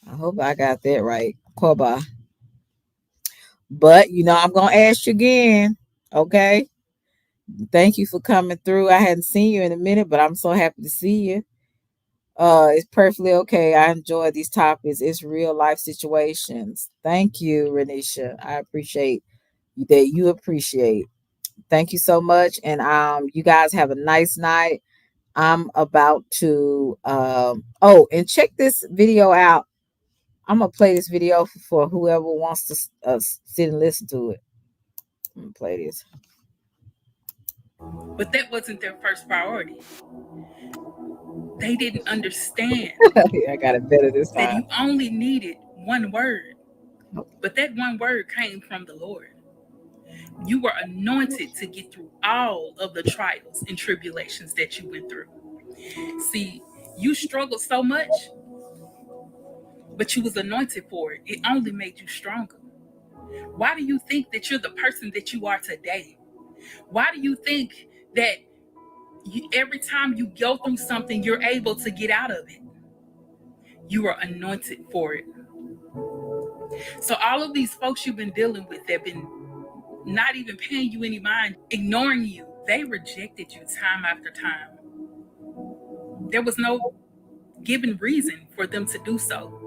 I hope I got that right. Quaba. But you know, I'm gonna ask you again. Okay. Thank you for coming through. I hadn't seen you in a minute, but I'm so happy to see you. It's perfectly okay. I enjoy these topics. It's real life situations. Thank you, Renisha. I appreciate that you appreciate. Thank you so much. And you guys have a nice night. I'm about to oh, and check this video out. I'm gonna play this video for whoever wants to sit and listen to it. I'm gonna play this. But that wasn't their first priority. They didn't understand I got it better this that time. you only needed one word, but that one word came from the Lord. You were anointed to get through all of the trials and tribulations that you went through. See, you struggled so much, but you was anointed for it. It only made you stronger. Why do you think that you're the person that you are today? Why do you think that every time you go through something, you're able to get out of it? You are anointed for it. So all of these folks you've been dealing with, they've been not even paying you any mind, ignoring you. They rejected you time after time. There was no given reason for them to do so.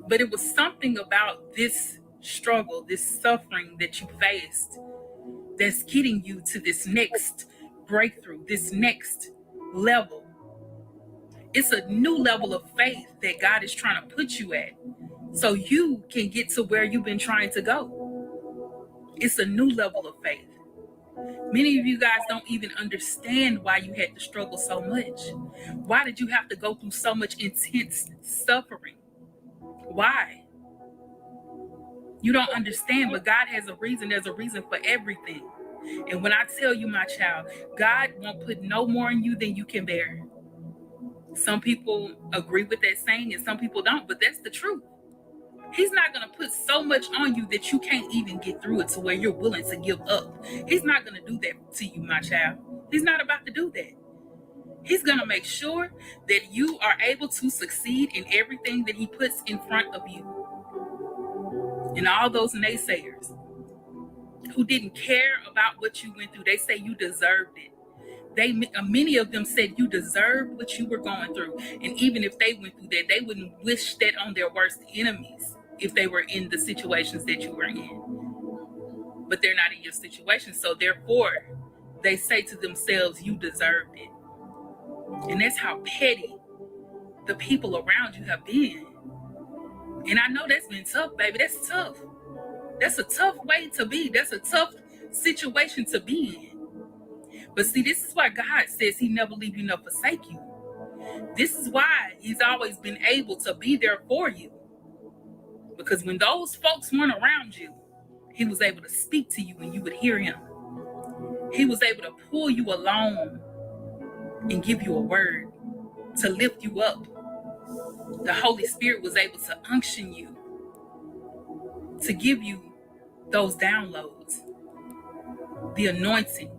But it was something about this struggle, this suffering that you faced that's getting you to this next breakthrough, this next level. It's a new level of faith that God is trying to put you at so you can get to where you've been trying to go. It's a new level of faith. Many of you guys don't even understand why you had to struggle so much. Why did you have to go through so much intense suffering? Why? You don't understand, but God has a reason. There's a reason for everything. And when I tell you, my child, God won't put no more in you than you can bear. Some people agree with that saying and some people don't, but that's the truth. He's not going to put so much on you that you can't even get through it to where you're willing to give up. He's not going to do that to you, my child. He's not about to do that. He's going to make sure that you are able to succeed in everything that he puts in front of you. And all those naysayers who didn't care about what you went through, they say you deserved it. Many of them said you deserved what you were going through. And even if they went through that, they wouldn't wish that on their worst enemies if they were in the situations that you were in. But they're not in your situation. So therefore, they say to themselves, you deserved it. And that's how petty the people around you have been. And I know that's been tough, baby. That's tough. That's a tough way to be. That's a tough situation to be in. But see, this is why God says he never leave you nor forsake you. This is why he's always been able to be there for you. Because when those folks weren't around you, he was able to speak to you and you would hear him. He was able to pull you along and give you a word to lift you up. The Holy Spirit was able to unction you, to give you those downloads, the anointing.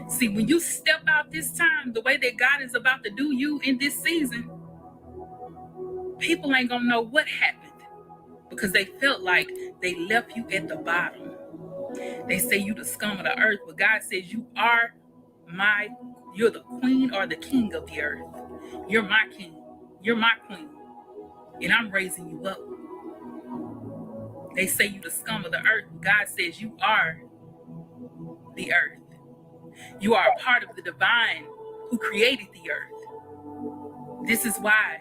See, when you step out this time, the way that God is about to do you in this season, people ain't gonna know what happened because they felt like they left you at the bottom. They say you the scum of the earth, but God says you're the queen or the king of the earth. You're my king. You're my queen. And I'm raising you up. They say you the scum of the earth, but God says you are the earth. You are a part of the divine who created the earth. This is why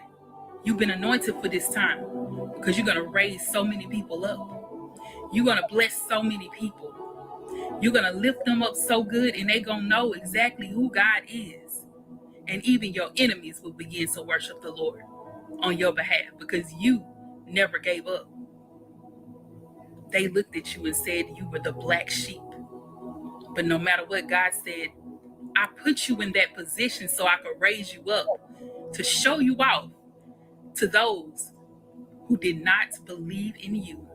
you've been anointed for this time, because you're going to raise so many people up. You're going to bless so many people. You're going to lift them up so good, and they're going to know exactly who God is. And even your enemies will begin to worship the Lord on your behalf because you never gave up. They looked at you and said you were the black sheep. But no matter what, God said, I put you in that position so I could raise you up to show you off to those who did not believe in you.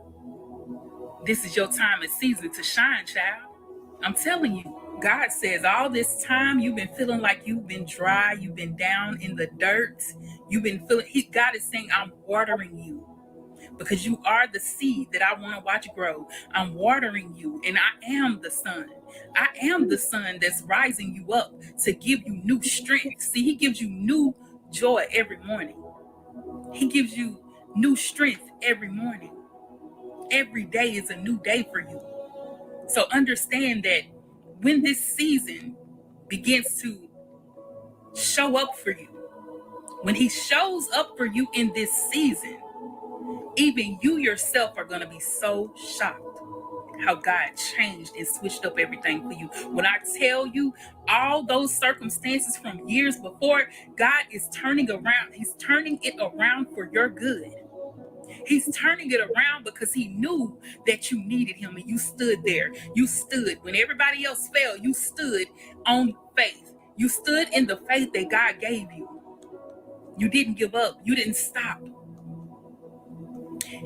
This is your time and season to shine, child. I'm telling you, God says all this time you've been feeling like you've been dry, you've been down in the dirt, you've been feeling, God is saying, I'm watering you. Because you are the seed that I want to watch grow. I'm watering you, and I am the sun. I am the sun that's rising you up to give you new strength. See, he gives you new joy every morning. He gives you new strength every morning. Every day is a new day for you. So understand that when this season begins to show up for you, when he shows up for you in this season, even you yourself are going to be so shocked how God changed and switched up everything for you. When I tell you all those circumstances from years before, God is turning around. He's turning it around for your good. He's turning it around because he knew that you needed him and you stood there. You stood when everybody else fell. You stood on faith. You stood in the faith that God gave you. You didn't give up. You didn't stop.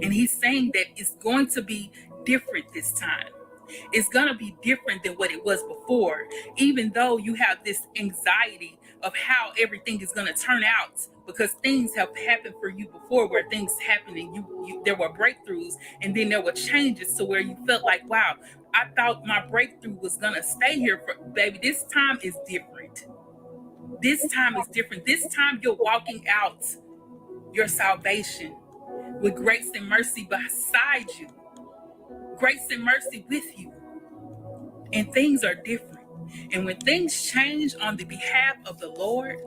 And he's saying that it's going to be different this time. It's going to be different than what it was before, even though you have this anxiety of how everything is going to turn out, because things have happened for you before where things happened and there were breakthroughs, and then there were changes to where you felt like, wow, I thought my breakthrough was going to stay here for, baby, this time is different. This time is different. This time you're walking out your salvation with grace and mercy beside you, grace and mercy with you, and things are different. And when things change on the behalf of the Lord,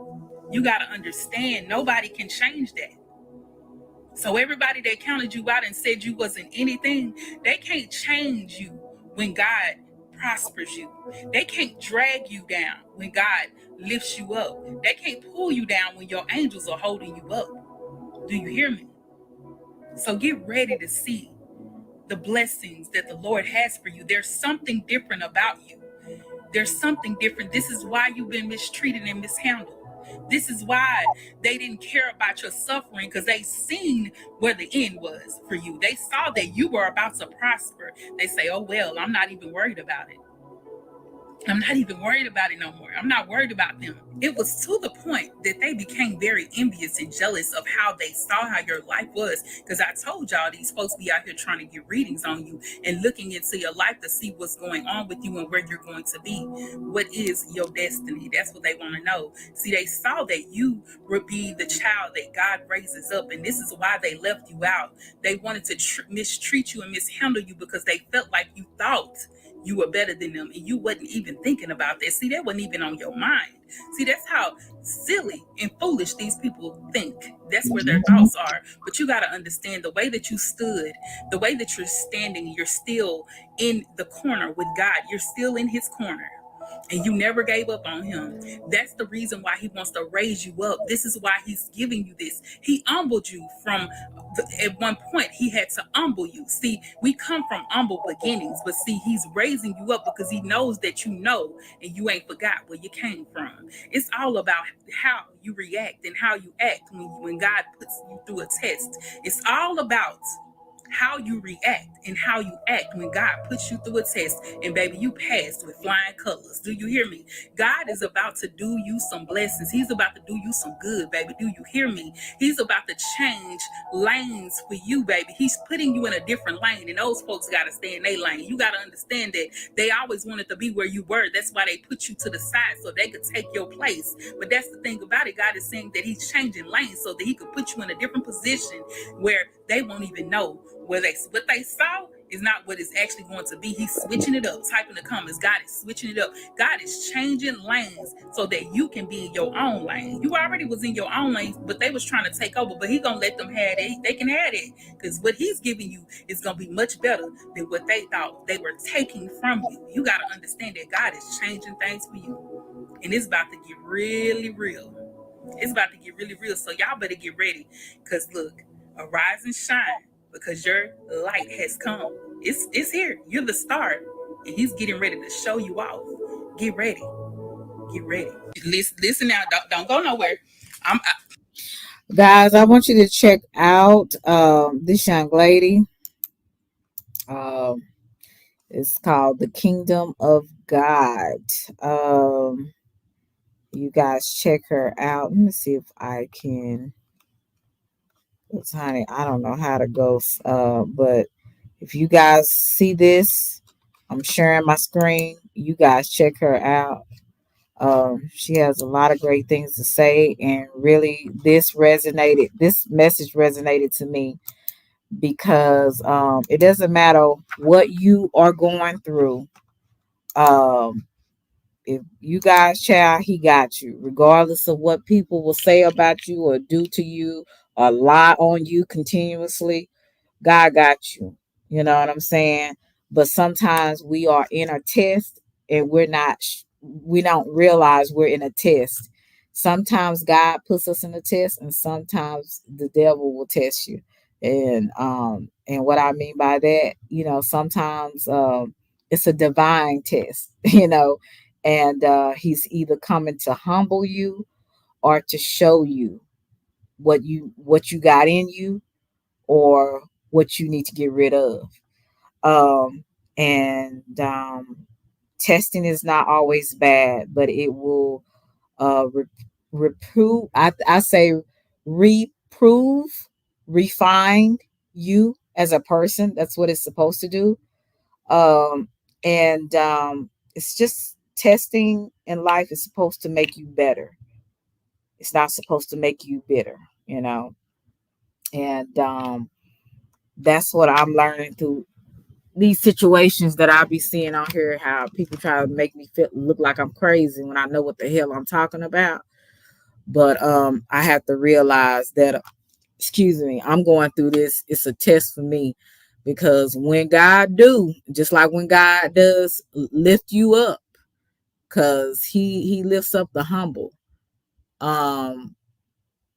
you got to understand nobody can change that. So everybody that counted you out and said you wasn't anything, they can't change you when God prospers you. They can't drag you down when God lifts you up. They can't pull you down when your angels are holding you up. Do you hear me? So get ready to see the blessings that the Lord has for you. There's something different about you. There's something different. This is why you've been mistreated and mishandled. This is why they didn't care about your suffering, because they seen where the end was for you. They saw that you were about to prosper. They say, oh, well, I'm not even worried about it. I'm not even worried about it no more. I'm not worried about them. It was to the point that they became very envious and jealous of how they saw how your life was. Because I told y'all these folks be out here trying to get readings on you and looking into your life to see what's going on with you and where you're going to be. What is your destiny? That's what they want to know. See, they saw that you would be the child that God raises up, and this is why they left you out. They wanted to mistreat you and mishandle you because they felt like you thought you were better than them and you wasn't even thinking about that. See, that wasn't even on your mind. See, that's how silly and foolish these people think. That's where their thoughts are. But you got to understand the way that you stood, the way that you're standing, you're still in the corner with God. You're still in his corner. And you never gave up on him. That's the reason why he wants to raise you up. This is why he's giving you this. He humbled you from, at one point, he had to humble you. See, we come from humble beginnings, but see, he's raising you up because he knows that you know and you ain't forgot where you came from. It's all about how you react and how you act when God puts you through a test. It's all about how you react and how you act when God puts you through a test, and baby, you passed with flying colors. Do you hear me? God is about to do you some blessings. He's about to do you some good, baby. Do you hear me? He's about to change lanes for you, baby. He's putting you in a different lane, and those folks got to stay in their lane. You got to understand that they always wanted to be where you were. That's why they put you to the side so they could take your place. But that's the thing about it. God is saying that he's changing lanes so that he could put you in a different position where they won't even know what they saw is not what it's actually going to be. He's switching it up. Type in the comments. God is switching it up. God is changing lanes so that you can be in your own lane. You already was in your own lane, but they was trying to take over. But he's gonna let them have it. They can have it because what he's giving you is gonna be much better than what they thought they were taking from you. You gotta understand that God is changing things for you, and it's about to get really real. It's about to get really real. So y'all better get ready, because look, arise and shine, because your light has come. It's here. You're the star, and he's getting ready to show you off. Get ready. Get ready. Listen now. Don't go nowhere. Guys, I want you to check out this young lady. Um, it's called The Kingdom of God. You guys check her out. Let me see if I can. It's honey. I don't know how to go. But if you guys see this, I'm sharing my screen. You guys check her out. She has a lot of great things to say, and really, this message resonated to me because it doesn't matter what you are going through. Um, if you guys child, he got you, regardless of what people will say about you or do to you or lie on you continuously. God got you. You know what I'm saying? But sometimes we are in a test and we don't realize we're in a test. Sometimes God puts us in a test and sometimes the devil will test you. And what I mean by that, sometimes it's a divine test, and he's either coming to humble you or to show you what you got in you or what you need to get rid of. And testing is not always bad, but it will reprove. I say reprove, refine you as a person. That's what it's supposed to do. And it's just testing in life is supposed to make you better. It's not supposed to make you bitter, And that's what I'm learning through these situations that I be seeing on here, how people try to make me look like I'm crazy when I know what the hell I'm talking about. But I have to realize that, excuse me, I'm going through this. It's a test for me because when God do, just like when God does lift you up, because he lifts up the humble, um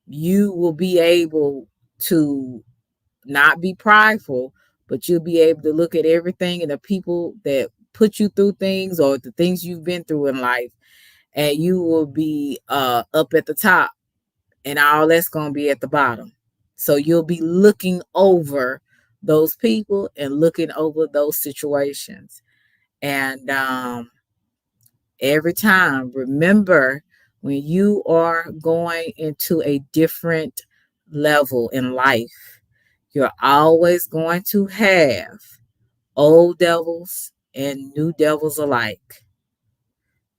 you will be able to not be prideful, but you'll be able to look at everything and the people that put you through things or the things you've been through in life, and you will be up at the top, and all that's going to be at the bottom. So you'll be looking over those people and looking over those situations. And every time, remember, when you are going into a different level in life, you're always going to have old devils and new devils alike.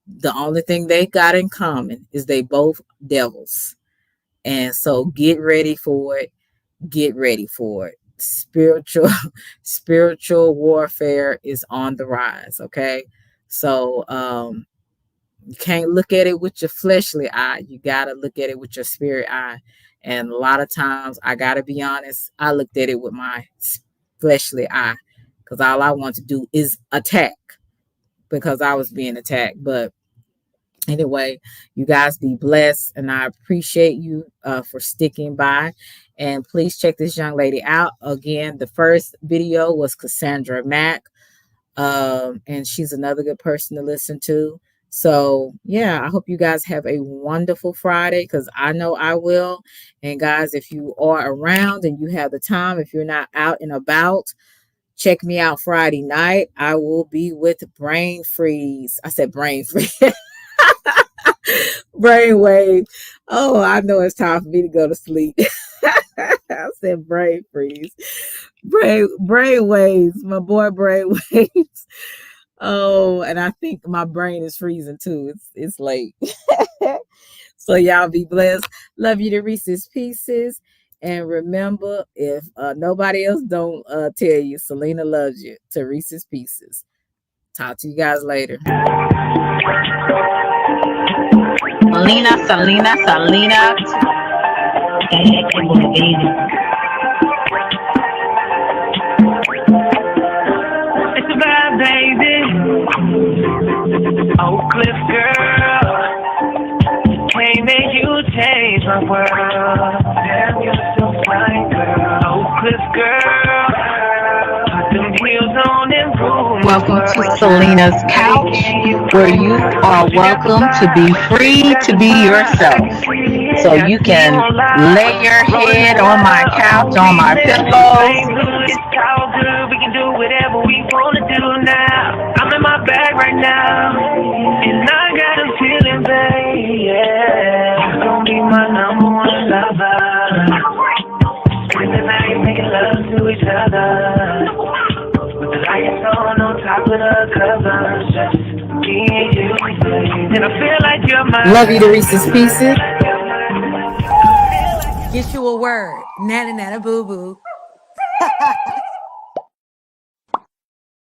The only thing they got in common is they both devils. And so get ready for it. Get ready for it. Spiritual warfare is on the rise, okay? So you can't look at it with your fleshly eye. You got to look at it with your spirit eye. And a lot of times, I got to be honest, I looked at it with my fleshly eye, because all I want to do is attack, because I was being attacked. But anyway, you guys be blessed, and I appreciate you for sticking by. And please check this young lady out. Again, the first video was Cassandra Mack, and she's another good person to listen to. So yeah, I hope you guys have a wonderful Friday, because I know I will. And guys, if you are around and you have the time, if you're not out and about, check me out Friday night. I will be with Brain Freeze. I said Brain Freeze. Brainwave. Oh, I know it's time for me to go to sleep. I said brain freeze. Brain waves. My boy brain waves. Oh, and I think my brain is freezing too. It's late. So y'all be blessed. Love you to Reese's Pieces. And remember, if nobody else don't tell you, Selena loves you, to Reese's Pieces. Talk to you guys later. Selena. It's a bad baby. Oak Cliff girl. Can't make you change my world. Damn, you're so fine, girl. Oak Cliff girl. Put them heels on and prove. Welcome to Selena's Couch, where you are welcome to be free to be yourself. So you can lay your head on my couch, on my pillows. It's all good, we can do whatever we wanna do now. I'm in my bag right now, and I got a feeling, babe, yeah. You gon' be my number one lover. Spend the night making love to each other, with the lights on top of the covers. Just me and you, babe. And I feel like you're my Love you to Reese's Pieces. Get you a word. Nana boo boo.